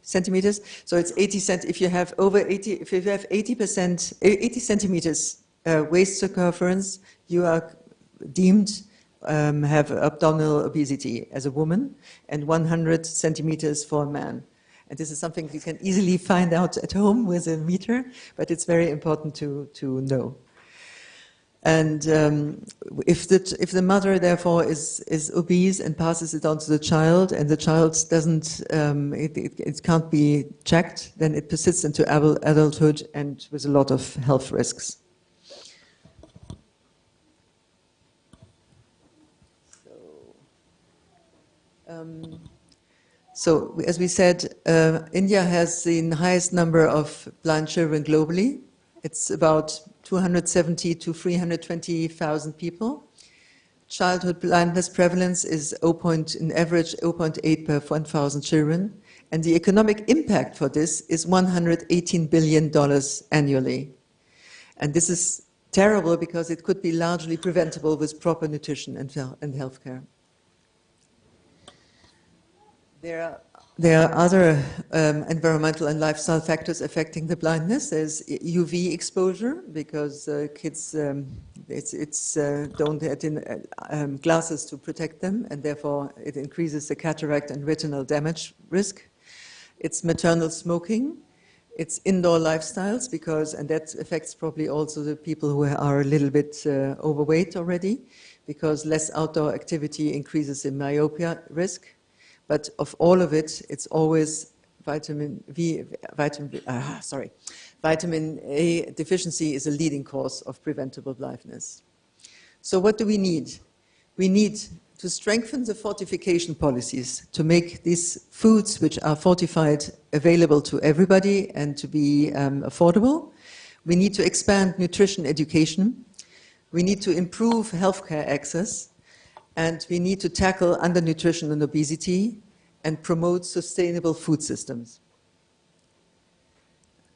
Centimeters. So it's 80 cent. If you have over 80, if you have 80%, 80 centimeters waist circumference, you are deemed have abdominal obesity as a woman, and 100 centimeters for a man. And this is something you can easily find out at home with a meter, but it's very important to know. And if the mother, therefore, is obese and passes it on to the child, and the child doesn't, it can't be checked, then it persists into adulthood and with a lot of health risks. So, as we said, India has the highest number of blind children globally. It's about 270 to 320,000 people. Childhood blindness prevalence is in average 0.8 per 1,000 children. And the economic impact for this is $118 billion annually. And this is terrible because it could be largely preventable with proper nutrition and healthcare. There are other environmental and lifestyle factors affecting the blindness. There's UV exposure because kids don't have glasses to protect them, and therefore it increases the cataract and retinal damage risk. It's maternal smoking. It's indoor lifestyles and that affects probably also the people who are a little bit overweight already, because less outdoor activity increases the myopia risk. But of all of it, it's always vitamin A deficiency is a leading cause of preventable blindness. So what do we need? We need to strengthen the fortification policies to make these foods which are fortified available to everybody and to be affordable. We need to expand nutrition education. We need to improve healthcare access. And we need to tackle undernutrition and obesity and promote sustainable food systems.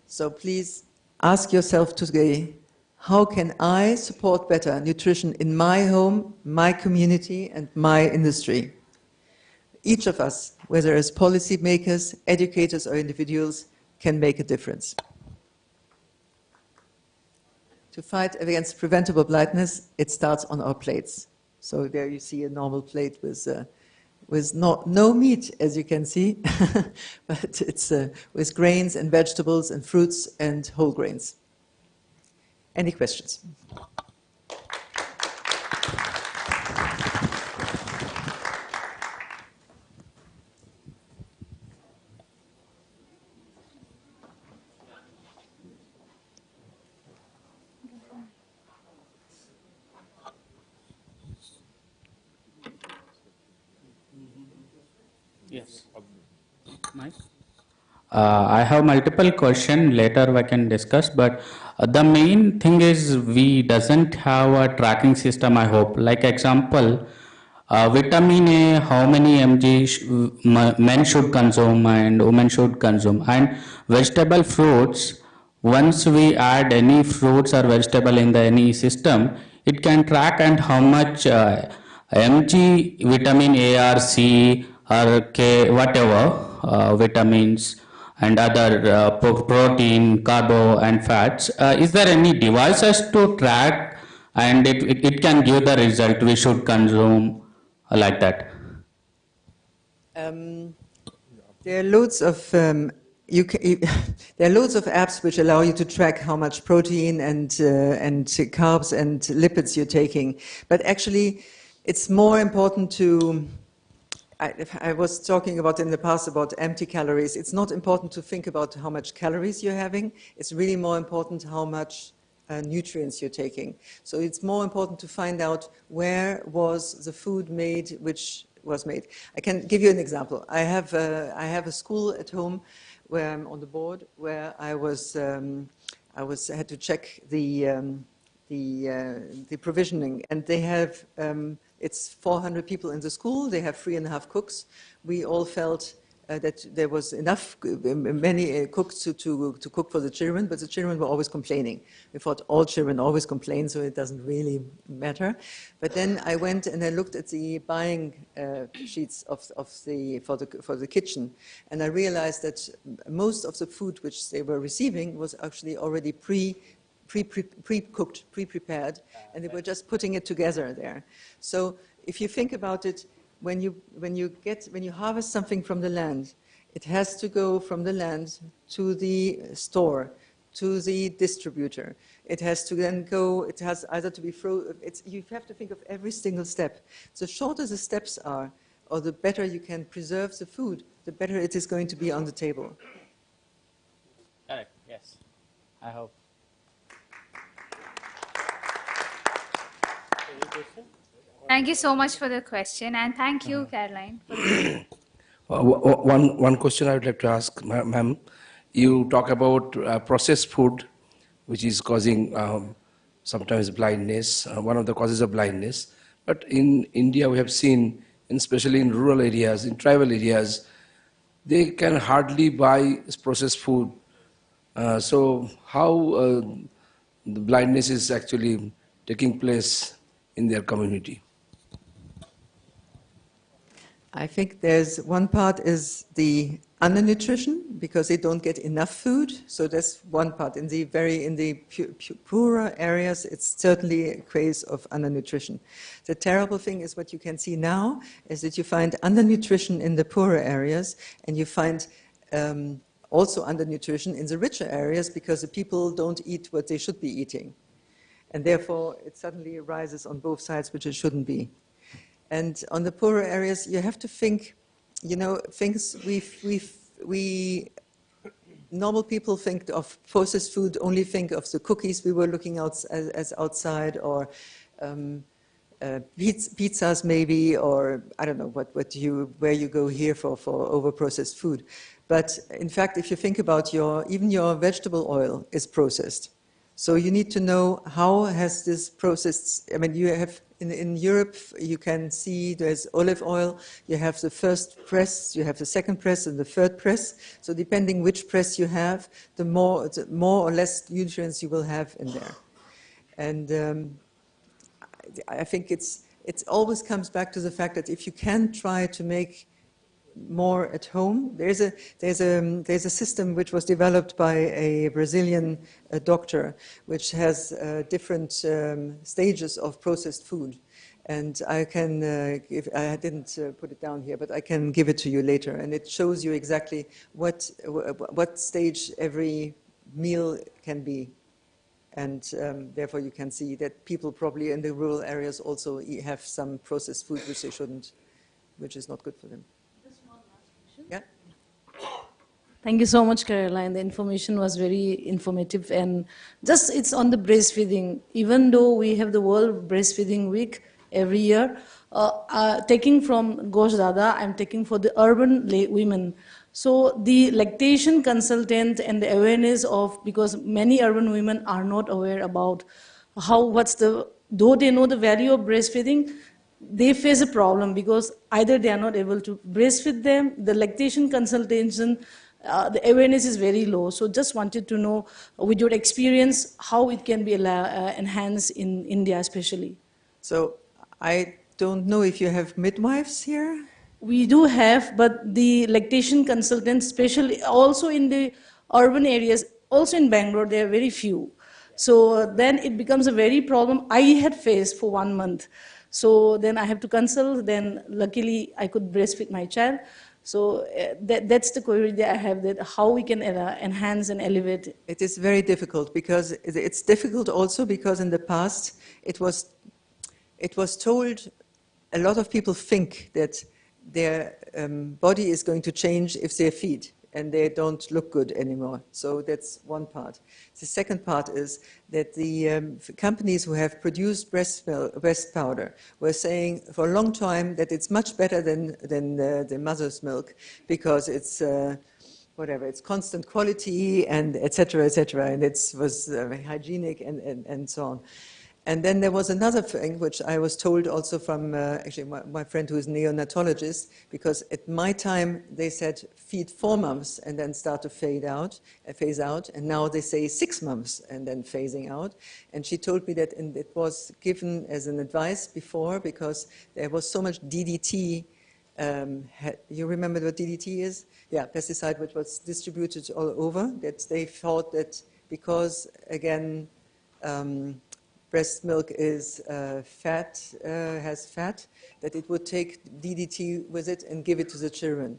So please ask yourself today, how can I support better nutrition in my home, my community, and my industry? Each of us, whether as policymakers, educators, or individuals, can make a difference. To fight against preventable blindness, it starts on our plates. So there you see a normal plate with no meat, as you can see, but it's with grains and vegetables and fruits and whole grains. Any questions? Yes. Nice. I have multiple questions later we can discuss, but the main thing is we doesn't have a tracking system, I hope. Like example, vitamin A, how many mg men should consume and women should consume, and vegetable fruits, once we add any fruits or vegetable in the any system, it can track and how much mg vitamin A or C or K, whatever vitamins and other protein, carbo and fats. Is there any devices to track and it can give the result we should consume like that? There are loads of there are loads of apps which allow you to track how much protein and carbs and lipids you're taking. But actually, it's more important to I was talking about in the past about empty calories. It's not important to think about how much calories you're having. It's really more important how much nutrients you're taking. So it's more important to find out where was the food made, which was made. I can give you an example. I have a school at home where I'm on the board, where I had to check the provisioning, and they have. It's 400 people in the school. They have 3.5 cooks. We all felt that there was enough, many cooks to cook for the children, but the children were always complaining. We thought all children always complain, so it doesn't really matter. But then I went and I looked at the buying sheets for the kitchen, and I realized that most of the food which they were receiving was actually already pre-cooked, pre-prepared, and they were just putting it together there. So if you think about it, when you harvest something from the land, it has to go from the land to the store, to the distributor. It has to then go, it has either to be frozen, you have to think of every single step. The shorter the steps are, or the better you can preserve the food, the better it is going to be on the table. Correct, yes. I hope. Thank you so much for the question, and thank you, Caroline. One question I would like to ask, ma'am. You talk about processed food, which is causing sometimes blindness, one of the causes of blindness. But in India, we have seen, especially in rural areas, in tribal areas, they can hardly buy processed food. So how the blindness is actually taking place in their community? I think there's one part is the undernutrition, because they don't get enough food. So that's one part. In the poorer areas, it's certainly a case of undernutrition. The terrible thing is what you can see now is that you find undernutrition in the poorer areas, and you find also undernutrition in the richer areas, because the people don't eat what they should be eating. And therefore, it suddenly arises on both sides, which it shouldn't be. And on the poorer areas, you have to think, things we normal people think of processed food, only think of the cookies we were looking out as outside, or pizzas maybe, or I don't know where you go here for over-processed food. But in fact, if you think about even your vegetable oil is processed. So you need to know how has this processed. I mean, you have in Europe, you can see there's olive oil. You have the first press, you have the second press, and the third press. So depending which press you have, the more or less nutrients you will have in there. And I think it always comes back to the fact that if you can try to make more at home. There's a system which was developed by a Brazilian doctor, which has different stages of processed food. And I can I didn't put it down here, but I can give it to you later. And it shows you exactly what stage every meal can be. And therefore you can see that people probably in the rural areas also have some processed food which they shouldn't, which is not good for them. Yeah. Thank you so much, Caroline. The information was very informative, and just it's on the breastfeeding. Even though we have the World Breastfeeding Week every year, taking from Ghosh Dada, I'm taking for the urban women. So the lactation consultant and the awareness of, because many urban women are not aware about though they know the value of breastfeeding, they face a problem because either they are not able to breastfeed them, the lactation consultation, the awareness is very low. So just wanted to know, with your experience, how it can be enhanced in India especially. So I don't know if you have midwives here. We do have, but the lactation consultants, especially also in the urban areas, also in Bangalore, there are very few. So then it becomes a very problem I had faced for 1 month. So then I have to consult, then luckily I could breastfeed my child. So that's the query that I have, that how we can enhance and elevate. It is very difficult, because it's difficult also because in the past it was told, a lot of people think that their body is going to change if they feed and they don't look good anymore. So that's one part. The second part is that the companies who have produced breast powder were saying for a long time that it's much better than the mother's milk because it's whatever, it's constant quality and et cetera, and it was hygienic and so on. And then there was another thing which I was told also from actually my friend who is a neonatologist, because at my time they said feed 4 months and then start to phase out, and now they say 6 months and then phasing out. And she told me that it was given as an advice before because there was so much DDT. You remember what DDT is? Yeah, pesticide which was distributed all over, that they thought that because, again, breast milk is has fat, that it would take DDT with it and give it to the children.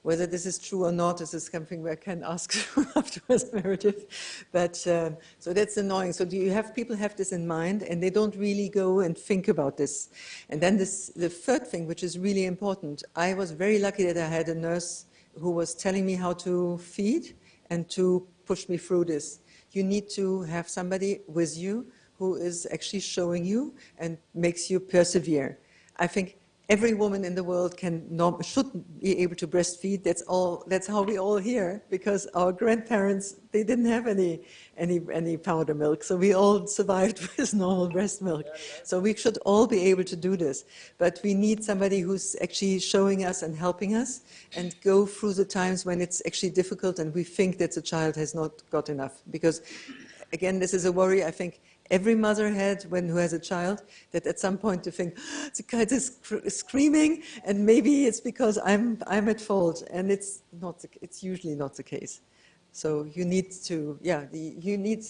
Whether this is true or not, this is something I can ask afterwards, Meredith. But so that's annoying. So people have this in mind, and they don't really go and think about this. And then the third thing, which is really important, I was very lucky that I had a nurse who was telling me how to feed and to push me through this. You need to have somebody with you who is actually showing you and makes you persevere. I think every woman in the world should be able to breastfeed. That's how we all here, because our grandparents, they didn't have any powder milk, so we all survived with normal breast milk. So we should all be able to do this. But we need somebody who's actually showing us and helping us and go through the times when it's actually difficult and we think that the child has not got enough. Because again, this is a worry I think every mother had who has a child, that at some point you think, the kid is screaming, and maybe it's because I'm at fault, and it's usually not the case. So you need to, you need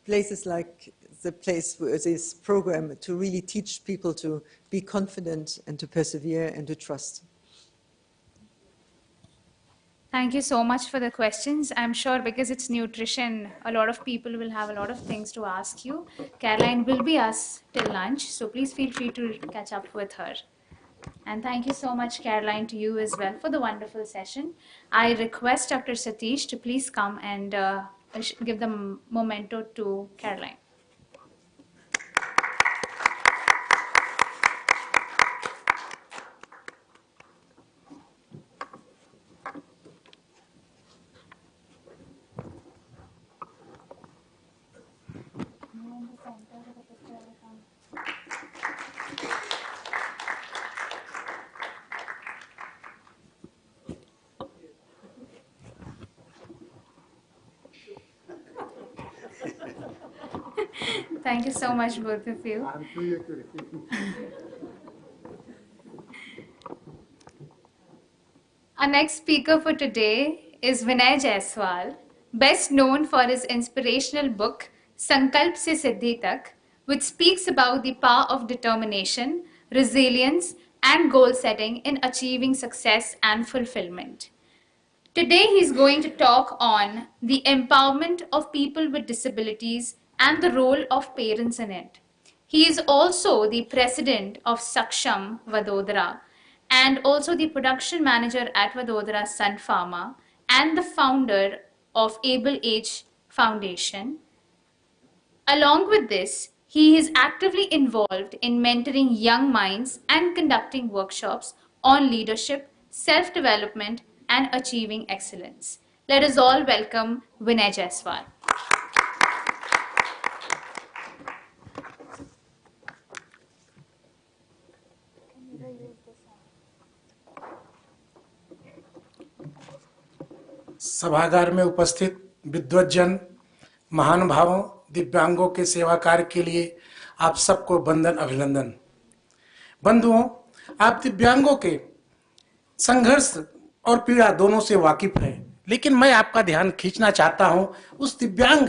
places like the place where this program to really teach people to be confident and to persevere and to trust. Thank you so much for the questions. I'm sure because it's nutrition, a lot of people will have a lot of things to ask you. Caroline will be us till lunch, so please feel free to catch up with her. And thank you so much, Caroline, to you as well for the wonderful session. I request Dr. Satish to please come and give the memento to Caroline. Thank you so much, both of you. Our next speaker for today is Vinay Jaiswal, best known for his inspirational book, Sankalp Se Siddhi Tak, which speaks about the power of determination, resilience, and goal setting in achieving success and fulfillment. Today, he's going to talk on the empowerment of people with disabilities and the role of parents in it. He is also the president of Saksham Vadodara and also the production manager at Vadodara Sun Pharma and the founder of Able Age Foundation. Along with this, he is actively involved in mentoring young minds and conducting workshops on leadership, self-development, and achieving excellence. Let us all welcome Vinay Jaiswal. सभागार में उपस्थित विद्वज्जन, महानुभावों, दिव्यांगों के सेवा कार्य के लिए आप सबको वंदन, अभिनंदन। बंधुओं, आप दिव्यांगों के संघर्ष और पीड़ा दोनों से वाकिफ हैं, लेकिन मैं आपका ध्यान खींचना चाहता हूं उस दिव्यांग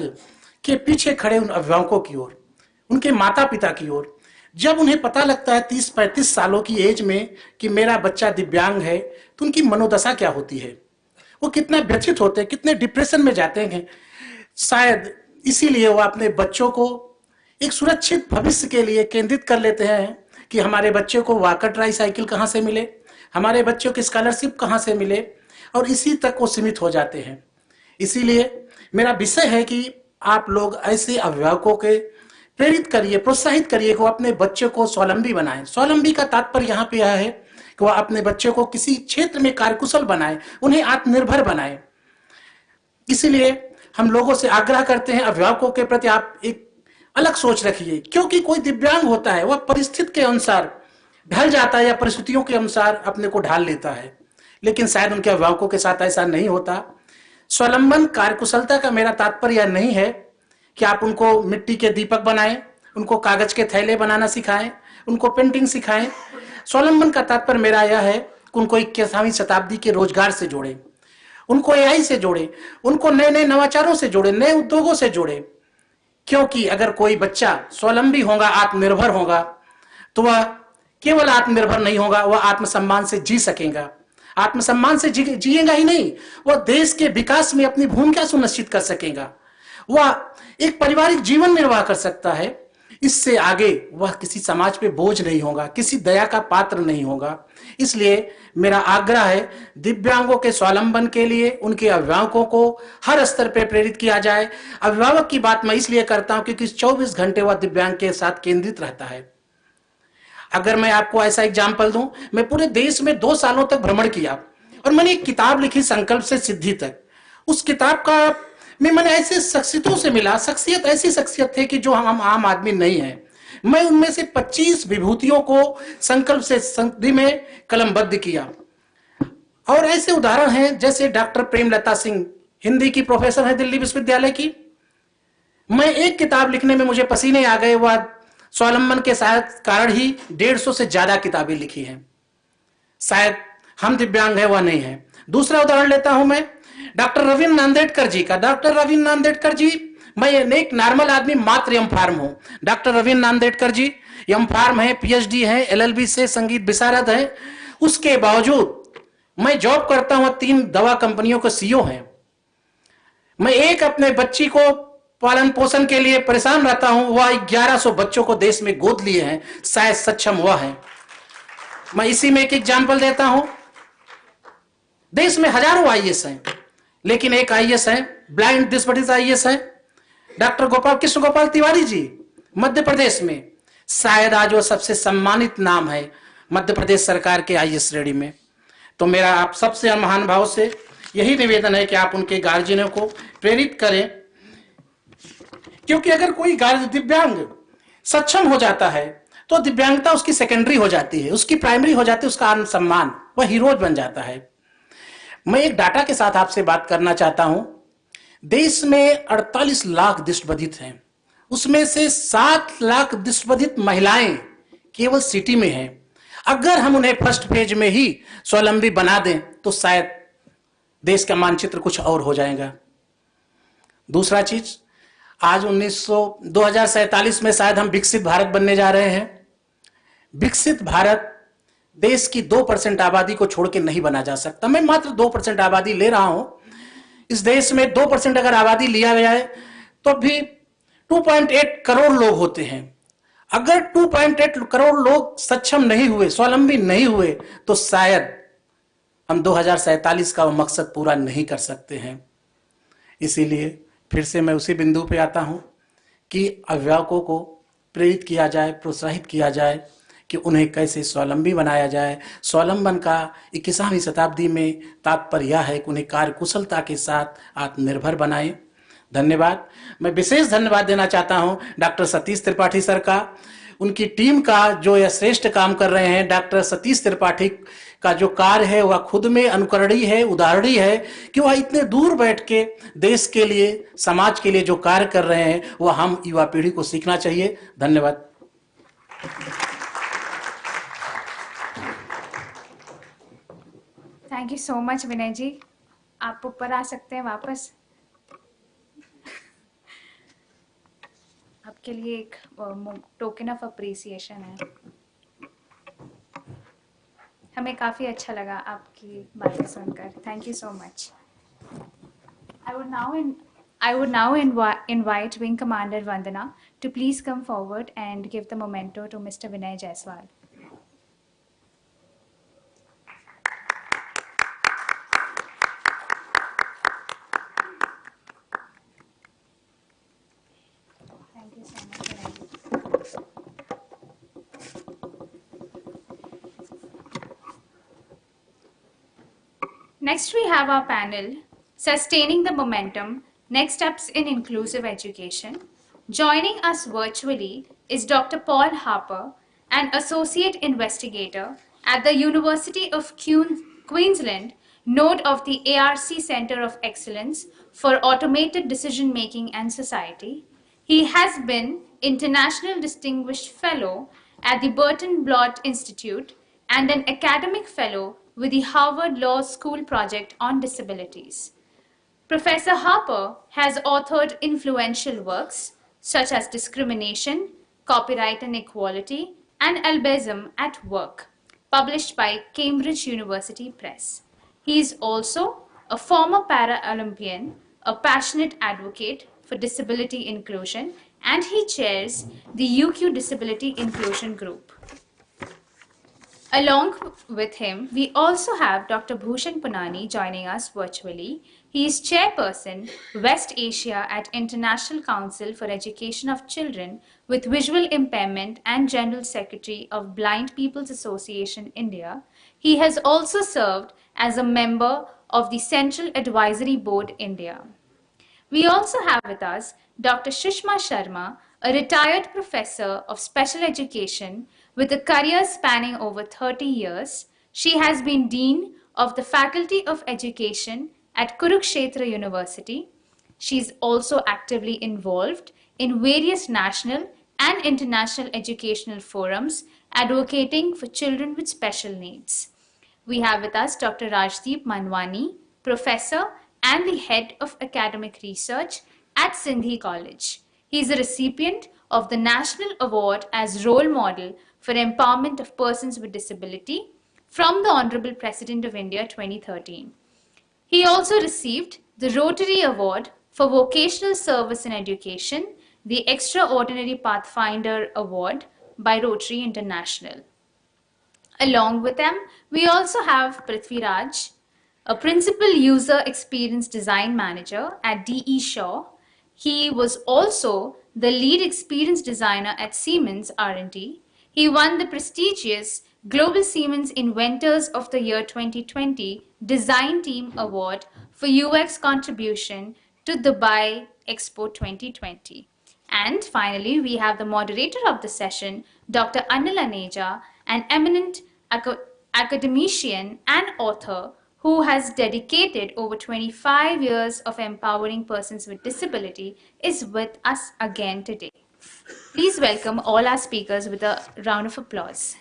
के पीछे खड़े उन अभिभावकों की ओर, उनके माता पिता की ओर। जब उन्हें पता लगता है 30-35 सालों की एज में कि मेरा बच्चा दिव्यांग है, तो उनकी मनोदशा क्या होती है, वो कितना व्यथित होते हैं, कितने डिप्रेशन में जाते हैं। शायद इसीलिए वो अपने बच्चों को एक सुरक्षित भविष्य के लिए केंद्रित कर लेते हैं कि हमारे बच्चे को वॉकर ट्राई साइकिल कहाँ से मिले, हमारे बच्चों की स्कॉलरशिप कहाँ से मिले, और इसी तक वो सीमित हो जाते हैं। इसीलिए मेरा विषय है कि आप लोग ऐसे अभिभावकों के प्रेरित करिए, प्रोत्साहित करिए कि वो अपने बच्चों को स्वावलंबी बनाएं। स्वावलंबी का तात्पर्य यहाँ पे यह है कि वह अपने बच्चों को किसी क्षेत्र में कार्यकुशल बनाए, उन्हें आत्मनिर्भर बनाए। इसीलिए हम लोगों से आग्रह करते हैं, अभिभावकों के प्रति आप एक अलग सोच रखिए, क्योंकि कोई दिव्यांग होता है वह परिस्थिति के अनुसार ढल जाता है या परिस्थितियों के अनुसार अपने को ढाल लेता है, लेकिन शायद उनके अभिभावकों के साथ ऐसा नहीं होता। स्वावलंबन कार्यकुशलता का मेरा तात्पर्य नहीं है कि आप उनको मिट्टी के दीपक बनाएं, उनको कागज के थैले बनाना सिखाएं, उनको पेंटिंग सिखाएं। स्वावलंबन का तात्पर्य मेरा यह है कि उनको 21वीं शताब्दी के रोजगार से जोड़े, उनको एआई से जोड़े, उनको नए नए नवाचारों से जोड़े, नए उद्योगों से जोड़े। क्योंकि अगर कोई बच्चा स्वावलंबी होगा, आत्मनिर्भर होगा, तो वह केवल आत्मनिर्भर नहीं होगा, वह आत्मसम्मान से जी सकेगा। आत्मसम्मान से जिएगा ही नहीं, वह देश के विकास में अपनी भूमिका सुनिश्चित कर सकेगा, वह एक पारिवारिक जीवन निर्वाह कर सकता है। इससे आगे वह किसी समाज पे बोझ नहीं होगा, किसी दया का पात्र नहीं होगा। इसलिए मेरा आग्रह है, दिव्यांगों के स्वावलंबन के लिए उनके अभिभावकों को हर स्तर पर प्रेरित किया जाए। अभिभावक की बात मैं इसलिए करता हूं क्योंकि 24 घंटे वह दिव्यांग के साथ केंद्रित रहता है। अगर मैं आपको ऐसा एग्जाम्पल दूं, मैं पूरे देश में 2 सालों तक भ्रमण किया और मैंने एक किताब लिखी, संकल्प से सिद्धि तक। उस किताब का में मैंने ऐसे शख्सियतों से मिला, शख्सियत ऐसी शख्सियत थे कि जो हम आम आदमी नहीं है। मैं उनमें से 25 विभूतियों को संकल्प से सिद्धि में कलमबद्ध किया। और ऐसे उदाहरण हैं जैसे डॉक्टर प्रेमलता सिंह, हिंदी की प्रोफेसर है दिल्ली विश्वविद्यालय की। मैं एक किताब लिखने में मुझे पसीने आ गए, वह स्वावलंबन के शायद कारण ही 150 से ज्यादा किताबें लिखी हैं। शायद हम दिव्यांग है, वह नहीं है। दूसरा उदाहरण लेता हूं मैं डॉक्टर रविन्द्र नांदेड़कर जी का। डॉक्टर रविन्द्र नांदेड़कर जी, मैं एक नॉर्मल आदमी, मात्र एम फार्म हूं। Doctor Ravindra Nandedkar ji M Pharm है, पीएचडी है, एलएलबी से संगीत विशारद है। उसके बावजूद मैं जॉब करता हूं, 3 दवा कंपनियों के सीईओ हैं। मैं एक अपने बच्ची को पालन पोषण के लिए परेशान रहता हूं, वह 1100 बच्चों को देश में गोद लिए हैं, शायद सक्षम हुआ है। मैं इसी में एक एग्जाम्पल देता हूं। देश में हजारों आईएएस हैं, लेकिन एक आईएएस है, ब्लाइंड दिस आईएएस है, डॉक्टर कृष्ण गोपाल तिवारी जी, मध्य प्रदेश में। शायद आज वो सबसे सम्मानित नाम है मध्य प्रदेश सरकार के आईएएस श्रेणी में। तो मेरा आप सबसे महानुभाव से यही निवेदन है कि आप उनके गार्जियनों को प्रेरित करें, क्योंकि अगर कोई दिव्यांग सक्षम हो जाता है तो दिव्यांगता उसकी सेकेंडरी हो जाती है, उसकी प्राइमरी हो जाती है, उसका आत्मसम्मान, वह हीरोज बन जाता है। मैं एक डाटा के साथ आपसे बात करना चाहता हूं। देश में 48 लाख दृष्टिबाधित हैं, उसमें से 7 लाख दृष्टिबाधित महिलाएं केवल सिटी में हैं। अगर हम उन्हें फर्स्ट फेज में ही स्वावलंबी बना दें तो शायद देश का मानचित्र कुछ और हो जाएगा। दूसरा चीज, आज 2047 में शायद हम विकसित भारत बनने जा रहे हैं। विकसित भारत देश की 2% आबादी को छोड़ के नहीं बना जा सकता। मैं मात्र 2% आबादी ले रहा हूं। इस देश में 2% अगर आबादी लिया जाए तो भी 2.8 करोड़ लोग होते हैं। अगर 2.8 करोड़ लोग सक्षम नहीं हुए, स्वावलंबी नहीं हुए, तो शायद हम 2047 का वो मकसद पूरा नहीं कर सकते हैं। इसीलिए फिर से मैं उसी बिंदु पे आता हूं कि अभिभावकों को प्रेरित किया जाए, प्रोत्साहित किया जाए कि उन्हें कैसे स्वावलंबी बनाया जाए। स्वावलंबन का 21वीं शताब्दी में तात्पर्य यह है कि उन्हें कार्यकुशलता के साथ आत्मनिर्भर बनाएं। धन्यवाद। मैं विशेष धन्यवाद देना चाहता हूं डॉक्टर सतीश त्रिपाठी सर का, उनकी टीम का जो यह श्रेष्ठ काम कर रहे हैं। डॉक्टर सतीश त्रिपाठी का जो कार्य है वह खुद में अनुकरणीय है, उदाहरणीय है कि वह इतने दूर बैठ के देश के लिए, समाज के लिए जो कार्य कर रहे हैं वह हम युवा पीढ़ी को सीखना चाहिए। धन्यवाद। थैंक यू सो मच विनय जी। आप ऊपर आ सकते हैं वापस। आपके लिए एक टोकन ऑफ अप्रिसिएशन है। हमें काफ़ी अच्छा लगा आपकी बातें सुनकर। Thank you so much. I would now invite Wing Commander Vandana to please come forward and give the memento to Mr. Vinay Jaiswal. Next, we have our panel, Sustaining the Momentum, Next Steps in Inclusive Education. Joining us virtually is Dr. Paul Harper, an associate investigator at the University of Queensland, node of the ARC Center of Excellence for Automated Decision Making and Society. He has been International Distinguished Fellow at the Burton Blott Institute and an academic fellow with the Harvard Law School Project on Disabilities. Professor Harper has authored influential works such as Discrimination, Copyright and Equality, and Albinism at Work, published by Cambridge University Press. He is also a former Paralympian, a passionate advocate for disability inclusion, and he chairs the UQ Disability Inclusion Group. Along with him, we also have Dr. Bhushan Punani joining us virtually. He is Chairperson, West Asia at International Council for Education of Children with Visual Impairment and General Secretary of Blind People's Association India. He has also served as a member of the Central Advisory Board India. We also have with us Dr. Shushma Sharma, a retired professor of special education with a career spanning over 30 years. She has been Dean of the Faculty of Education at Kurukshetra University. She is also actively involved in various national and international educational forums advocating for children with special needs. We have with us Dr. Rajdeep Manwani, professor and the head of academic research at Sindhi College. He is a recipient of the National Award as Role Model for Empowerment of Persons with Disability from the Honorable President of India 2013. He also received the Rotary Award for Vocational Service in Education, the Extraordinary Pathfinder Award by Rotary International. Along with them, we also have Prithvi Raj, a Principal User Experience Design Manager at DE Shaw. He was also the Lead Experience Designer at Siemens R&D. He won the prestigious Global Siemens Inventors of the Year 2020 Design Team Award for UX contribution to Dubai Expo 2020. And finally, we have the moderator of the session, Dr. Anil Aneja, an eminent academician and author who has dedicated over 25 years of empowering persons with disability, is with us again today. Please welcome all our speakers with a round of applause.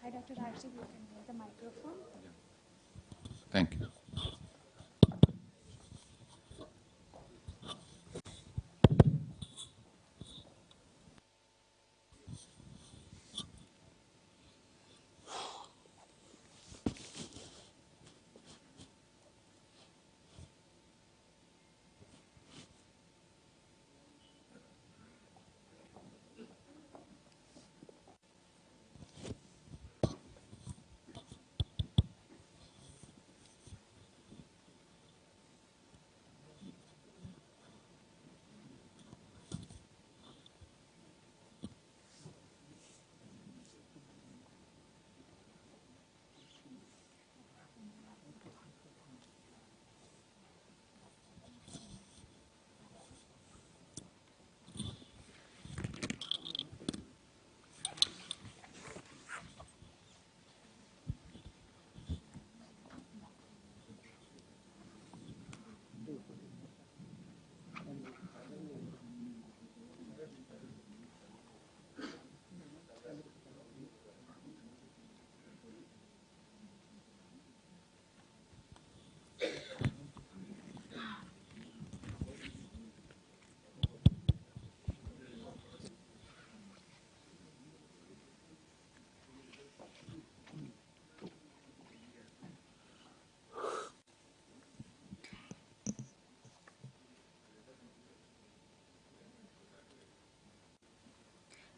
Hi, Dr. Rajdeep, you can hold the microphone. Thank you.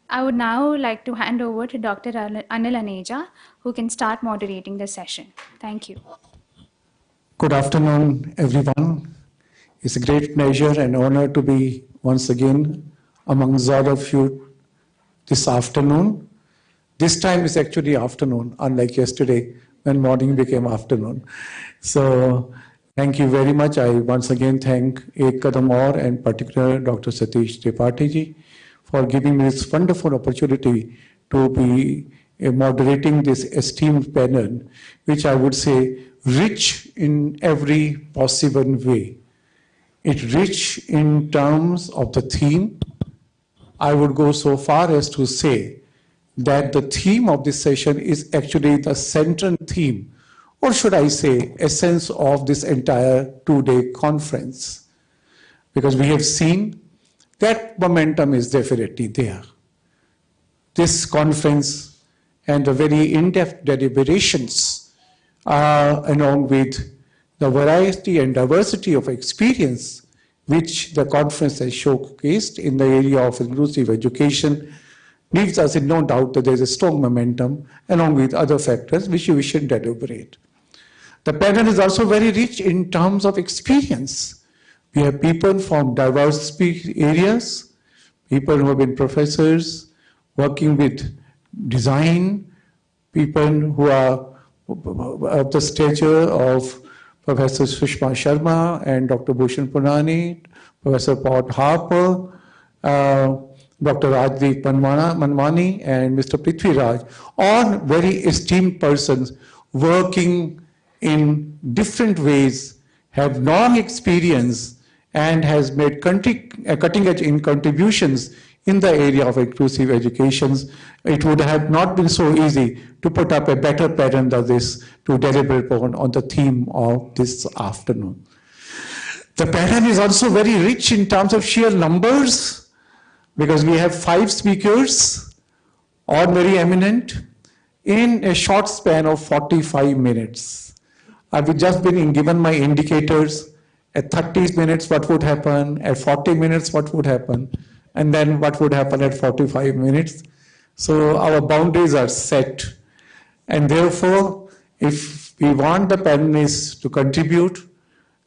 I would now like to hand over to Dr. Anil Aneja, who can start moderating the session. Thank you. Good afternoon, everyone. It's a great pleasure and honor to be once again amongst all of you this afternoon. This time is actually afternoon, unlike yesterday when morning became afternoon. So thank you very much. I once again thank Kadam and particularly Dr. Satish Tripathi ji for giving me this wonderful opportunity to be moderating this esteemed panel, which I would say rich in every possible way. It's rich in terms of the theme. I would go so far as to say that the theme of this session is actually the central theme, or should I say, essence of this entire two-day conference. Because we have seen that momentum is definitely there. This conference and the very in-depth deliberations, along with the variety and diversity of experience which the conference has showcased in the area of inclusive education, leaves us in no doubt that there is a strong momentum along with other factors which we should deliberate. The panel is also very rich in terms of experience. We have people from diverse areas, people who have been professors, working with design, people who are of the stature of Professor Sushma Sharma and Dr. Bhushan Punani, Professor Paul Harper, Dr. Rajdeep Manwani, and Mr. Prithvi Raj, all very esteemed persons working in different ways, have long experience, and has made cutting-edge contributions in the area of inclusive educations. It would have not been so easy to put up a better pattern than this to deliberate on the theme of this afternoon. The pattern is also very rich in terms of sheer numbers, because we have 5 speakers, all very eminent, in a short span of 45 minutes. I've just been given my indicators. At 30 minutes, what would happen? At 40 minutes, what would happen? And then what would happen at 45 minutes? So our boundaries are set. And therefore, if we want the panelists to contribute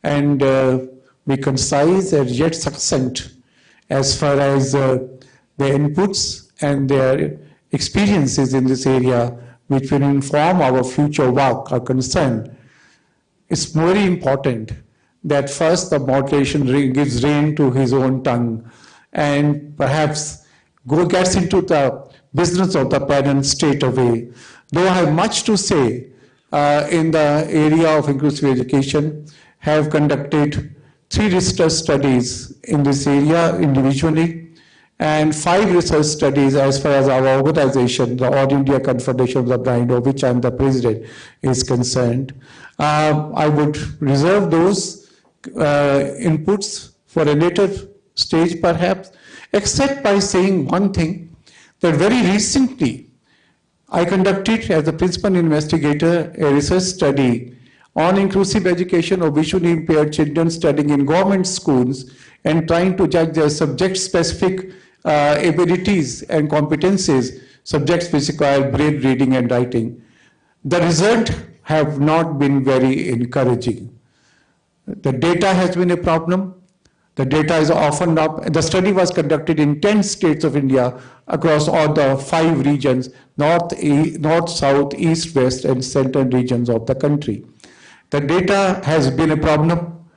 and be concise and yet succinct as far as their inputs and their experiences in this area, which will inform our future work, are concerned, it's very important that first the moderation gives rein to his own tongue and perhaps gets into the business of the panel straight away. Though I have much to say in the area of inclusive education, have conducted 3 research studies in this area individually, and 5 research studies as far as our organization, the All India Confederation of the Blind, of which I am the president, is concerned. I would reserve those inputs for a later stage perhaps, except by saying one thing, that very recently I conducted as the principal investigator a research study on inclusive education of visually impaired children studying in government schools and trying to judge their subject-specific abilities and competencies, subject-specific brain reading and writing. The results have not been very encouraging. The data has been a problem. The data is often not, the study was conducted in 10 states of India across all the 5 regions, north, south, east, west, and central regions of the country. The data has been a problem.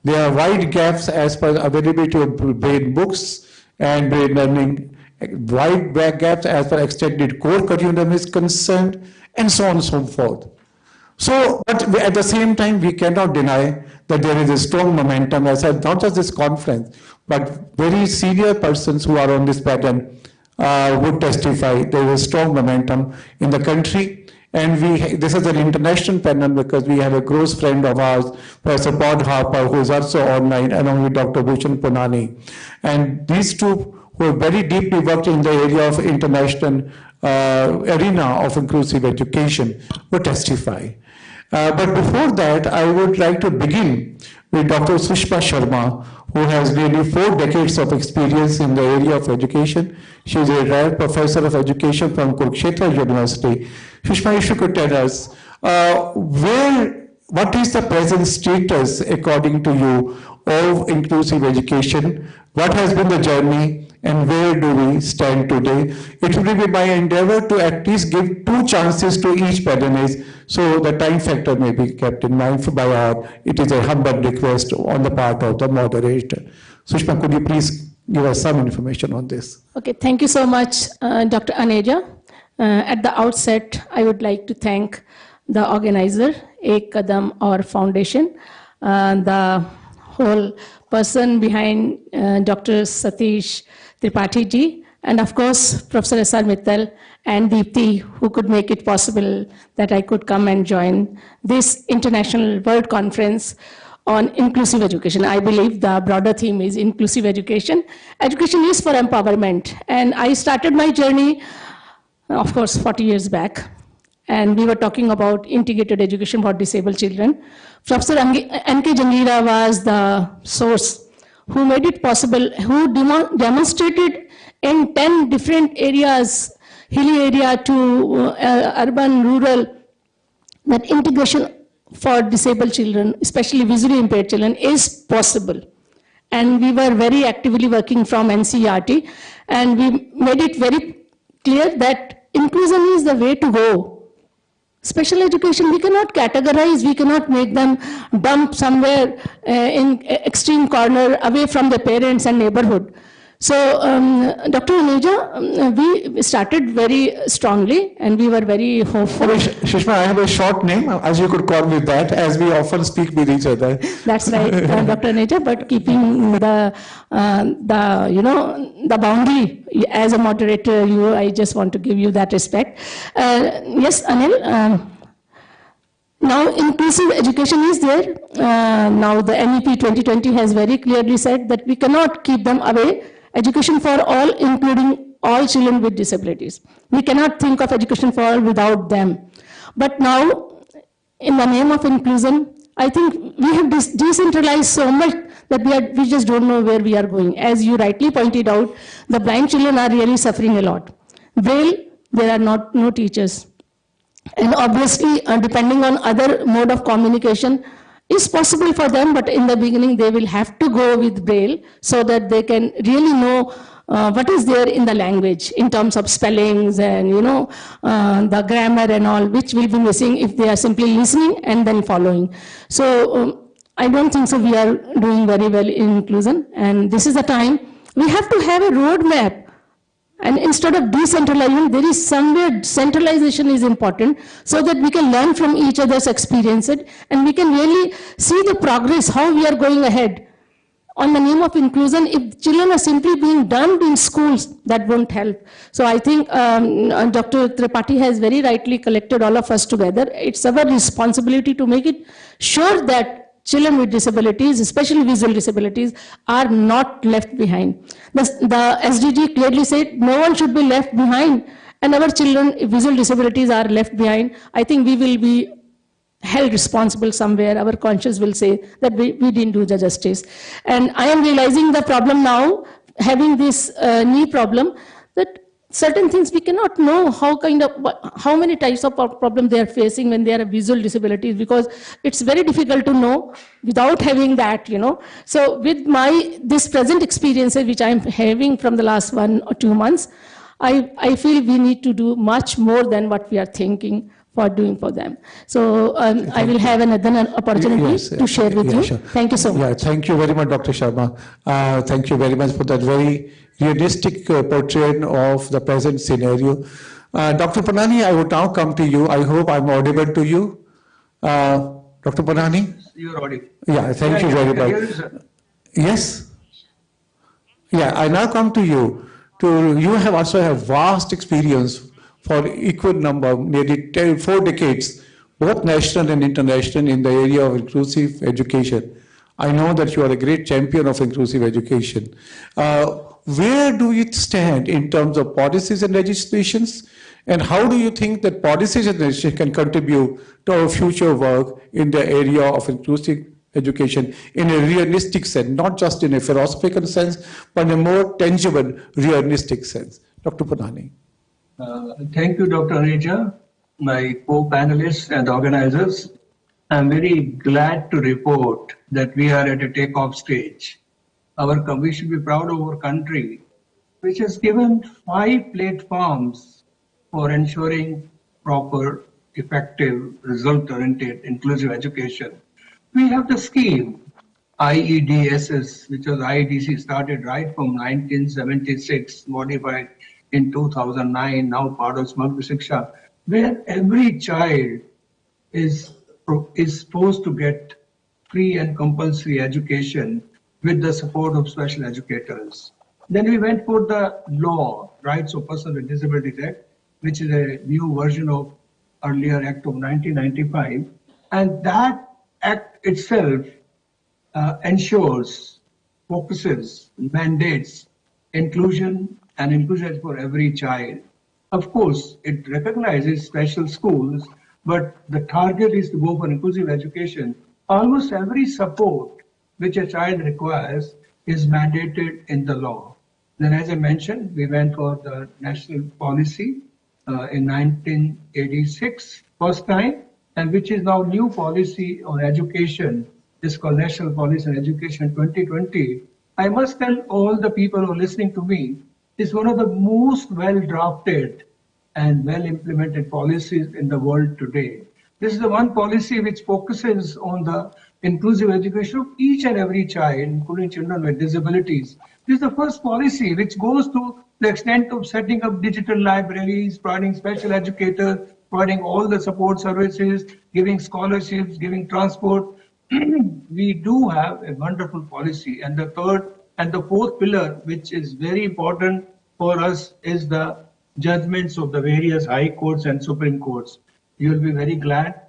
There are wide gaps as per the availability of brain books and brain learning, wide gaps as per extended core curriculum is concerned, and so on and so forth. So, but at the same time, we cannot deny that there is a strong momentum, as I said, not just this conference, but very senior persons who are on this panel would testify there is a strong momentum in the country. And this is an international panel because we have a close friend of ours, Professor Paul Harper, who is also online, along with Dr. Bhushan Punani. And these two, who have very deeply worked in the area of international arena of inclusive education, would testify. But before that, I would like to begin with Dr. Sushma Sharma, who has nearly 4 decades of experience in the area of education. She is a retired professor of education from Kurukshetra University. Sushma, if you could tell us, what is the present status, according to you, of inclusive education? What has been the journey, and where do we stand today? It will be my endeavor to at least give 2 chances to each panelist, so the time factor may be kept in mind by our, it is a humble request on the part of the moderator. Sushma, could you please give us some information on this? Okay, thank you so much, Dr. Aneja. At the outset, I would like to thank the organizer, Kadam or Foundation, the whole person behind Dr. Satish Tripathi ji, and of course, Professor S.R. Mittal and Deepthi, who could make it possible that I could come and join this International World Conference on inclusive education. I believe the broader theme is inclusive education. Education is for empowerment. And I started my journey, of course, 40 years back. And we were talking about integrated education for disabled children. Professor N.K. Jangira was the source who made it possible, who demonstrated in 10 different areas, hilly area to urban, rural, that integration for disabled children, especially visually impaired children, is possible. And we were very actively working from NCERT, and we made it very clear that inclusion is the way to go. Special education, we cannot categorize, we cannot make them dump somewhere in extreme corner away from the parents and neighborhood. So, Dr. Aneja, we started very strongly and we were very hopeful. Sushma, I have a short name, as you could call me that, as we often speak with each other. That's right, Dr. Aneja, but keeping the boundary as a moderator, I just want to give you that respect. Yes, Anil. Now, inclusive education is there. Now, the MEP 2020 has very clearly said that we cannot keep them away. Education for all, including all children with disabilities. We cannot think of education for all without them. But now, in the name of inclusion, I think we have decentralized so much that we just don't know where we are going. As you rightly pointed out, the blind children are really suffering a lot. Braille, there are no teachers. And obviously, depending on other mode of communication, is possible for them, but in the beginning they will have to go with Braille so that they can really know what is there in the language in terms of spellings and the grammar and all, which will be missing if they are simply listening and then following. So I don't think so we are doing very well in inclusion, and this is the time we have to have a roadmap. And instead of decentralizing, there is somewhere centralization is important so that we can learn from each other's experiences and we can really see the progress, how we are going ahead. On the name of inclusion, if children are simply being dumped in schools, that won't help. So I think Dr. Tripathi has very rightly collected all of us together. It's our responsibility to make it sure that children with disabilities, especially visual disabilities, are not left behind. The SDG clearly said no one should be left behind, and our children with visual disabilities are left behind. I think we will be held responsible somewhere. Our conscience will say that we didn't do the justice. And I am realizing the problem now, having this knee problem, that certain things we cannot know how many types of problem they are facing when they are visual disabilities, because it's very difficult to know without having that, So with this present experiences which I'm having from the last 1 or 2 months, I feel we need to do much more than what we are thinking for doing for them. So I will have another opportunity to share with you. Sure. Thank you so much. Thank you very much, Dr. Sharma. Thank you very much for that very realistic portrayal of the present scenario. Dr. Panani, I would now come to you. I hope I'm audible to you. Dr. Panani? You're audible. Yeah, thank you very much. Yes? Yeah, I now come to you. You have also have vast experience for equal number, nearly 4 decades, both national and international, in the area of inclusive education. I know that you are a great champion of inclusive education. Where do you stand in terms of policies and legislations? And how do you think that policies and legislation can contribute to our future work in the area of inclusive education in a realistic sense, not just in a philosophical sense, but in a more tangible, realistic sense? Dr. Panani. Thank you, Dr. Aneja, my co-panelists and organizers. I'm very glad to report that we are at a takeoff stage. We should be proud of our country, which has given 5 platforms for ensuring proper, effective, result-oriented, inclusive education. We have the scheme, IEDSS, which was IEDC, started right from 1976, modified in 2009, now part of Samagra Shiksha, where every child is supposed to get free and compulsory education with the support of special educators. Then we went for the law, Rights of Persons with Disabilities Act, which is a new version of earlier Act of 1995. And that act itself ensures, focuses, mandates inclusion and inclusion for every child. Of course, it recognizes special schools, but the target is to go for inclusive education. Almost every support which a child requires is mandated in the law. Then, as I mentioned, we went for the national policy in 1986, first time, and which is now new policy on education. This called National Policy on Education 2020. I must tell all the people who are listening to me, it's one of the most well-drafted and well-implemented policies in the world today. This is the one policy which focuses on the inclusive education of each and every child, including children with disabilities. This is the first policy which goes to the extent of setting up digital libraries, providing special educators, providing all the support services, giving scholarships, giving transport. We do have a wonderful policy. And the third and the fourth pillar, which is very important for us, is the judgments of the various high courts and Supreme Courts. You will be very glad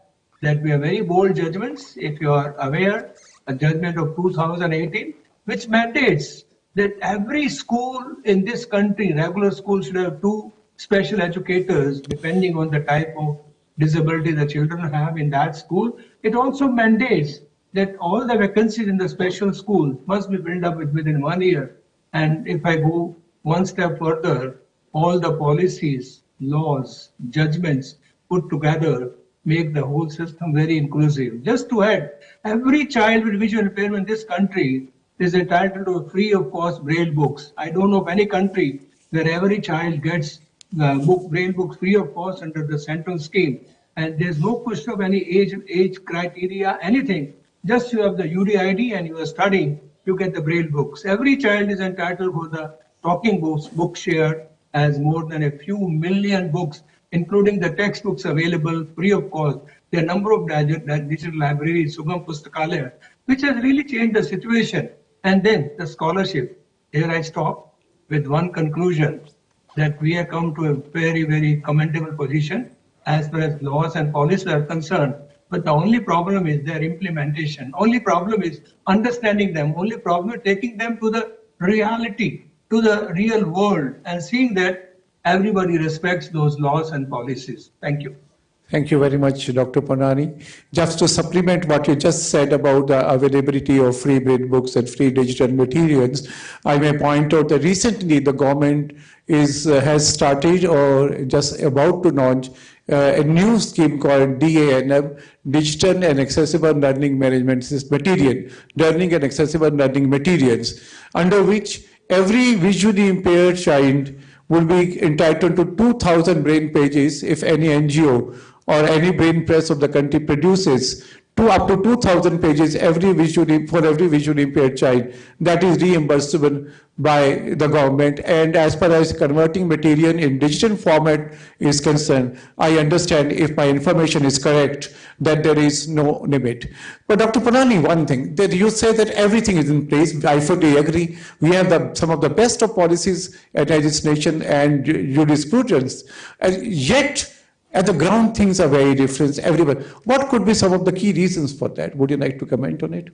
that we have very bold judgments. If you are aware, a judgment of 2018, which mandates that every school in this country, regular school, should have 2 special educators depending on the type of disability the children have in that school. It also mandates that all the vacancies in the special school must be filled up within 1 year. And if I go one step further, all the policies, laws, judgments put together make the whole system very inclusive. Just to add, every child with visual impairment in this country is entitled to free of cost Braille books. I don't know of any country where every child gets Braille books free of cost under the central scheme. And there's no question of any age criteria, anything. Just you have the UDID and you are studying, you get the Braille books. Every child is entitled for the talking books, book share, as more than a few million books, including the textbooks available free of cost. There are a number of digital libraries, Sugam Pustakalaya, which has really changed the situation. And then the scholarship. Here I stop with one conclusion, that we have come to a very, very commendable position as far as laws and policies are concerned. But the only problem is their implementation. Only problem is understanding them. Only problem is taking them to the reality, to the real world, and seeing that everybody respects those laws and policies. Thank you. Thank you very much, Dr. Panani. Just to supplement what you just said about the availability of free Braille books and free digital materials, I may point out that recently the government has started or just about to launch a new scheme called DANM, Digital and Accessible Learning Management Material, Learning and Accessible Learning Materials, under which every visually impaired child will be entitled to 2,000 brain pages if any NGO or any brain press of the country produces up to 2,000 pages for every visually impaired child. That is reimbursable by the government. And as far as converting material in digital format is concerned, I understand, if my information is correct, that there is no limit. But Dr. Panani, one thing, that you say that everything is in place. I fully agree. We have some of the best of policies at legislation and jurisprudence. Yet, at the ground, things are very different everywhere. What could be some of the key reasons for that? Would you like to comment on it?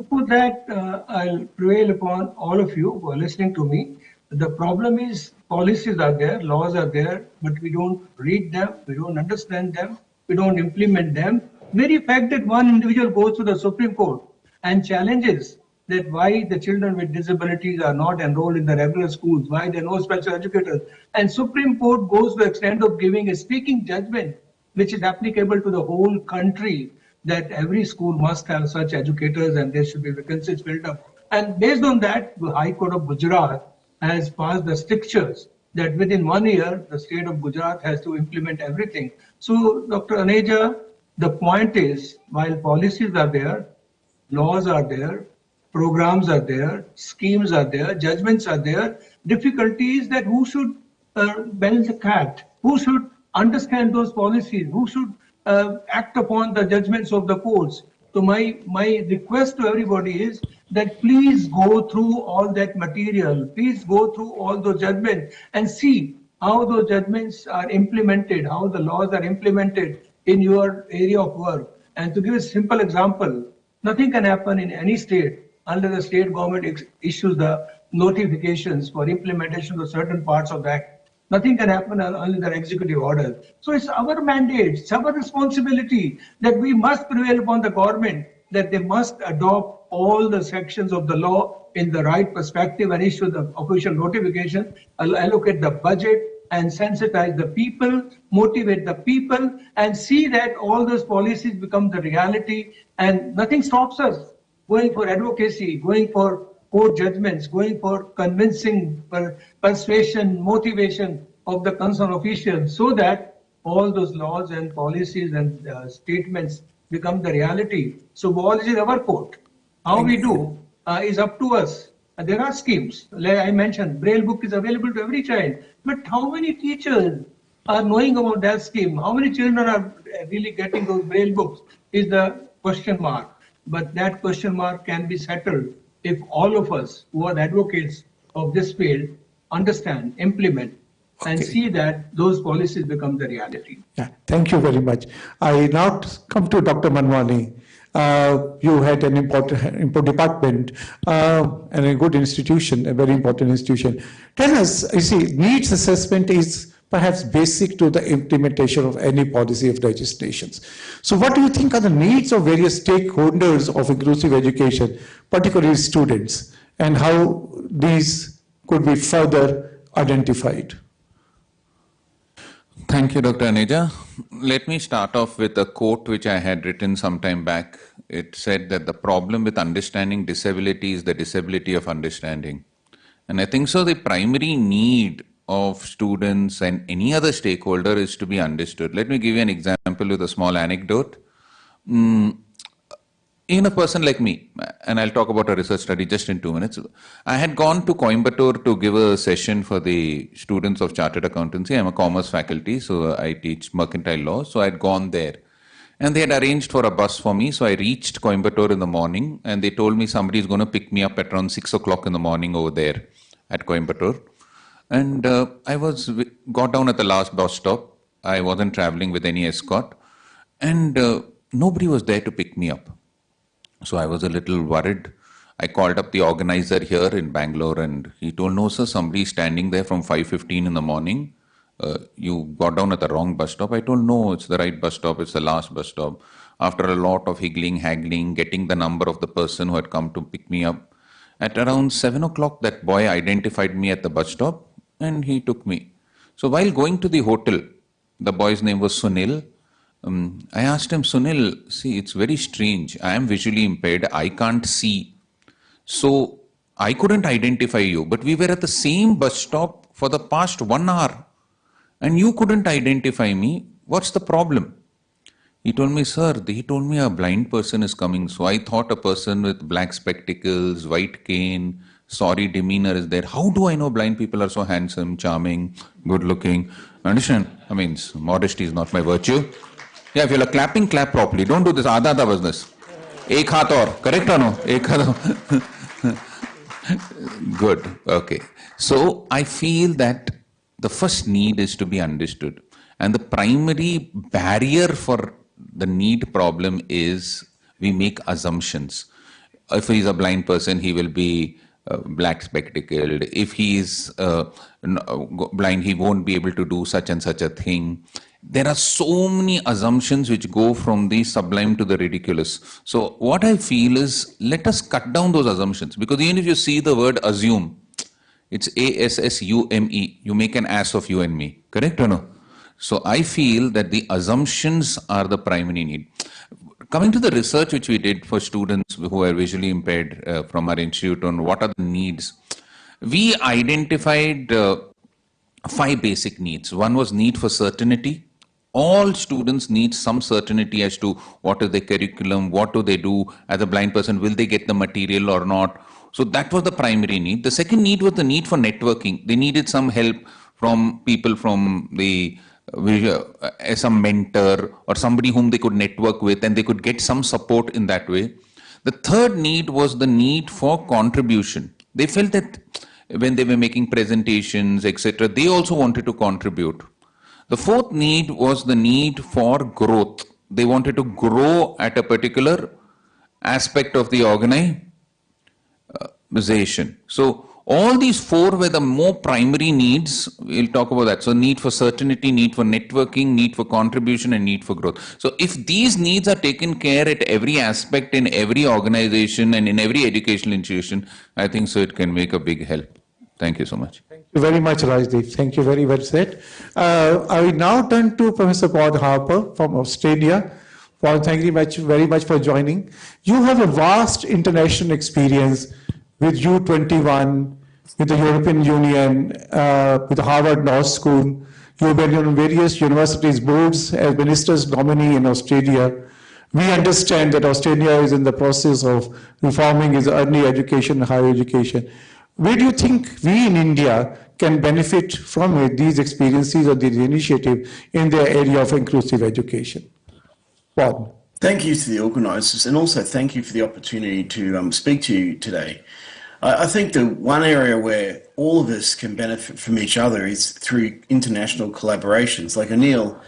For that, I'll prevail upon all of you who are listening to me The problem is policies are there, laws are there, but we don't read them, we don't understand them, we don't implement them. Very fact that one individual goes to the Supreme Court and challenges that why the children with disabilities are not enrolled in the regular schools, why there are no special educators. And Supreme Court goes to the extent of giving a speaking judgment, which is applicable to the whole country, that every school must have such educators and there should be vacancies filled up. And based on that, the High Court of Gujarat has passed the strictures that within 1 year, the state of Gujarat has to implement everything. So, Dr. Aneja, the point is, while policies are there, laws are there, programs are there, schemes are there, judgments are there, difficulty is that who should bend the cat, who should understand those policies, who should act upon the judgments of the courts. So my request to everybody is that please go through all that material, please go through all those judgments and see how those judgments are implemented, how the laws are implemented in your area of work. And to give a simple example, nothing can happen in any state unless the state government issues the notifications for implementation of certain parts of the act. Nothing can happen unless there are executive orders. So it's our mandate, it's our responsibility that we must prevail upon the government that they must adopt all the sections of the law in the right perspective and issue the official notification, allocate the budget and sensitize the people, motivate the people, and see that all those policies become the reality and nothing stops us going for advocacy, going for court judgments, going for convincing, persuasion, motivation of the concerned officials so that all those laws and policies and statements become the reality. So ball is in our court. How we do is up to us. There are schemes. Like I mentioned, Braille book is available to every child. But how many teachers are knowing about that scheme? How many children are really getting those Braille books is the question mark. But that question mark can be settled if all of us who are advocates of this field understand, implement, and see that those policies become the reality. Yeah, thank you very much. I now come to Dr. Manwani. You had an important department and a good institution, a very important institution. Tell us, you see, needs assessment is perhaps basic to the implementation of any policy of legislations. So what do you think are the needs of various stakeholders of inclusive education, particularly students, and how these could be further identified? Thank you, Dr. Aneja. Let me start off with a quote which I had written some time back. It said that the problem with understanding disability is the disability of understanding. And I think so the primary need of students and any other stakeholder is to be understood. Let me give you an example with a small anecdote. In a person like me, and I'll talk about a research study just in 2 minutes. I had gone to Coimbatore to give a session for the students of Chartered Accountancy. I'm a commerce faculty, so I teach mercantile law. So I had gone there. And they had arranged for a bus for me. So I reached Coimbatore in the morning and they told me somebody is going to pick me up at around 6 o'clock in the morning over there at Coimbatore. And I got down at the last bus stop. I wasn't traveling with any escort. And nobody was there to pick me up. So I was a little worried. I called up the organizer here in Bangalore and he told, no sir, somebody is standing there from 5:15 in the morning. You got down at the wrong bus stop. I told, no, it's the right bus stop. It's the last bus stop. After a lot of higgling, haggling, getting the number of the person who had come to pick me up. At around 7 o'clock, that boy identified me at the bus stop and he took me. So while going to the hotel, the boy's name was Sunil. I asked him, Sunil, see, it's very strange. I am visually impaired. I can't see. So I couldn't identify you, but we were at the same bus stop for the past 1 hour and you couldn't identify me. What's the problem? He told me, sir, he told me a blind person is coming. So I thought a person with black spectacles, white cane, sorry demeanor is there. How do I know blind people are so handsome, charming, good looking? Understand? I mean, modesty is not my virtue. Yeah, if you're clapping, clap properly. Don't do this aadha business. Ek haath aur. Correct or no? Ek haath. Good. Okay. So I feel that the first need is to be understood. And the primary barrier for the need problem is we make assumptions. If he's a blind person, he will be black spectacled. If he is blind, he won't be able to do such and such a thing. There are so many assumptions which go from the sublime to the ridiculous. So what I feel is, let us cut down those assumptions, because even if you see the word assume, it's ASSUME. You make an ass of you and me, correct or no? So I feel that the assumptions are the primary need. Coming to the research which we did for students who are visually impaired from our institute on what are the needs, we identified 5 basic needs. One was need for certainty. All students need some certainty as to what is the curriculum, what do they do as a blind person, will they get the material or not. So that was the primary need. The second need was the need for networking. They needed some help from people from the some mentor or somebody whom they could network with, and they could get some support in that way. The third need was the need for contribution. They felt that when they were making presentations, etc., they also wanted to contribute. The fourth need was the need for growth. They wanted to grow at a particular aspect of the organization. So all these 4 were the more primary needs. We'll talk about that. So need for certainty, need for networking, need for contribution, and need for growth. So if these needs are taken care at every aspect in every organization and in every educational institution, I think so it can make a big help. Thank you so much. Thank you very much, Rajdeep. Thank you, very well said. I will now turn to Professor Paul Harper from Australia. Paul, thank you very much for joining. You have a vast international experience with U21, with the European Union, with the Harvard Law School. You have been on various universities' boards as minister's nominee in Australia. We understand that Australia is in the process of reforming its early education and higher education. Where do you think we in India can benefit from these experiences or these initiatives in the area of inclusive education? Paul. Thank you to the organisers, and also thank you for the opportunity to speak to you today. I think the one area where all of us can benefit from each other is through international collaborations. Like Anil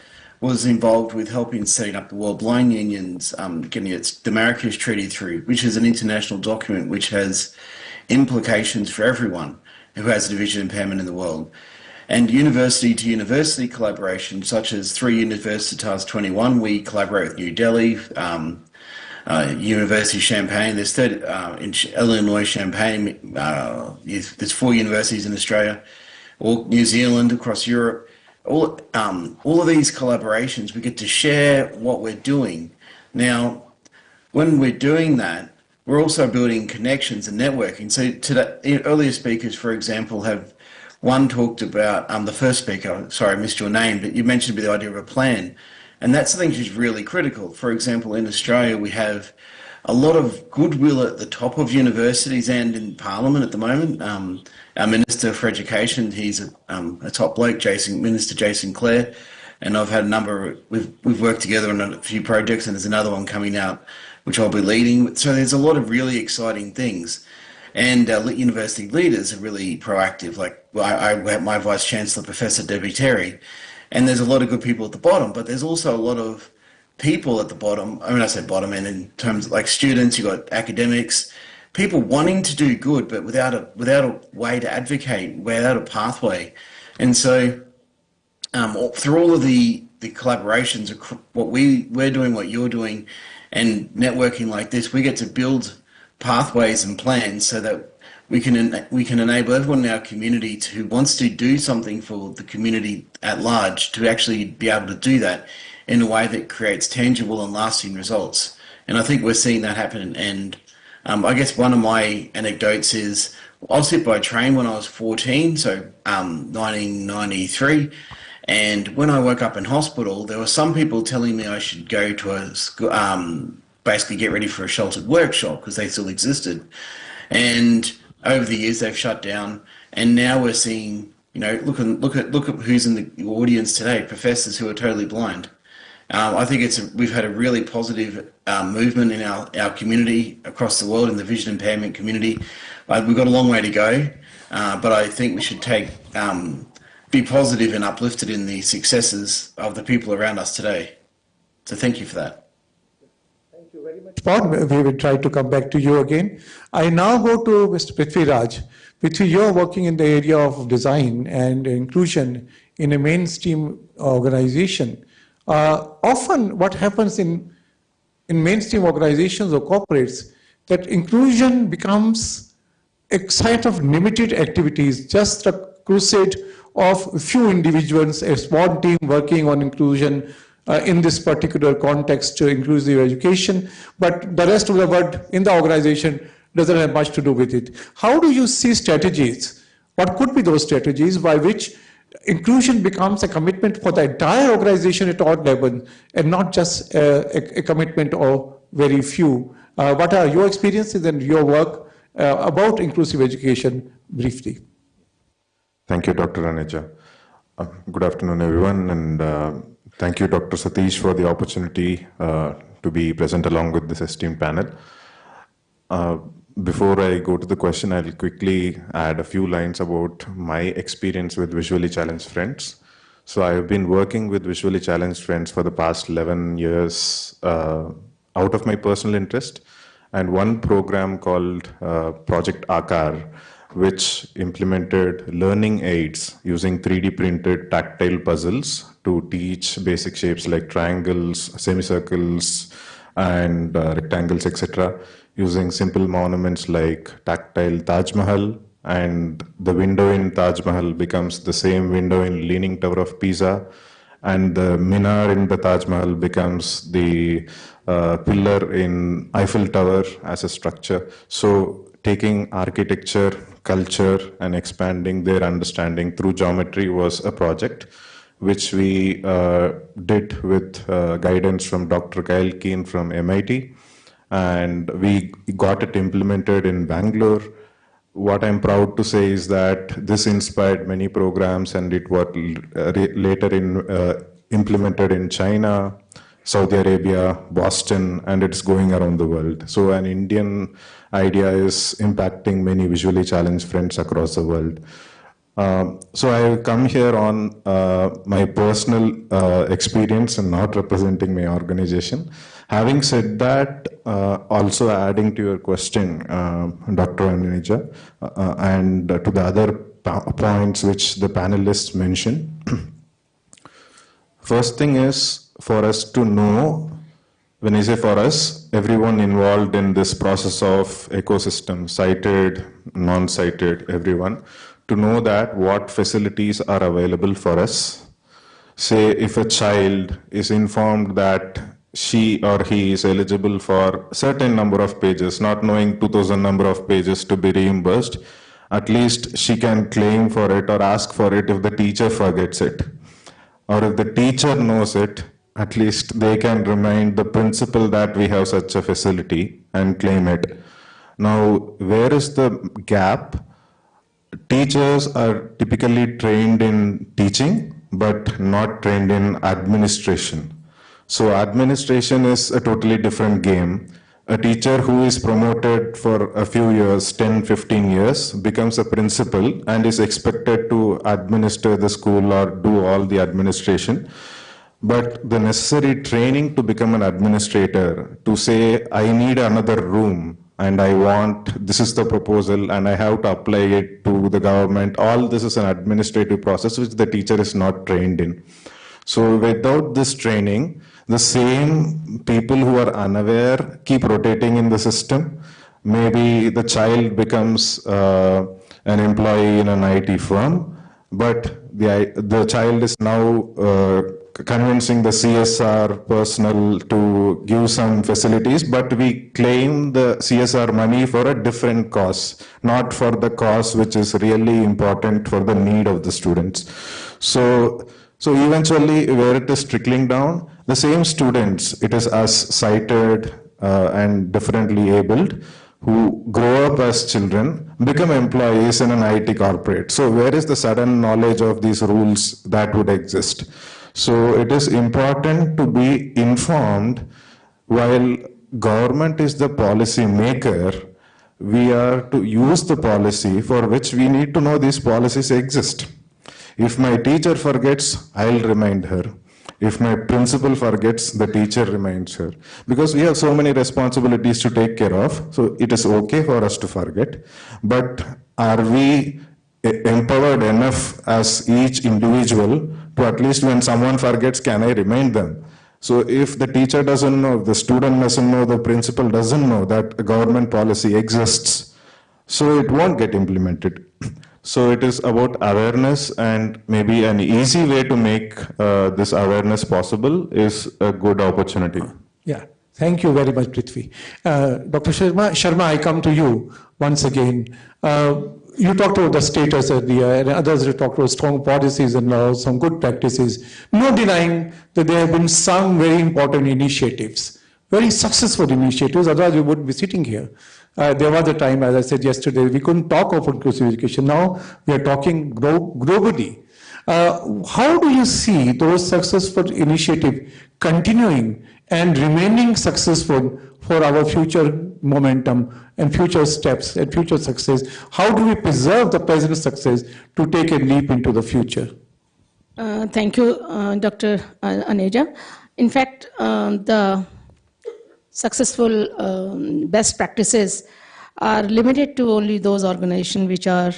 was involved with helping setting up the World Blind Union's getting the Marrakesh Treaty through, which is an international document which has implications for everyone who has a division impairment in the world. And university-to-university collaboration, such as through Universitas 21, we collaborate with New Delhi, University of Champaign, there's in Illinois, Champaign, there's 4 universities in Australia, or New Zealand, across Europe. All of these collaborations, we get to share what we're doing. Now, when we're doing that, we're also building connections and networking. So today, earlier speakers, for example, one talked about, the first speaker, sorry, I missed your name, but you mentioned the idea of a plan. And that's something which is really critical. For example, in Australia, we have a lot of goodwill at the top of universities and in Parliament at the moment. Our Minister for Education, he's a top bloke, Minister Jason Clare, and I've had we've worked together on a few projects, and there's another one coming out which I'll be leading. So there's a lot of really exciting things. And university leaders are really proactive. Like I have my Vice Chancellor, Professor Debbie Terry, and there's a lot of good people at the bottom, but there's also a lot of people at the bottom. I mean, I say bottom, and in terms of like students, you've got academics, people wanting to do good, but without a way to advocate, without a pathway. And so through all of the collaborations, what we're doing, what you're doing, and networking like this, we get to build pathways and plans so that we can enable everyone in our community who wants to do something for the community at large to actually be able to do that in a way that creates tangible and lasting results. And I think we're seeing that happen. And I guess one of my anecdotes is I was hit by a train when I was 14, so 1993. And when I woke up in hospital, there were some people telling me I should go to a school, basically get ready for a sheltered workshop because they still existed. And over the years, they've shut down. And now we're seeing, look at who's in the audience today, professors who are totally blind. I think we've had a really positive movement in our community across the world, in the vision impairment community. We've got a long way to go, but I think we should be positive and uplifted in the successes of the people around us today. So thank you for that. Thank you very much. spot. We will try to come back to you again. I now go to Mr. Prithviraj. Prithvi, you're working in the area of design and inclusion in a mainstream organization. Often what happens in mainstream organizations or corporates, that inclusion becomes a site of limited activities, just a crusade of a few individuals, a small team working on inclusion in this particular context, inclusive education, but the rest of the world in the organization doesn't have much to do with it. How do you see strategies? What could be those strategies by which inclusion becomes a commitment for the entire organization at all levels and not just a commitment of very few? What are your experiences and your work about inclusive education briefly? Thank you, Dr. Aneja. Good afternoon, everyone, and thank you, Dr. Satish, for the opportunity to be present along with this esteemed panel. Before I go to the question, I'll quickly add a few lines about my experience with visually challenged friends. So I've been working with visually challenged friends for the past 11 years out of my personal interest, and one program called Project Akar, which implemented learning aids using 3D printed tactile puzzles to teach basic shapes like triangles, semicircles, and rectangles, etc., using simple monuments like tactile Taj Mahal, and the window in Taj Mahal becomes the same window in Leaning Tower of Pisa, and the minar in the Taj Mahal becomes the pillar in Eiffel Tower as a structure. So taking architecture, culture, and expanding their understanding through geometry was a project which we did with guidance from Dr. Kyle Keen from MIT. And we got it implemented in Bangalore. What I'm proud to say is that this inspired many programs, and it was later implemented in China, Saudi Arabia, Boston, and it's going around the world. So an Indian idea is impacting many visually challenged friends across the world. So I come here on my personal experience and not representing my organization. Having said that, also adding to your question, Dr. Aneja, and to the other points which the panelists mentioned. First thing is for us to know, when I say for us, everyone involved in this process of ecosystem, sighted, non-sighted, everyone, to know that what facilities are available for us. Say if a child is informed that she or he is eligible for certain number of pages, not knowing 2000 number of pages to be reimbursed, at least she can claim for it or ask for it if the teacher forgets it. Or if the teacher knows it, at least they can remind the principal that we have such a facility and claim it. Now, where is the gap? Teachers are typically trained in teaching, but not trained in administration. So administration is a totally different game. A teacher who is promoted for a few years, 10, 15 years, becomes a principal and is expected to administer the school or do all the administration. But the necessary training to become an administrator, to say, I need another room, and I want, this is the proposal, and I have to apply it to the government. All this is an administrative process which the teacher is not trained in. So without this training, the same people who are unaware keep rotating in the system. Maybe the child becomes an employee in an IT firm, but the child is now convincing the CSR personnel to give some facilities, but we claim the CSR money for a different cause, not for the cause which is really important for the need of the students. So eventually, where it is trickling down, the same students, it is us sighted and differently abled, who grow up as children, become employees in an IT corporate. So where is the sudden knowledge of these rules that would exist? So it is important to be informed. While government is the policy maker, we are to use the policy for which we need to know these policies exist. If my teacher forgets, I'll remind her. If my principal forgets, the teacher reminds her. Because we have so many responsibilities to take care of, so it is okay for us to forget. But are we empowered enough as each individual to at least when someone forgets, can I remind them? So if the teacher doesn't know, the student doesn't know, the principal doesn't know that a government policy exists, so it won't get implemented. So it is about awareness, and maybe an easy way to make this awareness possible is a good opportunity. Yeah, thank you very much, Prithvi. Dr. Sharma, I come to you once again. You talked about the status earlier, and others have talked about strong policies and some good practices. No denying that there have been some very important initiatives, very successful initiatives, otherwise we wouldn't be sitting here. There was a time, as I said yesterday, we couldn't talk of inclusive education. Now we are talking globally. How do you see those successful initiatives continuing and remaining successful for our future momentum and future steps and future success? How do we preserve the present success to take a leap into the future? Thank you, Dr. Aneja. In fact, the successful best practices are limited to only those organizations which are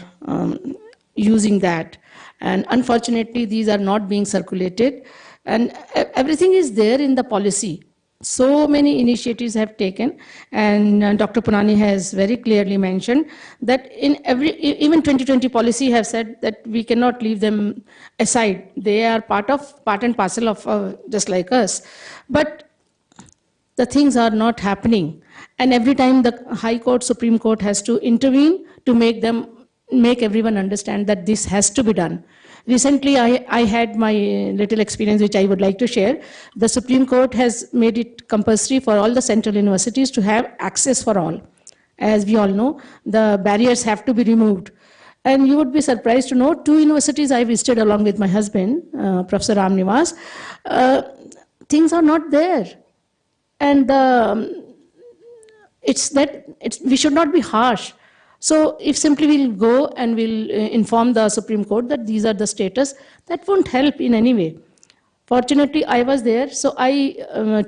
using that. And unfortunately, these are not being circulated. And everything is there in the policy. So many initiatives have taken, and Dr. Punani has very clearly mentioned that in even 2020 policy have said that we cannot leave them aside. They are part and parcel of just like us. But the things are not happening. And every time the High Court, Supreme Court has to intervene to make everyone understand that this has to be done. Recently, I had my little experience which I would like to share. The Supreme Court has made it compulsory for all the central universities to have access for all. As we all know, the barriers have to be removed. And you would be surprised to know, 2 universities I visited along with my husband, Professor Ram Nivas, things are not there. And we should not be harsh. So if simply we'll go and we'll inform the Supreme Court that these are the status, that won't help in any way. Fortunately, I was there, so I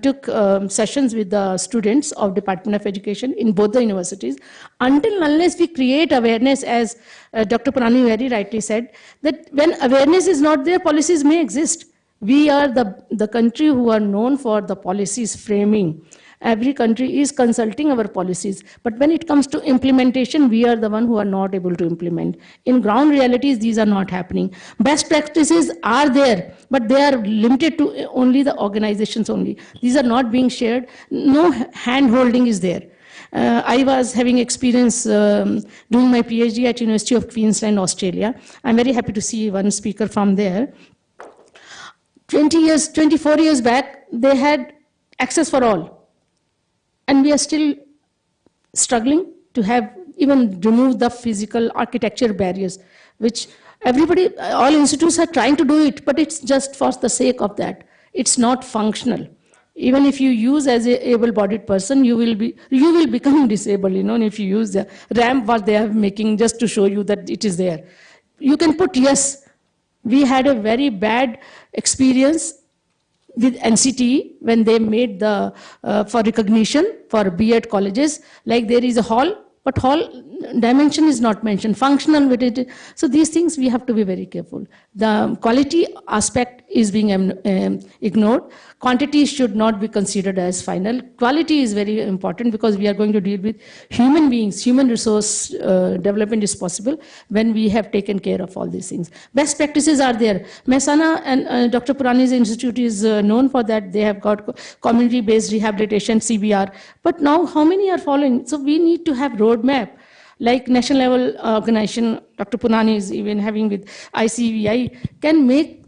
took sessions with the students of Department of Education in both the universities. Until unless we create awareness, as Dr. Punani very rightly said, that when awareness is not there, policies may exist. We are the country who are known for the policies framing. Every country is consulting our policies. But when it comes to implementation, we are the one who are not able to implement. In ground realities, these are not happening. Best practices are there, but they are limited to only the organizations only. These are not being shared. No hand-holding is there. I was having experience doing my PhD at University of Queensland, Australia. I'm very happy to see one speaker from there. 24 years back, they had access for all. And we are still struggling to have even remove the physical architecture barriers, which everybody, all institutes are trying to do it, but it's just for the sake of that. It's not functional. Even if you use as a able-bodied person, you will become disabled, and if you use the ramp what they are making just to show you that it is there. You can put yes. We had a very bad experience with NCT when they made the for recognition for B.Ed colleges, like there is a hall, but hall dimension is not mentioned, functional with it. So these things we have to be very careful. The quality aspect is being ignored. Quantity should not be considered as final. Quality is very important because we are going to deal with human beings. Human resource development is possible when we have taken care of all these things. Best practices are there. Mehsana and Dr. Purani's institute is known for that. They have got community-based rehabilitation, CBR. But now how many are following? So we need to have roadmap. Like national level organization, Dr. Punani is even having with ICVI, can make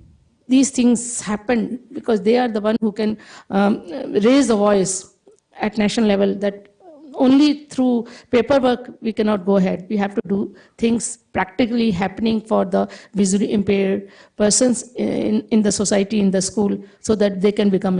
these things happen because they are the one who can raise the voice at national level that only through paperwork we cannot go ahead. We have to do things practically happening for the visually impaired persons in the society, in the school, so that they can become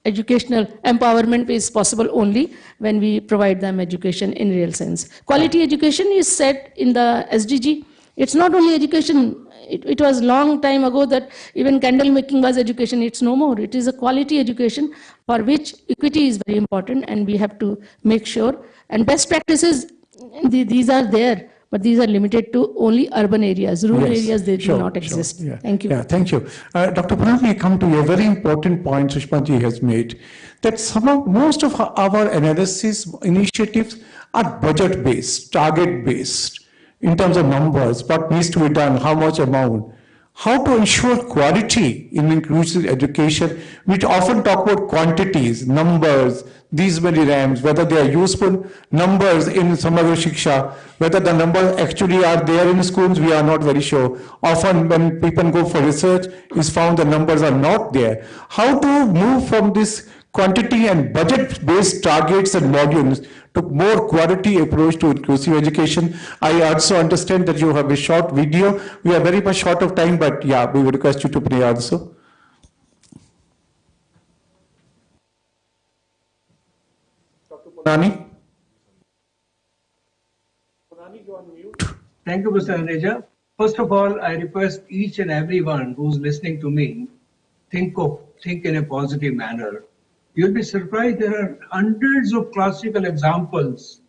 educational empowerment is possible only when we provide them education in real sense. Quality education is set in the SDG. It's not only education. It was long time ago that even candle making was education. It's no more. It is a quality education for which equity is very important, and we have to make sure. And best practices, these are there, but these are limited to only urban areas. Rural areas, they do not exist. Yeah. Thank you. Yeah, thank you. Dr. Pranani, I come to a very important point Sushma-ji has made, that most of our analysis initiatives are budget-based, target-based, in terms of numbers, what needs to be done, how much amount. How to ensure quality in inclusive education? We often talk about quantities, numbers, these many RAMs, whether they are useful numbers in Samagra Shiksha, whether the numbers actually are there in schools, we are not very sure. Often when people go for research, it's found the numbers are not there. How to move from this quantity and budget-based targets and modules to more quality approach to inclusive education? I also understand that you have a short video. We are very much short of time, but yeah, we would request you to play also. Dr. Punani? Thank you, Mr. Aneja. First of all, I request each and everyone who's listening to me, think in a positive manner. You'll be surprised, there are hundreds of classical examples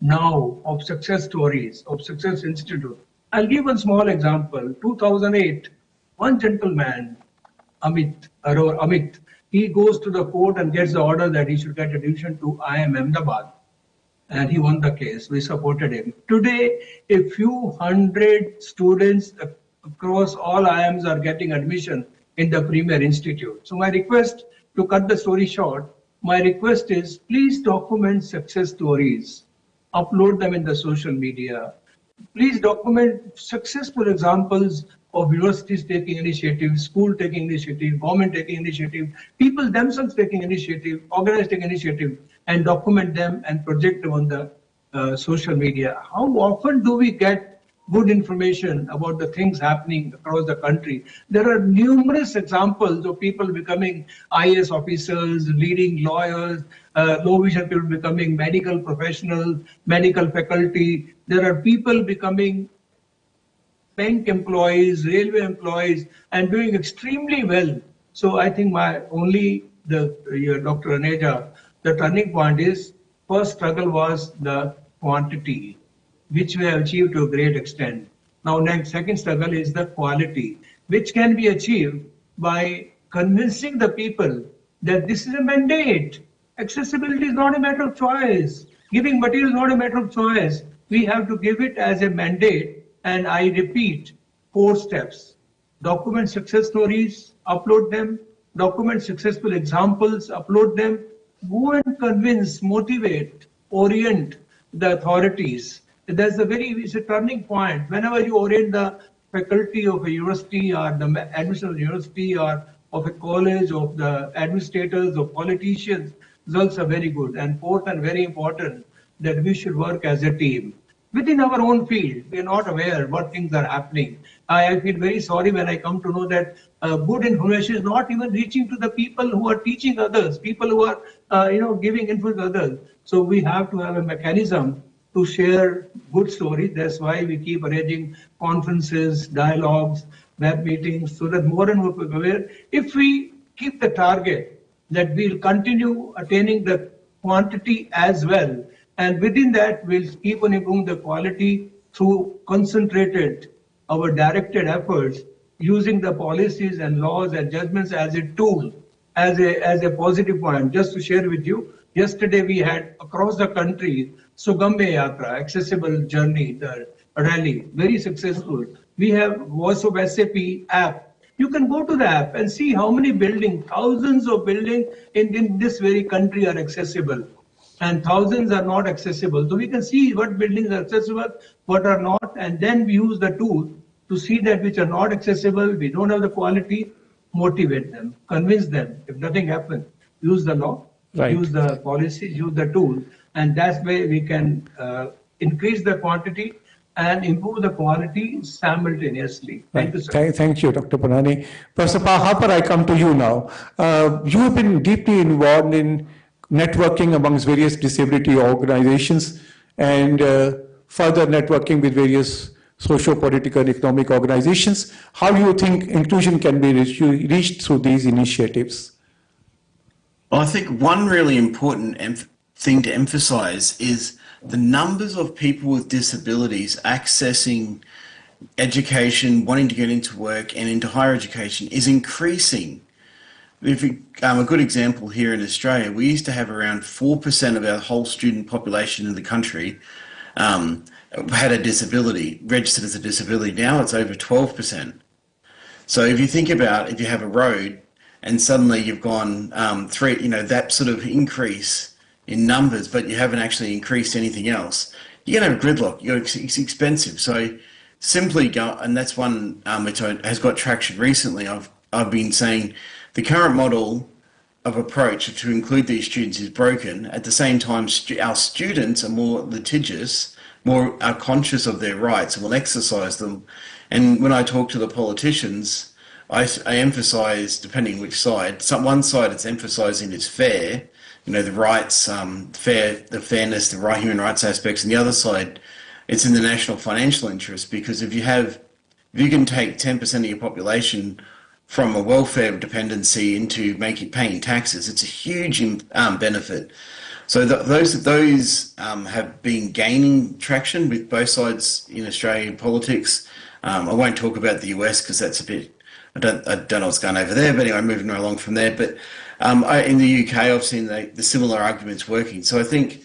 now of success stories, of success institute. I'll give one small example. 2008, one gentleman, Amit, he goes to the court and gets the order that he should get admission to IIM Ahmedabad. And he won the case. We supported him. Today, a few hundred students across all IIMs are getting admission in the Premier Institute. So my request, to cut the story short, my request is please document success stories, upload them in the social media. Please document successful examples of universities taking initiative, school taking initiative, government taking initiative, people themselves taking initiative, organized taking initiative, and document them and project them on the social media. How often do we get good information about the things happening across the country? There are numerous examples of people becoming IAS officers, leading lawyers, low vision people becoming medical professionals, medical faculty. There are people becoming bank employees, railway employees, and doing extremely well. So I think Dr. Aneja, the turning point is, first struggle was the quantity, which we have achieved to a great extent. Now, next, second struggle is the quality, which can be achieved by convincing the people that this is a mandate. Accessibility is not a matter of choice. Giving material is not a matter of choice. We have to give it as a mandate. And I repeat, 4 steps. Document success stories, upload them. Document successful examples, upload them. Go and convince, motivate, orient the authorities. It's a turning point. Whenever you orient the faculty of a university or the admission of a university or of a college, of the administrators, of politicians, results are very good. And fourth and very important, that we should work as a team. Within our own field, we are not aware what things are happening. I feel very sorry when I come to know that good information is not even reaching to the people who are teaching others, people who are giving influence to others. So we have to have a mechanism to share good stories. That's why we keep arranging conferences, dialogues, web meetings, so that more and more people are aware. If we keep the target that we'll continue attaining the quantity as well, and within that, we'll keep on improving the quality through concentrated, our directed efforts, using the policies and laws and judgments as a tool, as a positive point. Just to share with you, yesterday we had across the country Sugamya Yatra, accessible journey, the rally, very successful. We have Voice of SAP app. You can go to the app and see how many buildings, thousands of buildings in this very country are accessible. And thousands are not accessible. So we can see what buildings are accessible, what are not, and then we use the tool to see that which are not accessible, we don't have the quality, motivate them, convince them. If nothing happens, use the law, use the policies, use the tool, and that's where we can increase the quantity and improve the quality simultaneously. Thank you, sir. Thank you, Dr. Punani. Professor Harper, I come to you now. You have been deeply involved in networking amongst various disability organizations and further networking with various socio-political and economic organizations. How do you think inclusion can be reached through these initiatives? Well, I think one really important thing to emphasize is the numbers of people with disabilities accessing education, wanting to get into work and into higher education is increasing. A good example here in Australia, we used to have around 4% of our whole student population in the country had a disability, registered as a disability. Now it's over 12%. So if you think about if you have a road and suddenly you've gone that sort of increase in numbers, but you haven't actually increased anything else, you're going to have gridlock. It's expensive. So simply go, and that's one which has got traction recently. I've been saying the current model of approach to include these students is broken. At the same time, our students are more litigious, more are conscious of their rights and will exercise them. And when I talk to the politicians, I emphasise, depending which side, one side it's emphasising it's fair, the rights, the fairness, the human rights aspects, and the other side, it's in the national financial interest, because if you can take 10% of your population from a welfare dependency into paying taxes, it's a huge benefit. So those have been gaining traction with both sides in Australian politics. I won't talk about the US because that's a bit, I don't know what's going over there, but anyway, moving along from there. But in the UK, I've seen the similar arguments working. So I think,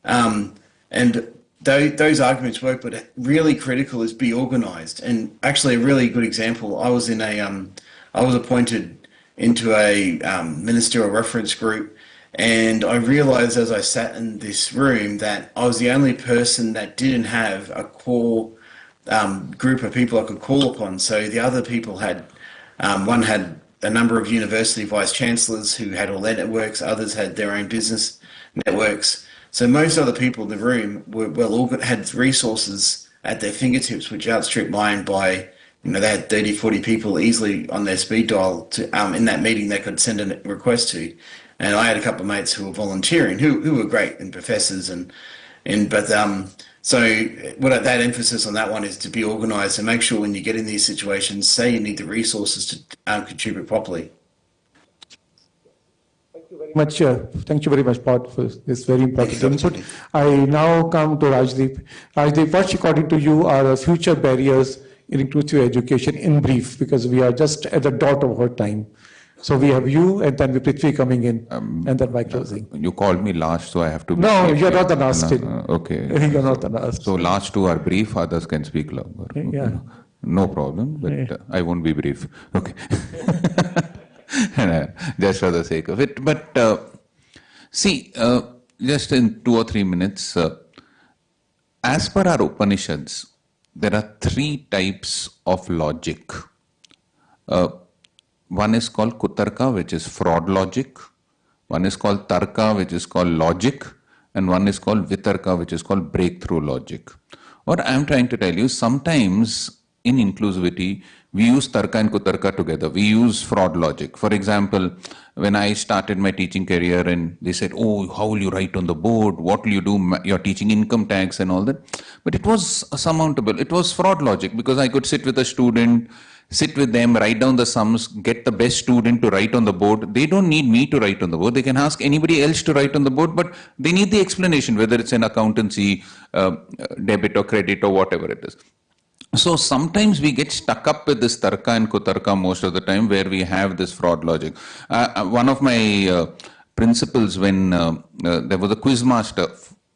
and those arguments work, but really critical is be organised. And actually, a really good example, I was appointed into a ministerial reference group, and I realised as I sat in this room that I was the only person that didn't have a core group of people I could call upon. So the other people had, one had a number of university vice-chancellors who had all their networks, others had their own business networks. So most other people in the room had resources at their fingertips which outstripped mine by, they had 30, 40 people easily on their speed dial in that meeting they could send a request to. And I had a couple of mates who were volunteering, who were great, and professors, so that emphasis on that one is to be organised and make sure when you get in these situations, say you need the resources to contribute properly. Thank you very much, Paul, for this very important input. I now come to Rajdeep. Rajdeep, what according to you are the future barriers in inclusive education in brief, because we are just at the dot of our time. So we have you, and then Prithvi coming in, and then by closing. You called me last, so I have to be No, brief. you're not the last. Okay. You're not the last. So last two are brief, others can speak longer. Yeah. No problem, but I won't be brief. Okay. Just for the sake of it. But see, just in 2 or 3 minutes, as per our Upanishads, there are 3 types of logic. One is called Kutarka, which is fraud logic. One is called Tarka, which is called logic. And one is called Vitarka, which is called breakthrough logic. What I'm trying to tell you, sometimes in inclusivity, we use Tarka and Kutarka together. We use fraud logic. For example, when I started my teaching career and they said, oh, how will you write on the board? What will you do? You're teaching income tax and all that. But it was surmountable. It was fraud logic because I could sit with a student, sit with them, write down the sums, get the best student to write on the board. They don't need me to write on the board. They can ask anybody else to write on the board, but they need the explanation, whether it's an accountancy, debit or credit or whatever it is. So sometimes we get stuck up with this Tarka and Kutarka most of the time where we have this fraud logic. One of my principals, when there was a quiz master,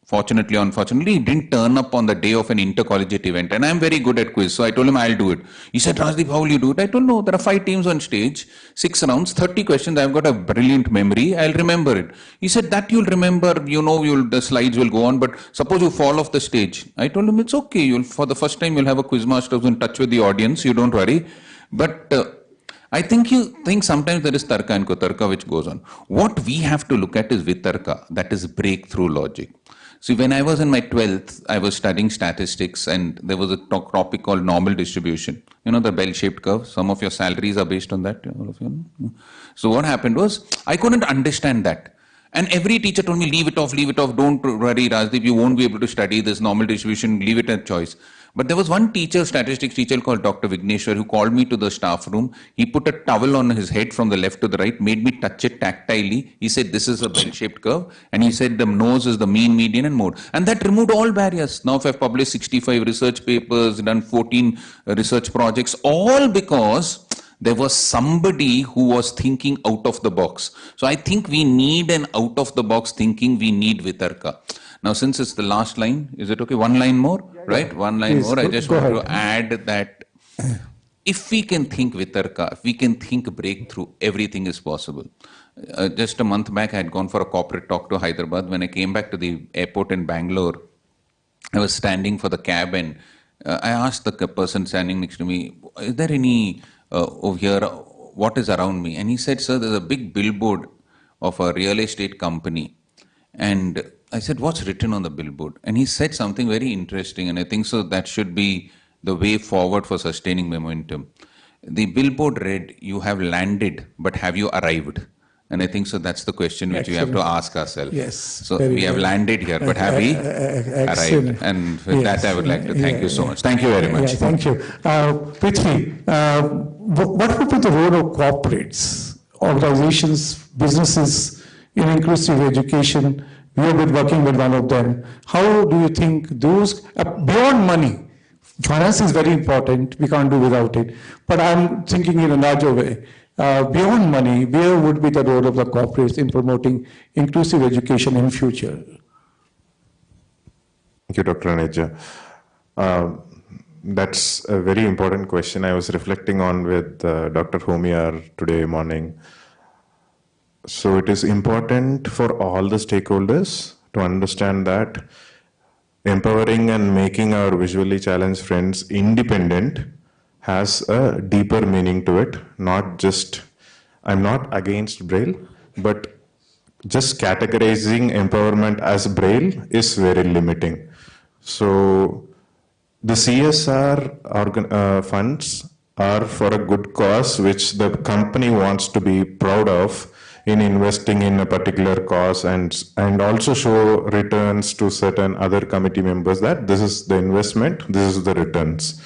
fortunately or unfortunately, he didn't turn up on the day of an intercollegiate event. And I'm very good at quiz, so I told him I'll do it. He said, Rajdeep, how will you do it? I told him, no, there are 5 teams on stage, 6 rounds, 30 questions. I've got a brilliant memory. I'll remember it. He said, that you'll remember, the slides will go on, but suppose you fall off the stage. I told him, it's okay. For the first time, you'll have a quiz master who's in touch with the audience. You don't worry. But I think sometimes there is Tarka and Kutarka which goes on. What we have to look at is Vitarka, that is breakthrough logic. See, when I was in my 12th, I was studying statistics and there was a topic called normal distribution. You know, the bell-shaped curve. Some of your salaries are based on that, all of you know. So what happened was, I couldn't understand that. And every teacher told me, leave it off, don't worry, Rajdeep, you won't be able to study this normal distribution, leave it at choice. But there was one teacher, statistics teacher called Dr. Vigneshwar, who called me to the staff room. He put a towel on his head from the left to the right, made me touch it tactilely. He said, this is a bell-shaped curve. And he said the nose is the mean, median, and mode. And that removed all barriers. Now if I've published 65 research papers, done 14 research projects, all because there was somebody who was thinking out of the box. So I think we need an out of the box thinking, we need Vitarka. Now, since it's the last line, is it okay? One line more, right? One line more. I just want to add that if we can think Vitarka, if we can think breakthrough, everything is possible. Just a month back, I had gone for a corporate talk to Hyderabad. When I came back to the airport in Bangalore, I was standing for the cab and I asked the person standing next to me, is there any over here, what is around me? And he said, sir, there's a big billboard of a real estate company. And I said, what's written on the billboard? And he said something very interesting, and I think so that should be the way forward for sustaining momentum. The billboard read, you have landed, but have you arrived? And I think so that's the question which we have to ask ourselves. Yes. So we have landed here, but have we arrived? And with that, I would like to thank you so much. Thank you very much. Thank you. Prithvi, what would be the role of corporates, organizations, businesses in inclusive education? We have been working with one of them. How do you think those, beyond money, finance is very important, we can't do without it, but I'm thinking in a larger way. Beyond money, where would be the role of the corporates in promoting inclusive education in future? Thank you, Dr. Aneja. That's a very important question. I was reflecting on with Dr. Homiar today morning. So it is important for all the stakeholders to understand that empowering and making our visually challenged friends independent has a deeper meaning to it. Not just, I'm not against Braille, but just categorizing empowerment as Braille is very limiting. So the CSR funds are for a good cause which the company wants to be proud of in investing in a particular cause and also show returns to certain other committee members that this is the investment, this is the returns.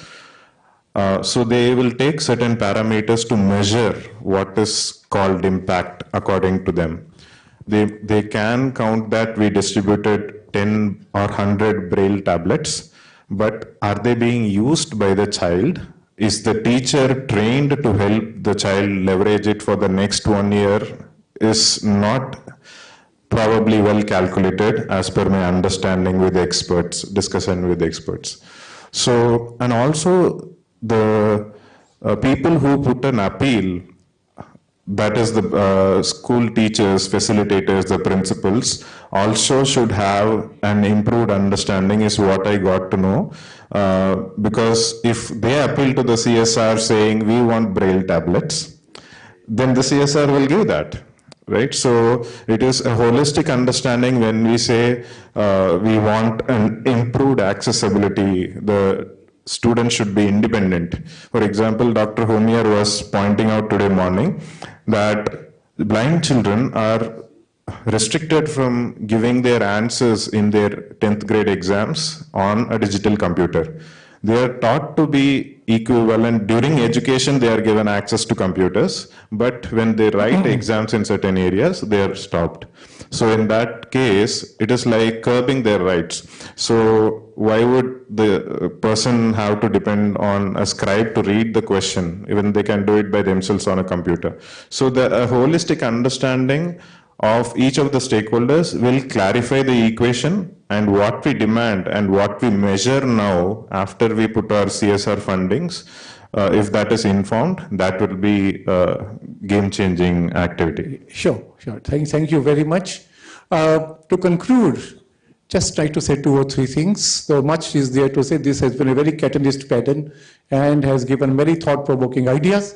So they will take certain parameters to measure what is called impact according to them. They can count that we distributed 10 or 100 Braille tablets, but are they being used by the child? Is the teacher trained to help the child leverage it for the next 1 year? Is not probably well calculated as per my understanding with experts, discussion with experts. So, and also the people who put an appeal, that is the school teachers, facilitators, the principals, also should have an improved understanding is what I got to know. Because if they appeal to the CSR saying we want Braille tablets, then the CSR will give that. Right, so it is a holistic understanding when we say we want an improved accessibility. The student should be independent. For example, Dr. Homiar was pointing out today morning that blind children are restricted from giving their answers in their 10th grade exams on a digital computer. They are taught to be equivalent. During education, they are given access to computers, but when they write exams in certain areas, they are stopped. So in that case, it is like curbing their rights. So why would the person have to depend on a scribe to read the question, even they can do it by themselves on a computer? So the holistic understanding of each of the stakeholders will clarify the equation and what we demand and what we measure now after we put our CSR fundings. If that is informed, that will be a game-changing activity. Sure. Thank you very much. To conclude, just try to say 2 or 3 things. So much is there to say. This has been a very catalyst pattern and has given very thought-provoking ideas.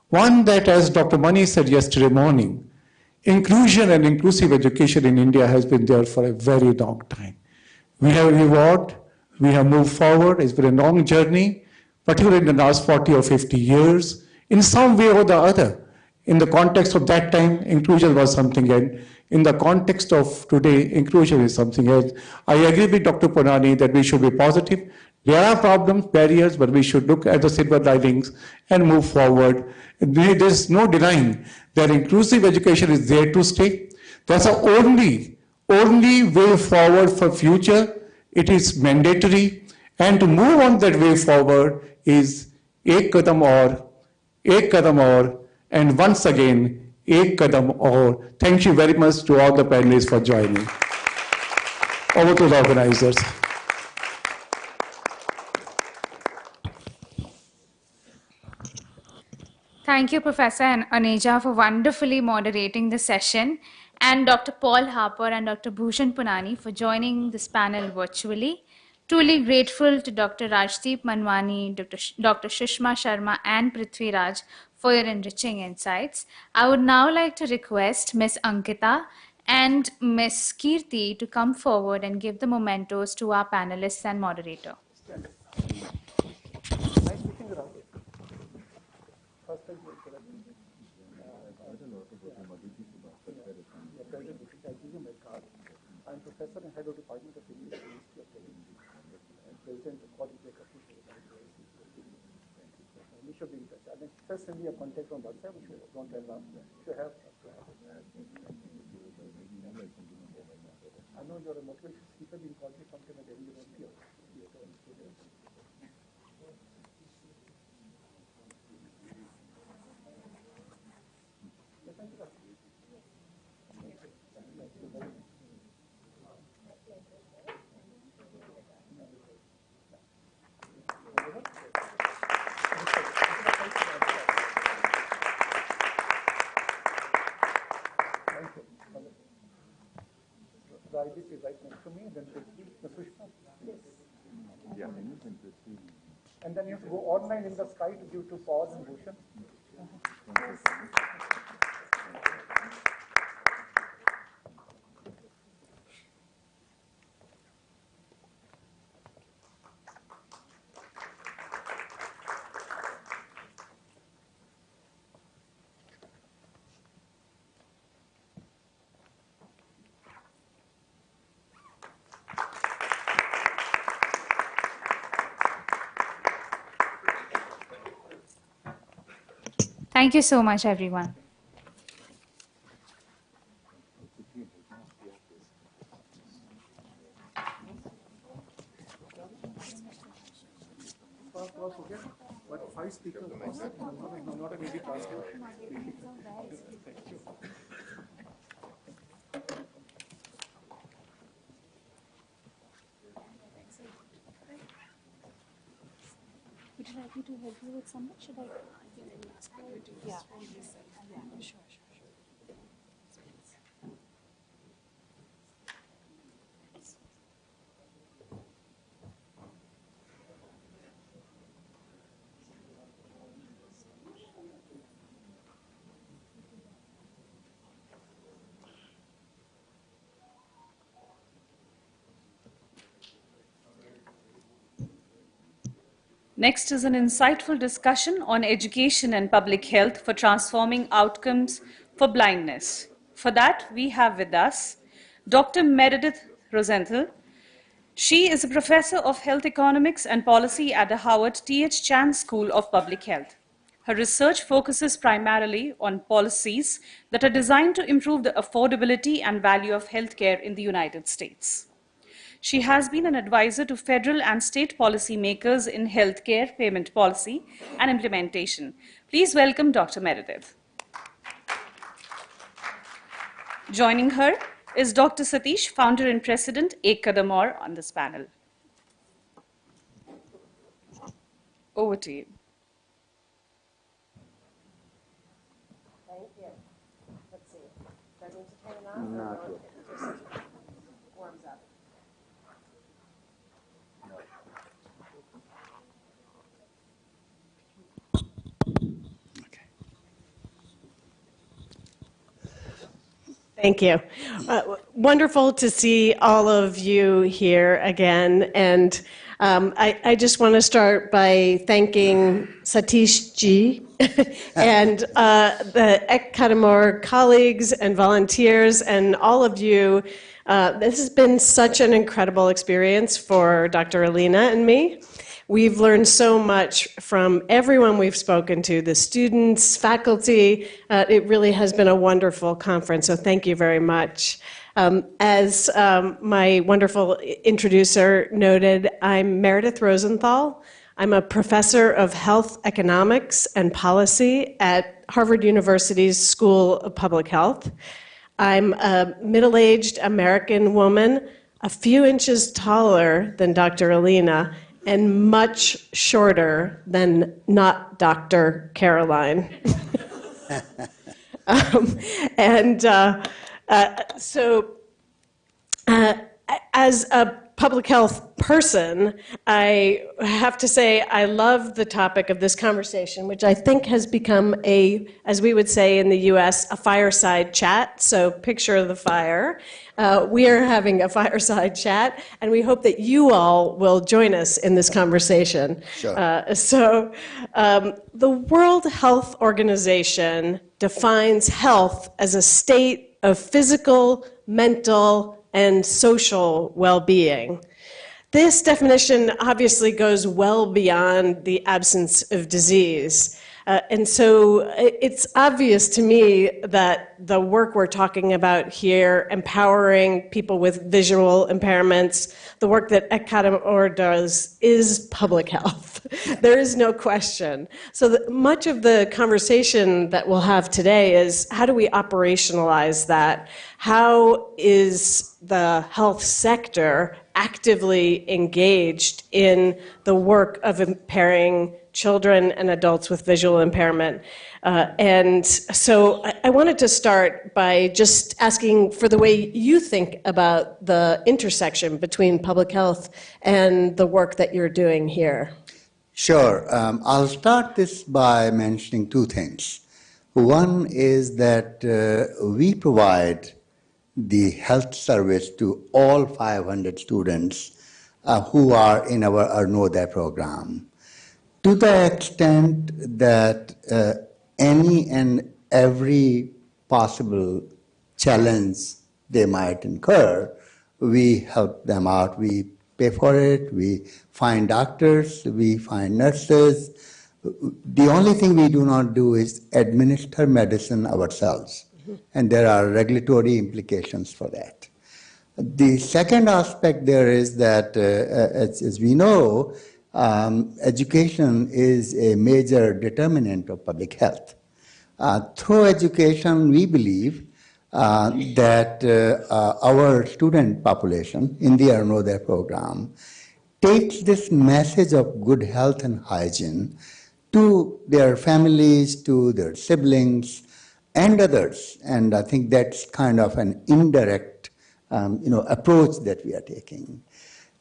One that, as Dr. Mani said yesterday morning, inclusion and inclusive education in India has been there for a very long time. We have evolved, we have moved forward, it's been a long journey, particularly in the last 40 or 50 years. In some way or the other, in the context of that time, inclusion was something, and in the context of today, inclusion is something else. I agree with Dr. Punani that we should be positive. There are problems, barriers, but we should look at the silver linings and move forward. There's no denying that inclusive education is there to stay. That's the only way forward for future. It is mandatory, and to move on that way forward is ek kadam aur, and once again, ek kadam aur. Thank you very much to all the panelists for joining. Over to the organizers. Thank you, Professor Aneja, for wonderfully moderating the session, and Dr. Paul Harper and Dr. Bhushan Punani for joining this panel virtually. Truly grateful to Dr. Rajdeep Manwani, Dr. Shushma Sharma, and Prithvi Raj for your enriching insights. I would now like to request Ms. Ankita and Ms. Kirti to come forward and give the mementos to our panelists and moderator. I'm professor and head of department of English University of Delhi, and president of Polytech Official. We should be in touch. I mean, first send me a contact on WhatsApp, which we don't tell now. If you have, I know you're a motivational speaker, you call me sometime at Delhi University. Rajdeep is right next to me, then Prithvi, the Sushma. Yes. Yeah. And then you have to go online in the Skype due to Paul and Bhushan. Yes. Thank you so much, everyone. But 5 speakers, not a easy task. Would you like me to help you with something? Should I? Yeah. Sure. Next is an insightful discussion on education and public health for transforming outcomes for blindness. For that, we have with us Dr. Meredith Rosenthal. She is a professor of health economics and policy at the Howard T.H. Chan School of Public Health. Her research focuses primarily on policies that are designed to improve the affordability and value of healthcare in the United States. She has been an advisor to federal and state policymakers in healthcare, payment policy, and implementation. Please welcome Dr. Meredith. Joining her is Dr. Satish, founder and president, Ek Kadam Aur, on this panel. Over to you. Thank you. Let's see. Do I need to turn it on? Not yet. It just warms up. Thank you. Wonderful to see all of you here again. And I just want to start by thanking Satish Ji and the Kadam colleagues and volunteers and all of you. This has been such an incredible experience for Dr. Alina and me. We've learned so much from everyone we've spoken to, the students, faculty. It really has been a wonderful conference, so thank you very much. As my wonderful introducer noted, I'm Meredith Rosenthal. I'm a professor of health economics and policy at Harvard University's School of Public Health. I'm a middle-aged American woman, a few inches taller than Dr. Alina, and much shorter than not Dr. Caroline. As a public health person, I have to say I love the topic of this conversation, which I think has become as we would say in the US, a fireside chat. So picture the fire. We are having a fireside chat, and we hope that you all will join us in this conversation. Sure. The World Health Organization defines health as a state of physical, mental, and social well-being. This definition obviously goes well beyond the absence of disease. And so it's obvious to me that the work we're talking about here, empowering people with visual impairments, the work that Kadam does is public health. There is no question. So much of the conversation that we'll have today is how do we operationalize that? How is the health sector actively engaged in the work of impairing children and adults with visual impairment? And so I wanted to start by just asking for the way you think about the intersection between public health and the work that you're doing here. Sure. I'll start this by mentioning two things. One is that we provide the health service to all 500 students who are in our Arnoda program. To the extent that any and every possible challenge they might incur, we help them out. We pay for it, we find doctors, we find nurses. The only thing we do not do is administer medicine ourselves, and there are regulatory implications for that. The second aspect there is that, as we know, education is a major determinant of public health. Through education, we believe that our student population in the Arnoda program takes this message of good health and hygiene to their families, to their siblings, and others. And I think that's kind of an indirect approach that we are taking.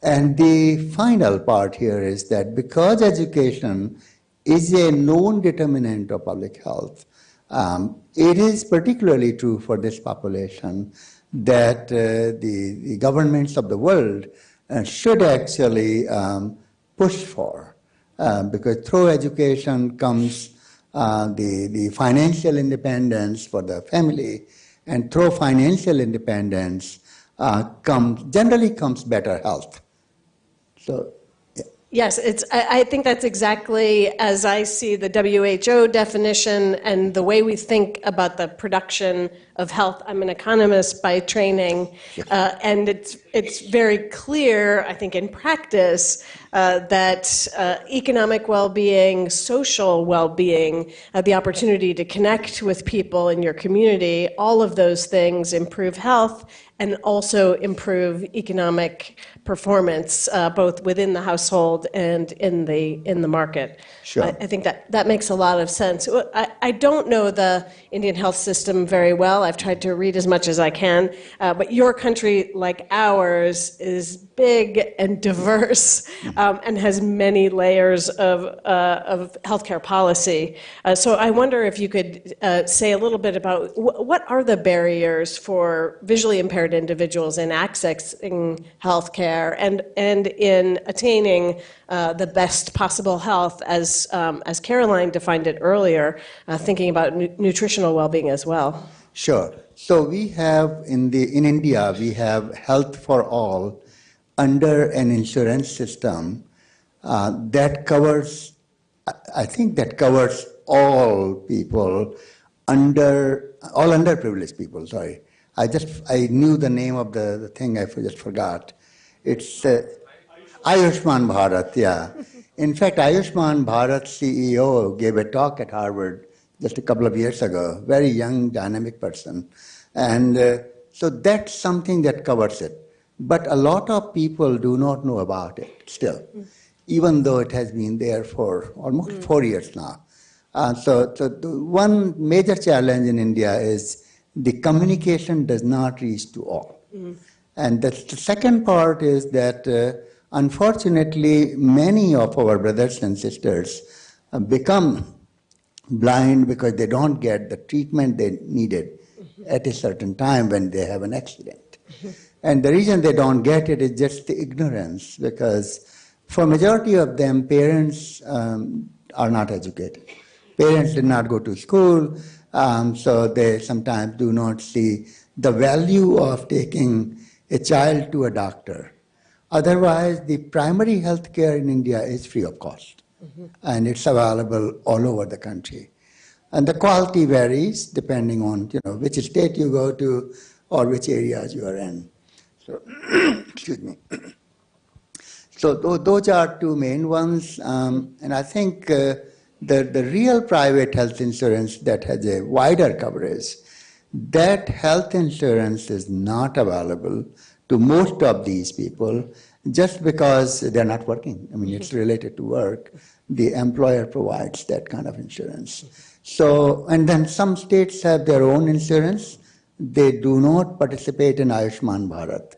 And the final part here is that because education is a known determinant of public health, it is particularly true for this population that the governments of the world should actually push for, because through education comes the financial independence for the family, and through financial independence generally comes better health. So. Yes, I think that's exactly as I see the WHO definition and the way we think about the production of health. I'm an economist by training, and it's very clear, I think, in practice that economic well-being, social well-being, the opportunity to connect with people in your community, all of those things improve health and also improve economic performance, both within the household and in the market. Sure. I think that makes a lot of sense. I don't know the Indian health system very well. well. I've tried to read as much as I can. But your country, like ours, is big and diverse and has many layers of healthcare policy. So I wonder if you could say a little bit about what are the barriers for visually impaired individuals in accessing healthcare and in attaining the best possible health, as Caroline defined it earlier, thinking about nutritional well-being as well. Sure. So we have in India, we have health for all under an insurance system that covers, I think that covers all people all underprivileged people, sorry. I knew the name of the thing, I just forgot. It's Ayushman Bharat, yeah. In fact, Ayushman Bharat CEO gave a talk at Harvard just a couple of years ago, very young, dynamic person. And so that's something that covers it. But a lot of people do not know about it still, even though it has been there for almost 4 years now. So the one major challenge in India is the communication does not reach to all. And the second part is that unfortunately, many of our brothers and sisters become blind because they don't get the treatment they needed at a certain time when they have an accident. And the reason they don't get it is just the ignorance, because for majority of them, parents are not educated. Parents did not go to school, so they sometimes do not see the value of taking a child to a doctor. Otherwise, the primary health care in India is free of cost, and it's available all over the country. And the quality varies depending on which state you go to or which areas you are in. So, excuse me. So those are two main ones, and I think the real private health insurance that has a wider coverage, that health insurance is not available to most of these people just because they're not working. I mean, it's related to work. The employer provides that kind of insurance. So, and then some states have their own insurance. They do not participate in Ayushman Bharat.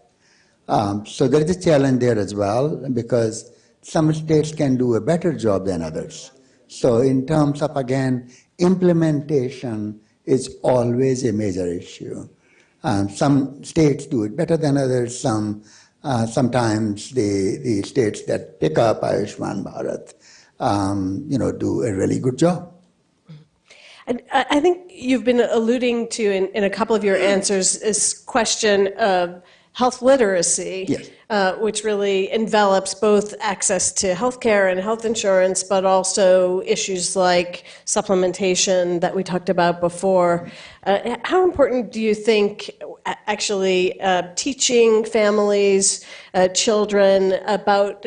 So there is a challenge there as well, because some states can do a better job than others. So in terms of, again, implementation is always a major issue. Some states do it better than others. Sometimes the states that pick up Ayushman Bharat, do a really good job. And I think you've been alluding to in a couple of your answers this question of health literacy, yes. Which really envelops both access to healthcare and health insurance, but also issues like supplementation that we talked about before. How important do you think actually teaching families, children about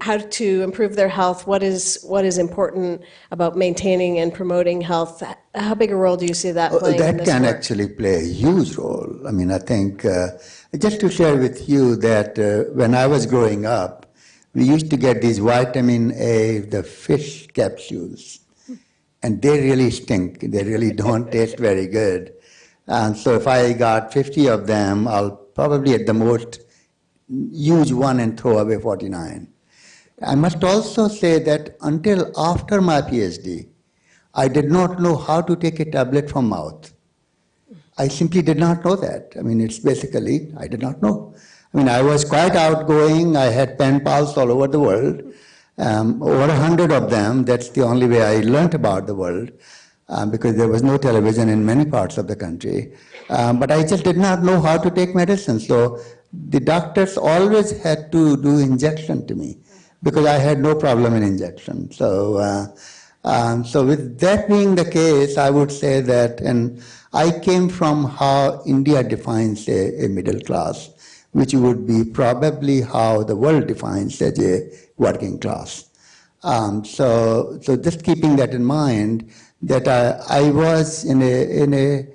how to improve their health? What is important about maintaining and promoting health? How big a role do you see that playing in That this can work? actually play a huge role. I mean, I think, just to share with you that when I was growing up, we used to get these vitamin A, the fish capsules, and they really stink. They really don't taste very good. And so if I got 50 of them, I'll probably at the most use one and throw away 49. I must also say that until after my PhD, I did not know how to take a tablet from mouth. I simply did not know that. I mean, it's basically, I did not know. I mean, I was quite outgoing. I had pen pals all over the world, over 100 of them. That's the only way I learned about the world, because there was no television in many parts of the country. But I just did not know how to take medicine. So the doctors always had to do injection to me, because I had no problem in injection. So, so with that being the case, I would say that, and I came from how India defines a middle class, which would be probably how the world defines as a working class. So just keeping that in mind, that I was in an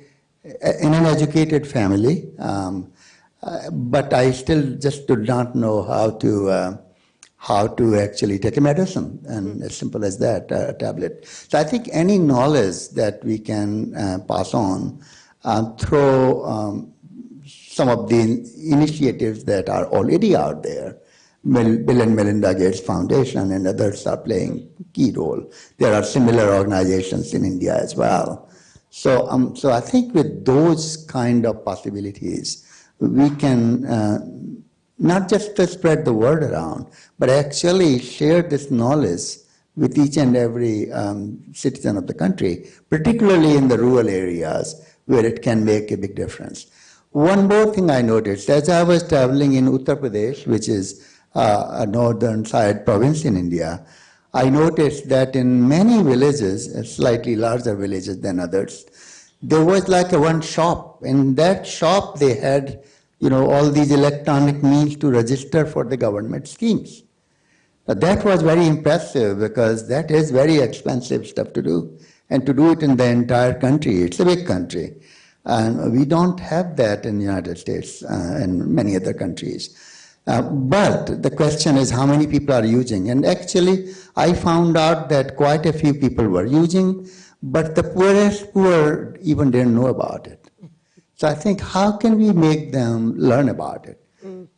educated family, but I still just did not know how to actually take a medicine, and as simple as that, a tablet. So I think any knowledge that we can pass on, through some of the initiatives that are already out there. Bill and Melinda Gates Foundation and others are playing key role. There are similar organizations in India as well. So, so I think with those kind of possibilities, we can not just to spread the word around, but actually share this knowledge with each and every citizen of the country, particularly in the rural areas where it can make a big difference. One more thing I noticed, as I was traveling in Uttar Pradesh, which is a northern side province in India, I noticed that in many villages, slightly larger villages than others, there was like a one shop. In that shop, they had, all these electronic means to register for the government schemes. That was very impressive because that is very expensive stuff to do. And to do it in the entire country, it's a big country. And we don't have that in the United States and many other countries. But the question is how many people are using. And actually, I found out that quite a few people were using, but the poorest poor even didn't know about it. So I think, how can we make them learn about it?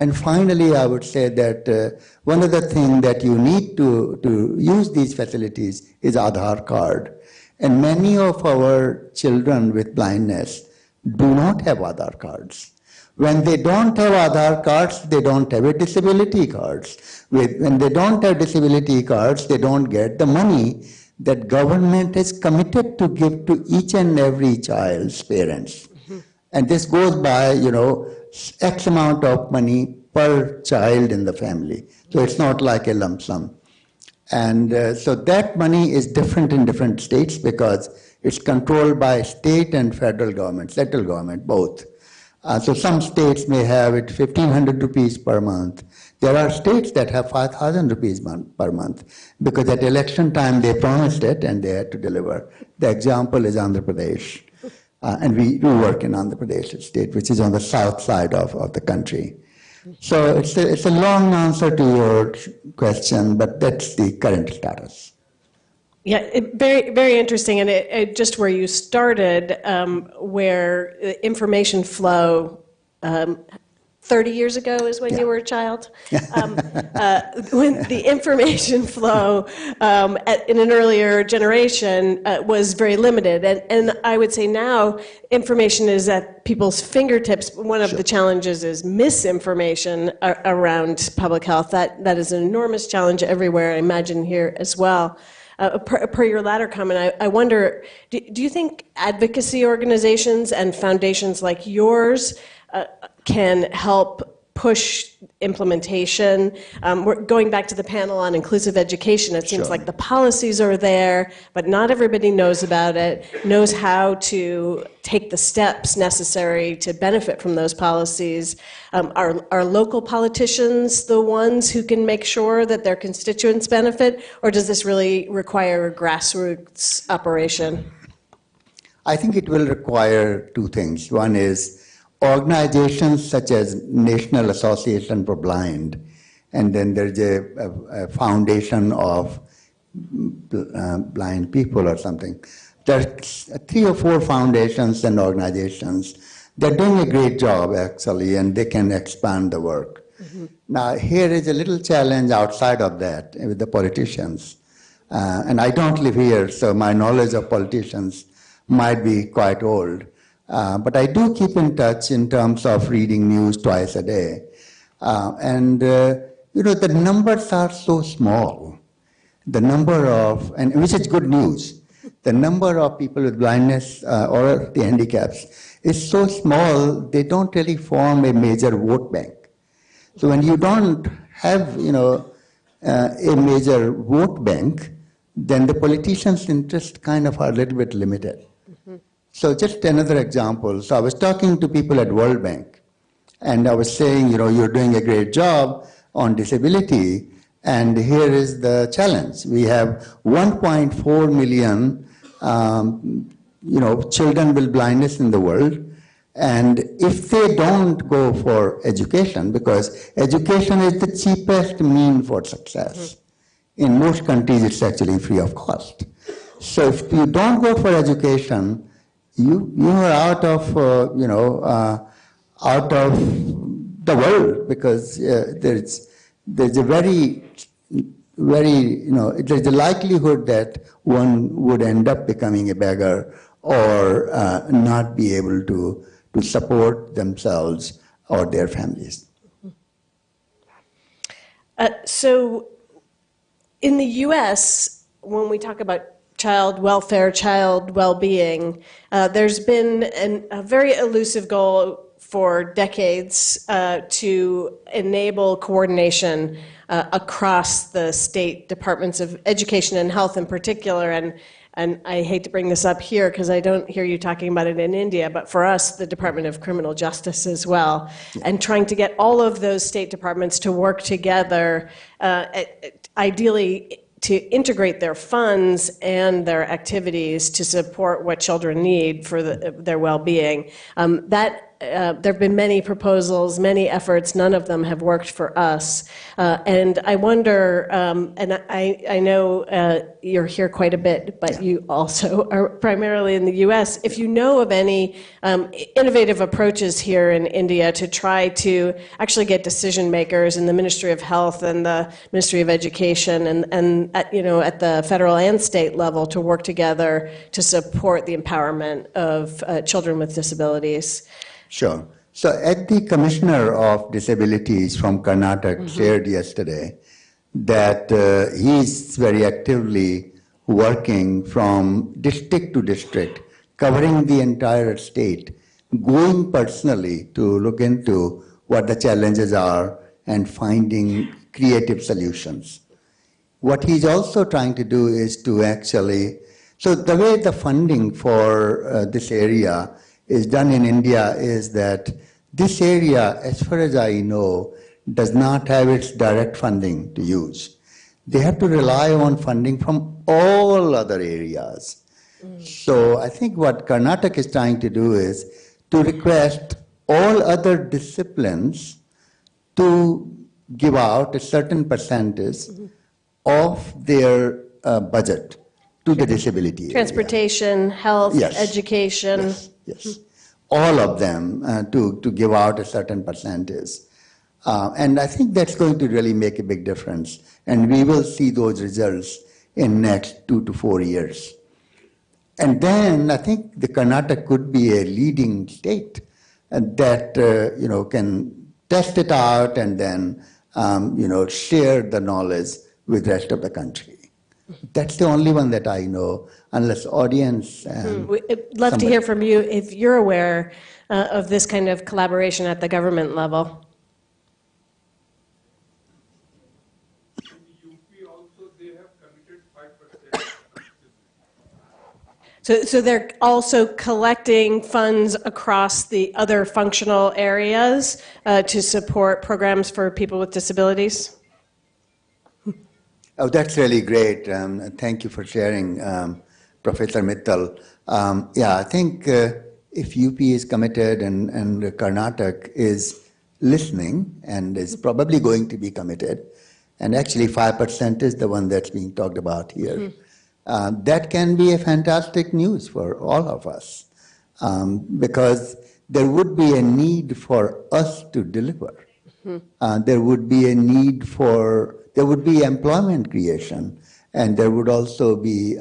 And finally, I would say that one of the things that you need to use these facilities is Aadhaar card. And many of our children with blindness do not have Aadhaar cards. When they don't have Aadhaar cards, they don't have a disability cards. When they don't have disability cards, they don't get the money that government is committed to give to each and every child's parents. And this goes by, X amount of money per child in the family. So it's not like a lump sum. And so that money is different in different states because it's controlled by state and federal government, central government, both. So some states may have it 1,500 rupees per month. There are states that have 5,000 rupees per month because at election time they promised it and they had to deliver. The example is Andhra Pradesh. And we do work in Andhra Pradesh state, which is on the south side of the country. So it's a long answer to your question, but that's the current status. Yeah, very, very interesting. And it just where you started, where the information flow 30 years ago is when you were a child. When the information flow in an earlier generation was very limited. And I would say now information is at people's fingertips. One of the challenges is misinformation around public health. That is an enormous challenge everywhere, I imagine here as well. Per your latter comment, I wonder, do you think advocacy organizations and foundations like yours can help push implementation? We're going back to the panel on inclusive education. It seems like the policies are there, but not everybody knows about it, knows how to take the steps necessary to benefit from those policies. Are local politicians the ones who can make sure that their constituents benefit, or does this really require a grassroots operation? I think it will require two things. One is organizations such as National Association for Blind, and then there's a foundation of blind people or something. There's 3 or 4 foundations and organizations. They're doing a great job, actually, and they can expand the work. Now, here is a little challenge outside of that with the politicians. And I don't live here, so my knowledge of politicians might be quite old. But I do keep in touch in terms of reading news twice a day. The numbers are so small. The number of, and which is good news, the number of people with blindness or the handicaps is so small, they don't really form a major vote bank. So when you don't have, a major vote bank, then the politicians' interests kind of are a little bit limited. So just another example. So I was talking to people at World Bank, and I was saying, you're doing a great job on disability, and here is the challenge. We have 1.4 million, children with blindness in the world, and if they don't go for education, because education is the cheapest mean for success. In most countries, it's actually free of cost. So if you don't go for education, you are out of, out of the world, because there's a very, there's a likelihood that one would end up becoming a beggar or not be able to support themselves or their families. So in the US, when we talk about child welfare, child well-being, there's been a very elusive goal for decades to enable coordination across the state departments of education and health in particular. And I hate to bring this up here because I don't hear you talking about it in India, but for us, the Department of Criminal Justice as well, and trying to get all of those state departments to work together, ideally to integrate their funds and their activities to support what children need for their well-being. There have been many proposals, many efforts, none of them have worked for us. And I wonder, and I know you're here quite a bit, but you also are primarily in the US, if you know of any innovative approaches here in India to try to actually get decision makers in the Ministry of Health and the Ministry of Education and at the federal and state level to work together to support the empowerment of children with disabilities. Sure. So at the Commissioner of Disabilities from Karnataka shared yesterday that he's very actively working from district to district, covering the entire state, going personally to look into what the challenges are and finding creative solutions. What he's also trying to do is to actually, so the way the funding for this area is done in India is that this area, as far as I know, does not have its direct funding to use. They have to rely on funding from all other areas. So I think what Karnataka is trying to do is to request all other disciplines to give out a certain percentage of their budget to the disability area. Transportation, health, education. Yes, all of them to give out a certain percentage. And I think that's going to really make a big difference. And we will see those results in next 2 to 4 years. And then I think the Karnataka could be a leading state that can test it out and then share the knowledge with the rest of the country. That's the only one that I know, unless audience. We'd love to hear from you if you're aware of this kind of collaboration at the government level. So they're also collecting funds across the other functional areas to support programs for people with disabilities? Oh, that's really great. Thank you for sharing, Professor Mittal. I think if UP is committed and Karnataka is listening and is probably going to be committed, and actually 5% is the one that's being talked about here, that can be a fantastic news for all of us because there would be a need for us to deliver. There would be a need for, there would be employment creation, and there would also be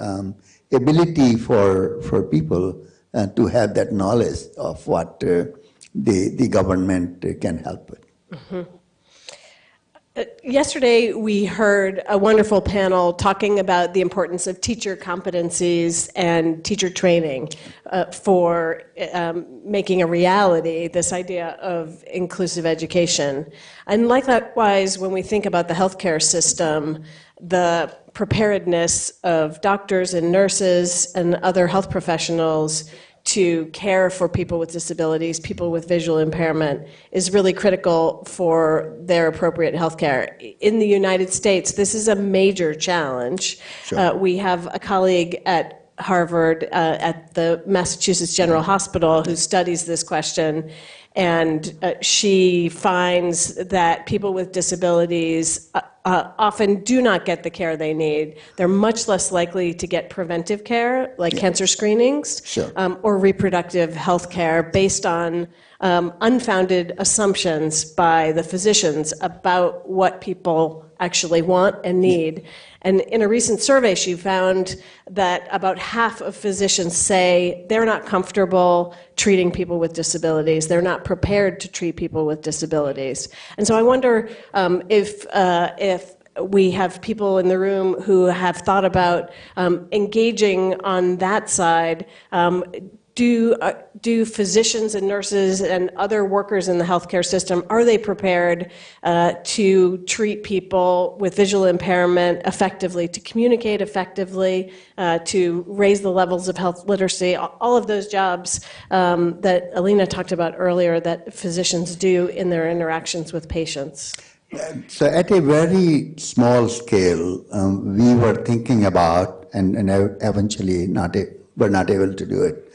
ability for people to have that knowledge of what the government can help with. Yesterday, we heard a wonderful panel talking about the importance of teacher competencies and teacher training for making a reality this idea of inclusive education. And likewise, when we think about the healthcare system, the preparedness of doctors and nurses and other health professionals to care for people with disabilities, people with visual impairment, is really critical for their appropriate health care. In the United States, this is a major challenge. Sure. We have a colleague at Harvard, at the Massachusetts General Hospital, who studies this question, and she finds that people with disabilities often do not get the care they need. They're much less likely to get preventive care, like cancer screenings, or reproductive health care based on unfounded assumptions by the physicians about what people actually want and need. And in a recent survey, she found that about half of physicians say they're not comfortable treating people with disabilities. They're not prepared to treat people with disabilities. And so I wonder if we have people in the room who have thought about engaging on that side. Do physicians and nurses and other workers in the healthcare system, are they prepared to treat people with visual impairment effectively, to communicate effectively, to raise the levels of health literacy, all of those jobs that Alina talked about earlier that physicians do in their interactions with patients? So at a very small scale, we were thinking about, and eventually were not able to do it,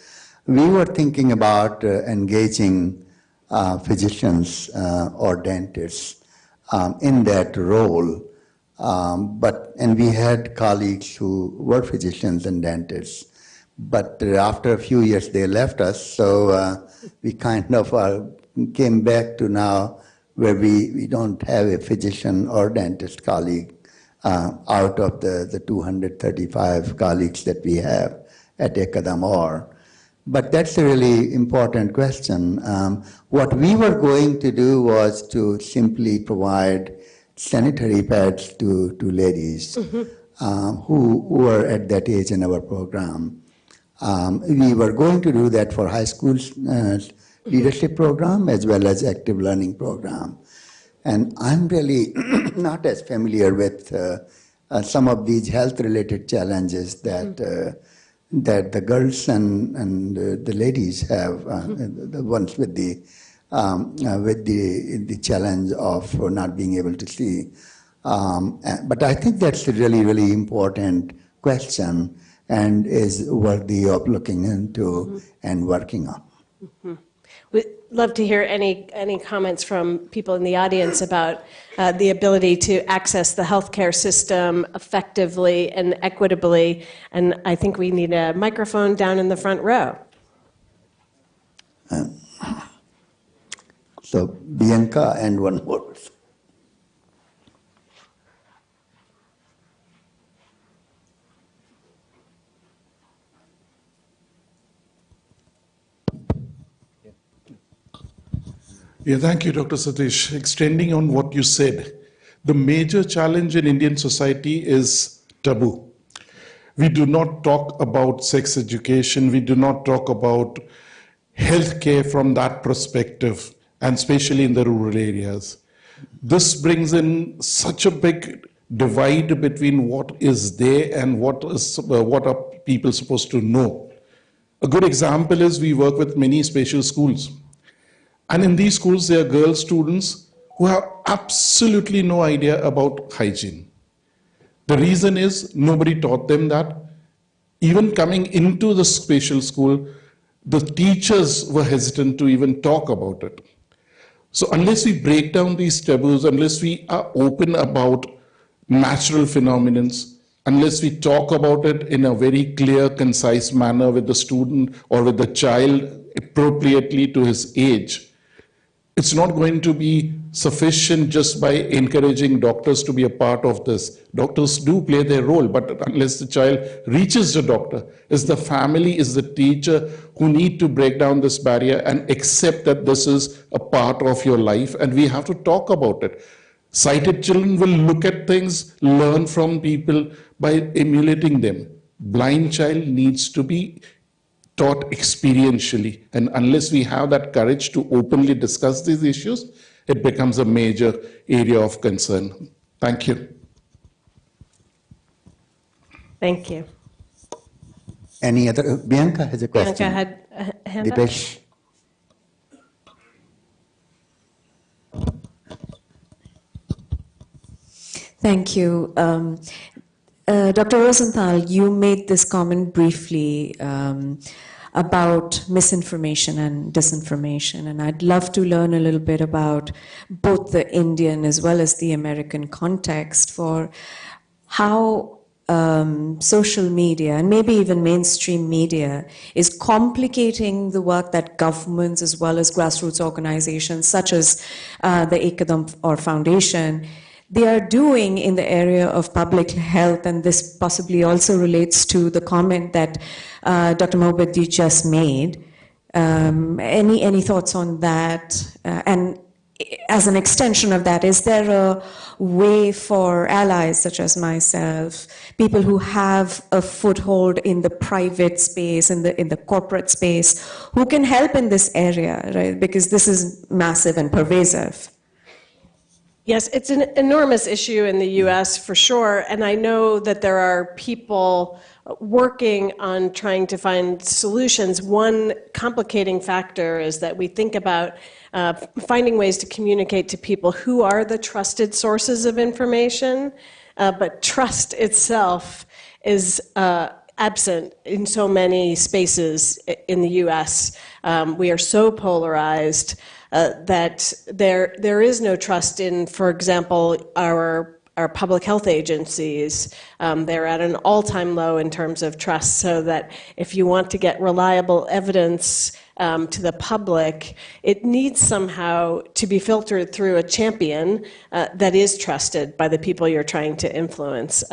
we were thinking about engaging physicians or dentists in that role. And we had colleagues who were physicians and dentists. But after a few years, they left us. So we kind of came back to now where we don't have a physician or dentist colleague out of the 235 colleagues that we have at Kadam or. But that's a really important question. What we were going to do was to simply provide sanitary pads to ladies who were at that age in our program. We were going to do that for high school leadership program as well as active learning program. And I'm really not as familiar with some of these health-related challenges that that the girls and the ladies have, the ones with the challenge of not being able to see. But I think that's a really, really important question and is worthy of looking into and working on. We'd love to hear any comments from people in the audience about the ability to access the healthcare system effectively and equitably. And I think we need a microphone down in the front row. So Bianca and one more. Yeah, thank you, Dr. Satish. Extending on what you said, the major challenge in Indian society is taboo. We do not talk about sex education. We do not talk about healthcare from that perspective, and especially in the rural areas. This brings in such a big divide between what is there and what are people supposed to know. A good example is we work with many special schools. And in these schools, there are girl students who have absolutely no idea about hygiene. The reason is nobody taught them that. Even coming into the special school, the teachers were hesitant to even talk about it. So unless we break down these taboos, unless we are open about natural phenomena, unless we talk about it in a very clear, concise manner with the student or with the child appropriately to his age, it's not going to be sufficient just by encouraging doctors to be a part of this. Doctors do play their role, but unless the child reaches the doctor, it's the family, is the teacher who need to break down this barrier and accept that this is a part of your life and we have to talk about it. Sighted children will look at things, learn from people by emulating them. Blind child needs to be taught experientially. And unless we have that courage to openly discuss these issues, it becomes a major area of concern. Thank you. Thank you. Any other? Bianca has a question. Bianca had a hand up. Dipesh. Thank you. Dr. Rosenthal, you made this comment briefly. about misinformation and disinformation. And I'd love to learn a little bit about both the Indian as well as the American context for how social media and maybe even mainstream media is complicating the work that governments as well as grassroots organizations such as the Kadam or Foundation, they are doing in the area of public health. And this possibly also relates to the comment that Dr. Mohbadi just made. Any thoughts on that? And as an extension of that, is there a way for allies such as myself, people who have a foothold in the private space, in the corporate space, who can help in this area, right? Because this is massive and pervasive. Yes, it's an enormous issue in the US for sure, and I know that there are people working on trying to find solutions. One complicating factor is that we think about finding ways to communicate to people who are the trusted sources of information, but trust itself is absent in so many spaces in the US. We are so polarized that there is no trust in, for example, our public health agencies. They're at an all-time low in terms of trust, so that if you want to get reliable evidence to the public, it needs somehow to be filtered through a champion that is trusted by the people you're trying to influence.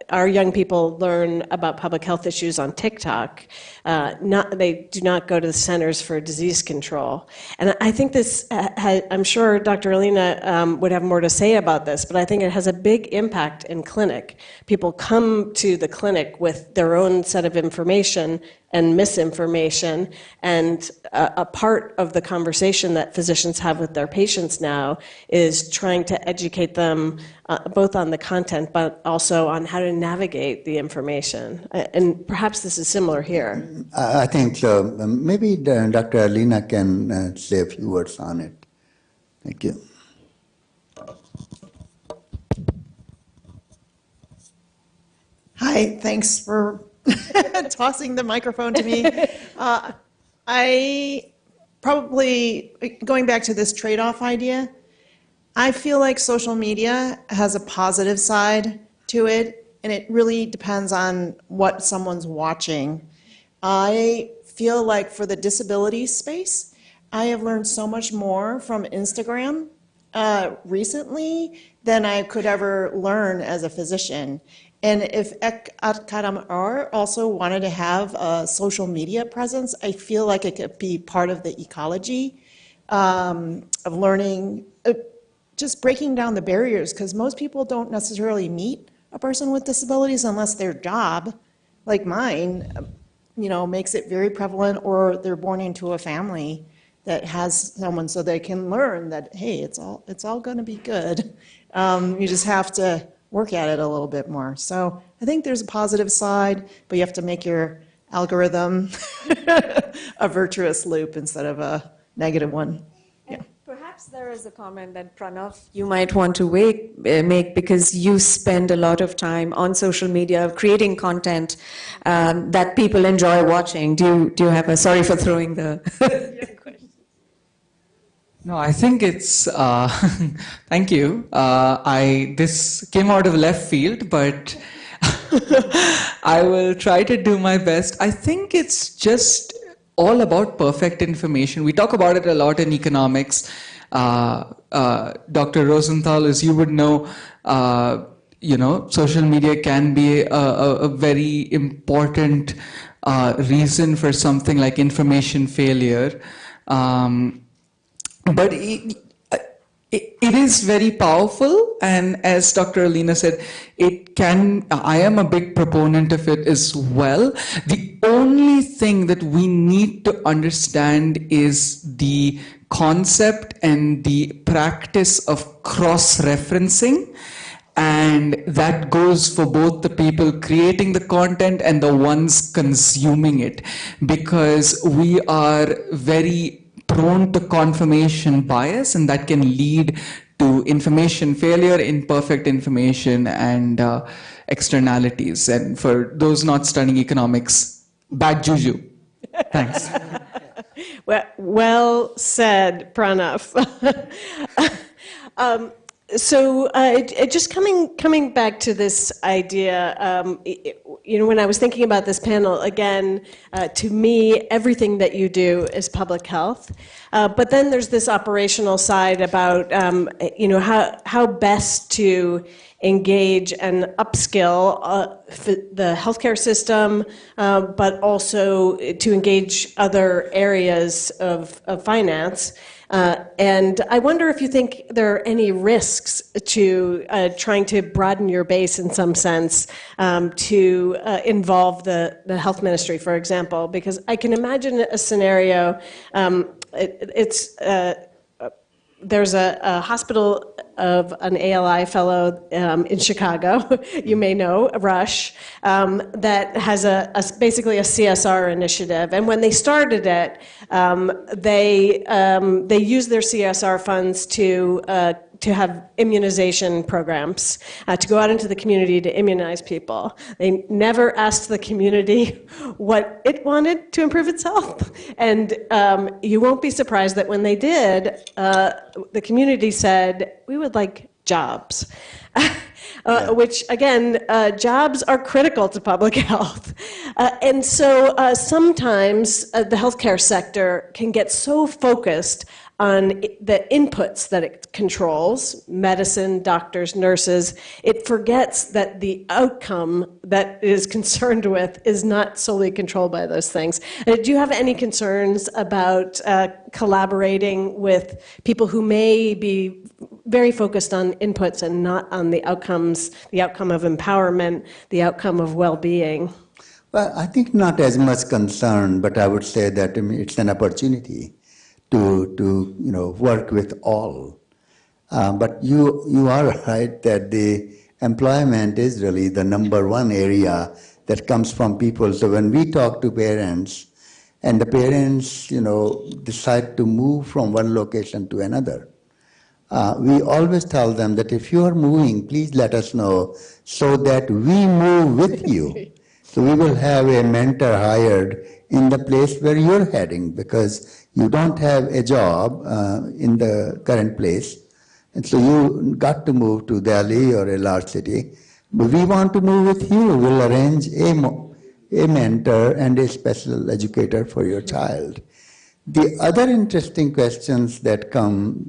Our young people learn about public health issues on TikTok. They do not go to the Centers for Disease Control. And I think this, I'm sure Dr. Alina would have more to say about this, but I think it has a big impact in clinic. People come to the clinic with their own set of information and misinformation, and a part of the conversation that physicians have with their patients now is trying to educate them both on the content but also on how to navigate the information. And perhaps this is similar here. I think so. Maybe Dr. Alina can say a few words on it. Thank you. Hi, thanks for tossing the microphone to me. I probably, going back to this trade-off idea, I feel like social media has a positive side to it, and it really depends on what someone's watching. I feel like for the disability space, I have learned so much more from Instagram recently than I could ever learn as a physician. And if Kadam also wanted to have a social media presence, I feel like it could be part of the ecology of learning, just breaking down the barriers, because most people don't necessarily meet a person with disabilities unless their job, like mine, makes it very prevalent, or they're born into a family that has someone, so they can learn that, hey, it's all going to be good. You just have to work at it a little bit more. So I think there's a positive side, but you have to make your algorithm a virtuous loop instead of a negative one. Yeah. Perhaps there is a comment that Pranav, you might want to make, because you spend a lot of time on social media creating content that people enjoy watching. Do you have a, sorry for throwing the... No, I think it's, thank you. This came out of left field, but I will try to do my best. I think it's just all about perfect information. We talk about it a lot in economics. Dr. Rosenthal, as you would know, social media can be a very important reason for something like information failure. But it is very powerful, and as Dr. Alina said, I am a big proponent of it as well. The only thing that we need to understand is the concept and the practice of cross-referencing, and that goes for both the people creating the content and the ones consuming it, because we are very prone to confirmation bias, and that can lead to information failure, imperfect information, and externalities. And for those not studying economics, bad juju. Thanks. Well said, Pranav. Just coming back to this idea, when I was thinking about this panel, again, to me, everything that you do is public health. But then there's this operational side about, how best to engage and upskill the healthcare system, but also to engage other areas of finance. And I wonder if you think there are any risks to trying to broaden your base in some sense to involve the health ministry, for example, because I can imagine a scenario. There's a hospital of an ALI fellow in Chicago, you may know, Rush, that has basically a CSR initiative. And when they started it, they used their CSR funds to have immunization programs, to go out into the community to immunize people. They never asked the community what it wanted to improve its health. And you won't be surprised that when they did, the community said, we would like jobs. Which, again, jobs are critical to public health. And so sometimes the healthcare sector can get so focused on the inputs that it controls, medicine, doctors, nurses, it forgets that the outcome that it is concerned with is not solely controlled by those things. Do you have any concerns about collaborating with people who may be very focused on inputs and not on the outcomes, the outcome of empowerment, the outcome of well-being? Well, I think not as much concern, but I would say that it's an opportunity to work with all. But you are right that the employment is really the number one area that comes from people. So when we talk to parents, and the parents decide to move from one location to another, we always tell them that if you are moving, please let us know so that we move with you. So we will have a mentor hired in the place where you're heading, because you don't have a job in the current place, and so you got to move to Delhi or a large city. But we want to move with you. We'll arrange a mentor and a special educator for your child. The other interesting questions that come,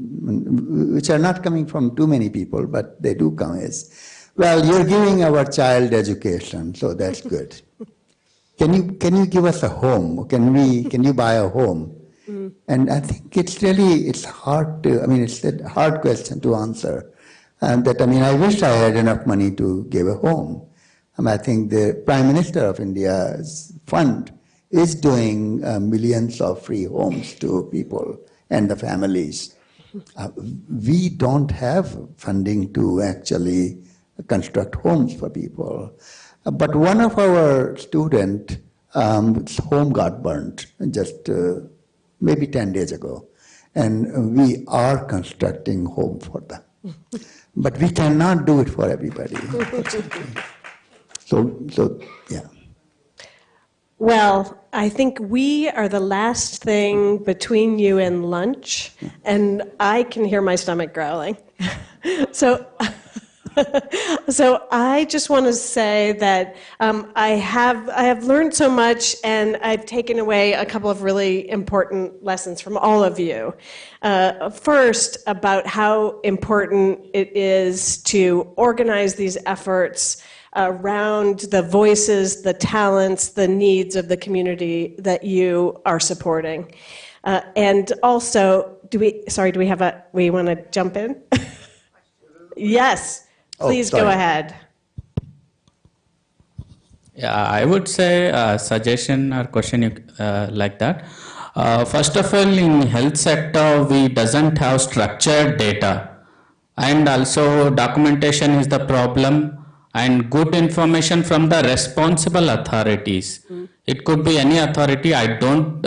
which are not coming from too many people, but they do come, is, well, you're giving our child education, so that's good. Can you give us a home? Can you buy a home? And I think it's hard it's a hard question to answer. And I wish I had enough money to give a home. I think the Prime Minister of India's fund is doing millions of free homes to people and the families. We don't have funding to actually construct homes for people. But one of our students, his home got burnt just maybe 10 days ago. And we are constructing home for them. But we cannot do it for everybody. So yeah. Well, I think we are the last thing between you and lunch, and I can hear my stomach growling. So I just want to say that I have learned so much, and I've taken away a couple of really important lessons from all of you. First, about how important it is to organize these efforts around the voices, the talents, the needs of the community that you are supporting. And also, do we want to jump in? Yes, please go ahead. Yeah, I would say a suggestion or question like that. First of all, in health sector, we doesn't have structured data, and also documentation is the problem, and good information from the responsible authorities. It could be any authority. I don't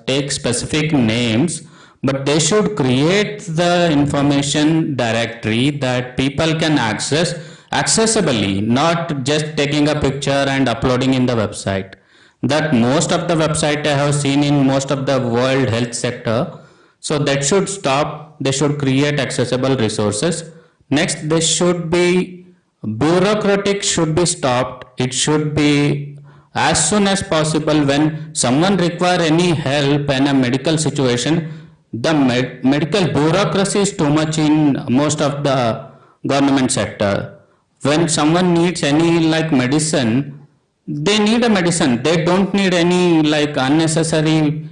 take specific names, but they should create the information directory that people can access accessibly, not just taking a picture and uploading in the website. That most of the website I have seen in most of the world health sector. So that should stop. They should create accessible resources. Next, they should be bureaucratic should be stopped. It should be as soon as possible when someone require any help in a medical situation. The medical bureaucracy is too much in most of the government sector. When someone needs any like medicine, they need a medicine. They don't need any like unnecessary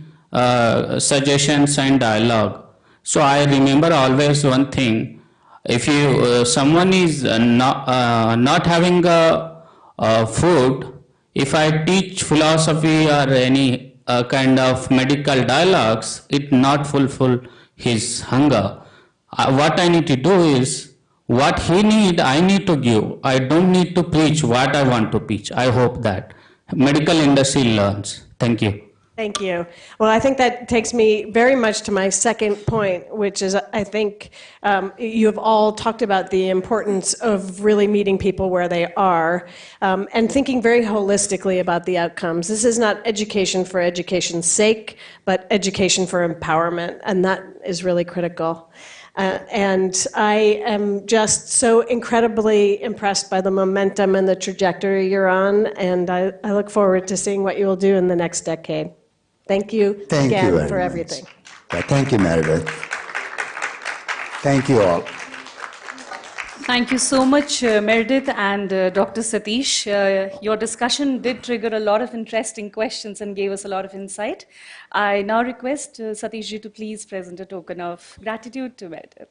suggestions and dialogue. So I remember always one thing: if you someone is not having a food, if I teach philosophy or any kind of medical dialogues, it not fulfill his hunger. What I need to do is what he need, I need to give. I don't need to preach what I want to preach. I hope that medical industry learns. Thank you. Thank you. Well, I think that takes me very much to my second point, which is I think you have all talked about the importance of really meeting people where they are and thinking very holistically about the outcomes. This is not education for education's sake, but education for empowerment, and that is really critical. And I am just so incredibly impressed by the momentum and the trajectory you're on, and I look forward to seeing what you will do in the next decade. Thank you Thank you again very for much. everything. Thank you, Meredith. Thank you all. Thank you so much, Meredith and Dr. Satish. Your discussion did trigger a lot of interesting questions and gave us a lot of insight. I now request Satish ji to please present a token of gratitude to Meredith.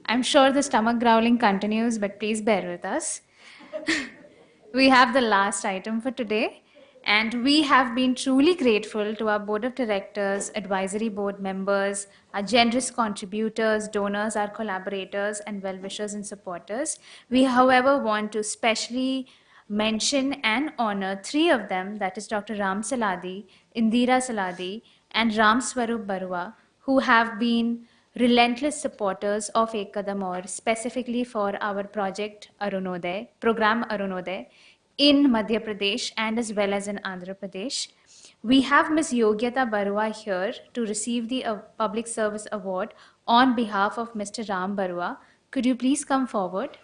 I'm sure the stomach growling continues, but please bear with us. We have the last item for today, and we have been truly grateful to our board of directors, advisory board members, our generous contributors, donors, our collaborators, and well-wishers and supporters. We, however, want to specially mention and honor three of them, that is Dr. Ram Saladi, Indira Saladi, and Ram Swarup Barua, who have been relentless supporters of Ek Kadam Aur, specifically for our project Arunodaya, program Arunodaya, in Madhya Pradesh and as well as in Andhra Pradesh. We have Ms. Yogyata Barua here to receive the Public Service Award on behalf of Mr. Ram Barua. Could you please come forward?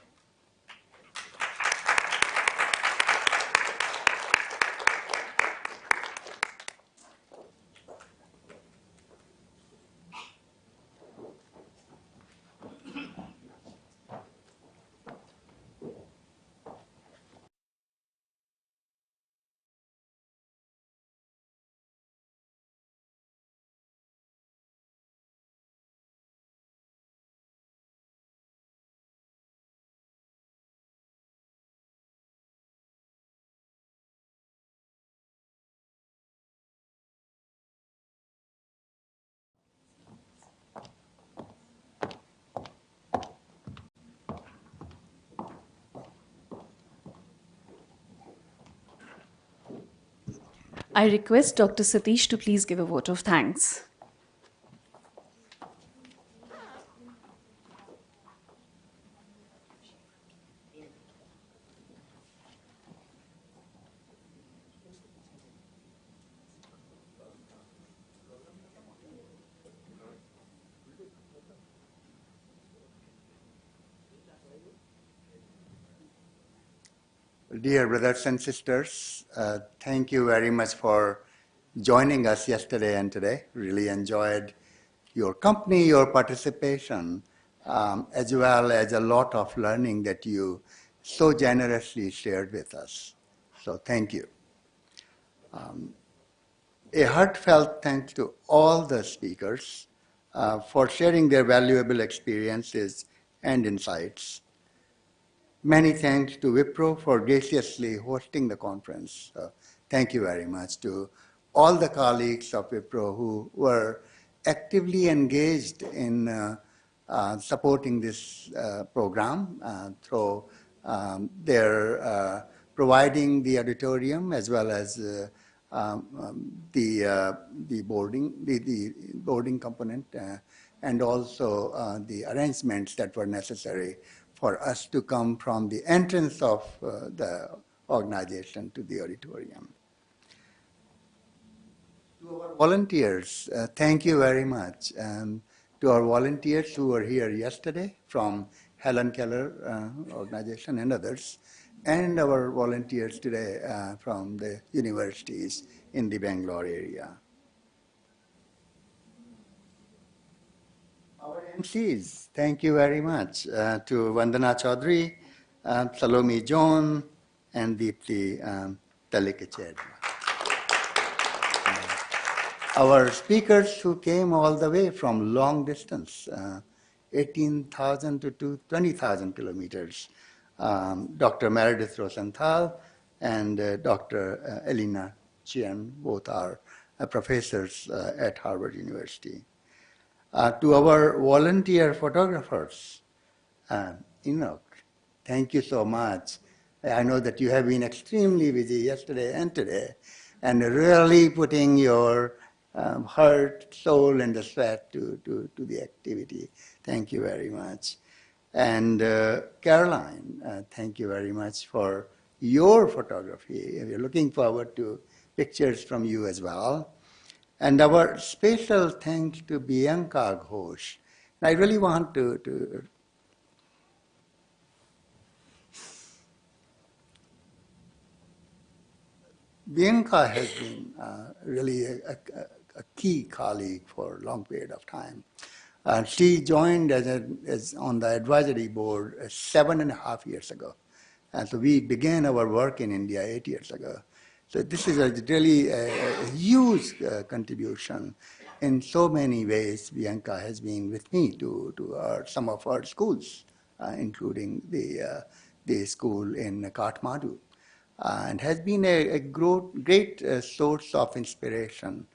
I request Dr. Satish to please give a vote of thanks. Dear brothers and sisters, thank you very much for joining us yesterday and today. Really enjoyed your company, your participation, as well as a lot of learning that you so generously shared with us. So thank you. A heartfelt thanks to all the speakers for sharing their valuable experiences and insights. Many thanks to Wipro for graciously hosting the conference. Thank you very much to all the colleagues of Wipro who were actively engaged in supporting this program through their providing the auditorium as well as the boarding component and also the arrangements that were necessary for us to come from the entrance of the organization to the auditorium. To our volunteers, thank you very much. To our volunteers who were here yesterday from Helen Keller organization and others, and our volunteers today from the universities in the Bangalore area. Our MCs, thank you very much to Vandana Chaudhary, Salome John, and Deepthi Talikached. Our speakers who came all the way from long distance, 18,000 to 20,000 kilometers, Dr. Meredith Rosenthal and Dr. Elena Chien, both are professors at Harvard University. To our volunteer photographers, Enoch, thank you so much. I know that you have been extremely busy yesterday and today, and really putting your heart, soul, and the sweat to the activity. Thank you very much. And Caroline, thank you very much for your photography. We're looking forward to pictures from you as well. And our special thanks to Bianca Ghosh. I really want to Bianca has been really a key colleague for a long period of time. She joined as on the advisory board 7.5 years ago. And so we began our work in India 8 years ago. So this is really a huge contribution. In so many ways, Bianca has been with me to some of our schools, including the school in Kathmandu, and has been a great source of inspiration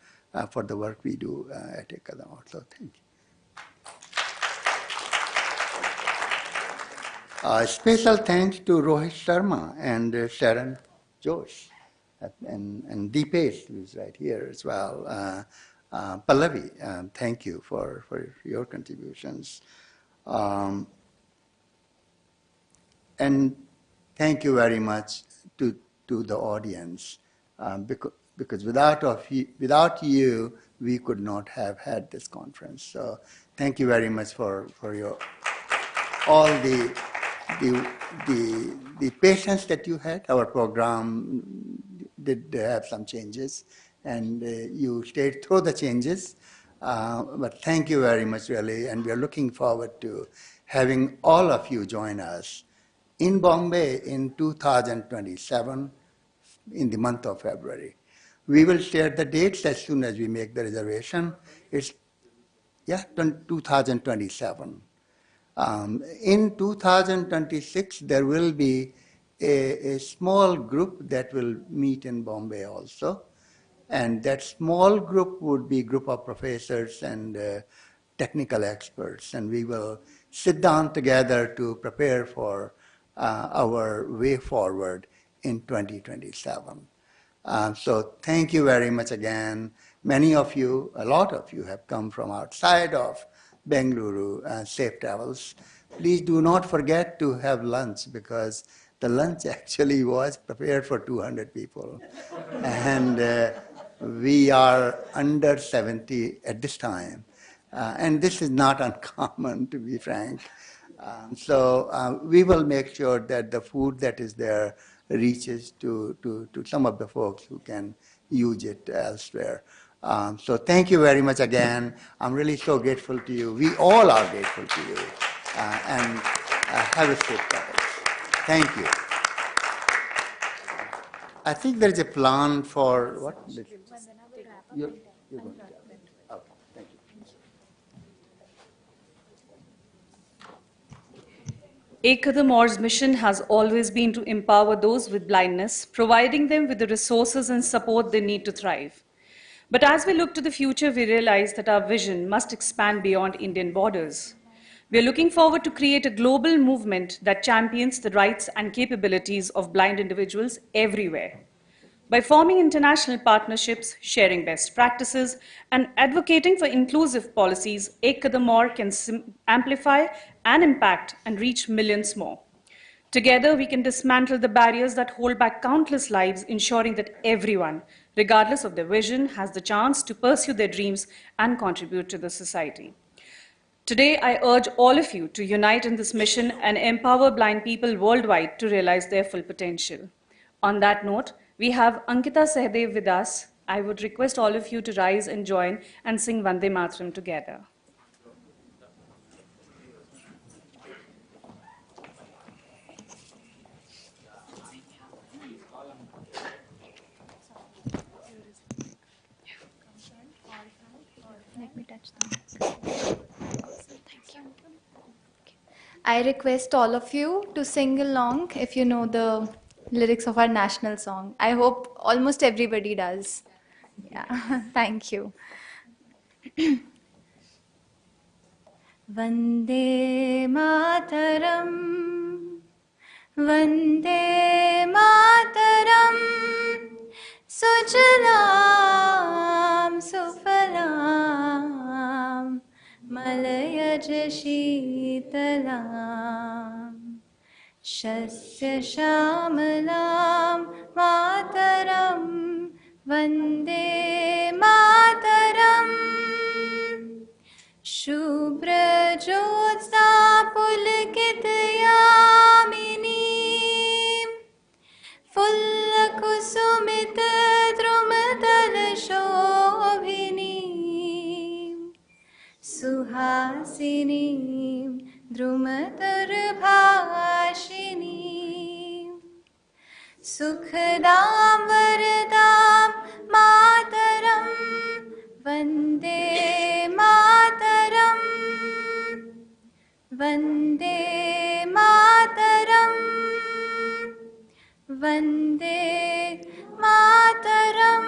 for the work we do at Kadam. So thank you. Special thanks to Rohit Sharma and Sharon Josh and Deepesh, who's right here as well. Pallavi, thank you for your contributions. And thank you very much to the audience, because without you, we could not have had this conference. So thank you very much for your all the patience that you had. Our program did have some changes, and you stayed through the changes. But thank you very much, really, and we are looking forward to having all of you join us in Bombay in 2027, in the month of February. We will share the dates as soon as we make the reservation. It's 2027. In 2026, there will be a small group that will meet in Bombay also. And that small group would be a group of professors and technical experts. And we will sit down together to prepare for our way forward in 2027. So thank you very much again. Many of you, a lot of you have come from outside of Bengaluru. Safe travels. Please do not forget to have lunch, because the lunch actually was prepared for 200 people. And we are under 70 at this time. And this is not uncommon, to be frank. So we will make sure that the food that is there reaches to some of the folks who can use it elsewhere. So thank you very much again. I'm really so grateful to you. We all are grateful to you. And have a safe travel. Thank you. I think there is a plan for what? You're going to. Okay, thank you. Ek Kadam Aur's mission has always been to empower those with blindness, providing them with the resources and support they need to thrive. But as we look to the future, we realize that our vision must expand beyond Indian borders. We are looking forward to create a global movement that champions the rights and capabilities of blind individuals everywhere. By forming international partnerships, sharing best practices, and advocating for inclusive policies, Ek Kadam Aur can amplify and impact and reach millions more. Together, we can dismantle the barriers that hold back countless lives, ensuring that everyone, regardless of their vision, has the chance to pursue their dreams and contribute to the society. Today, I urge all of you to unite in this mission and empower blind people worldwide to realize their full potential. On that note, we have Ankita Sehdev with us. I would request all of you to rise and join and sing Vande Mataram together. Let me touch them. Thank you. I request all of you to sing along if you know the lyrics of our national song. I hope almost everybody does. Yeah, thank you. Vande Mataram, Vande Mataram, Sujalam Sufalam, Malayaj Sheetalam, Shasya Shamalam Mataram, Vande Mataram, Shubhra Jyotsna Pulkit Yamini, Fulla Kusumit Drumatal Shobhini, Suhasini Drumatar Bhashini, Sukhdam Vardam Mataram, Vande Mataram, Vande Mataram, Vande Mataram.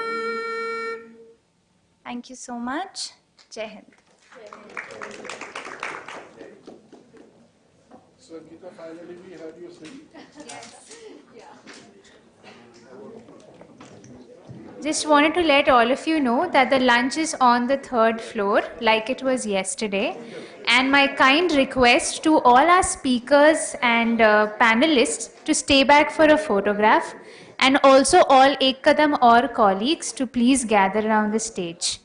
Thank you so much. Jai Hind. So, Geeta, finally we heard you sing. Yes. Just wanted to let all of you know that the lunch is on the 3rd floor, like it was yesterday. And my kind request to all our speakers and panelists to stay back for a photograph, and also all Ek Kadam Aur colleagues to please gather around the stage.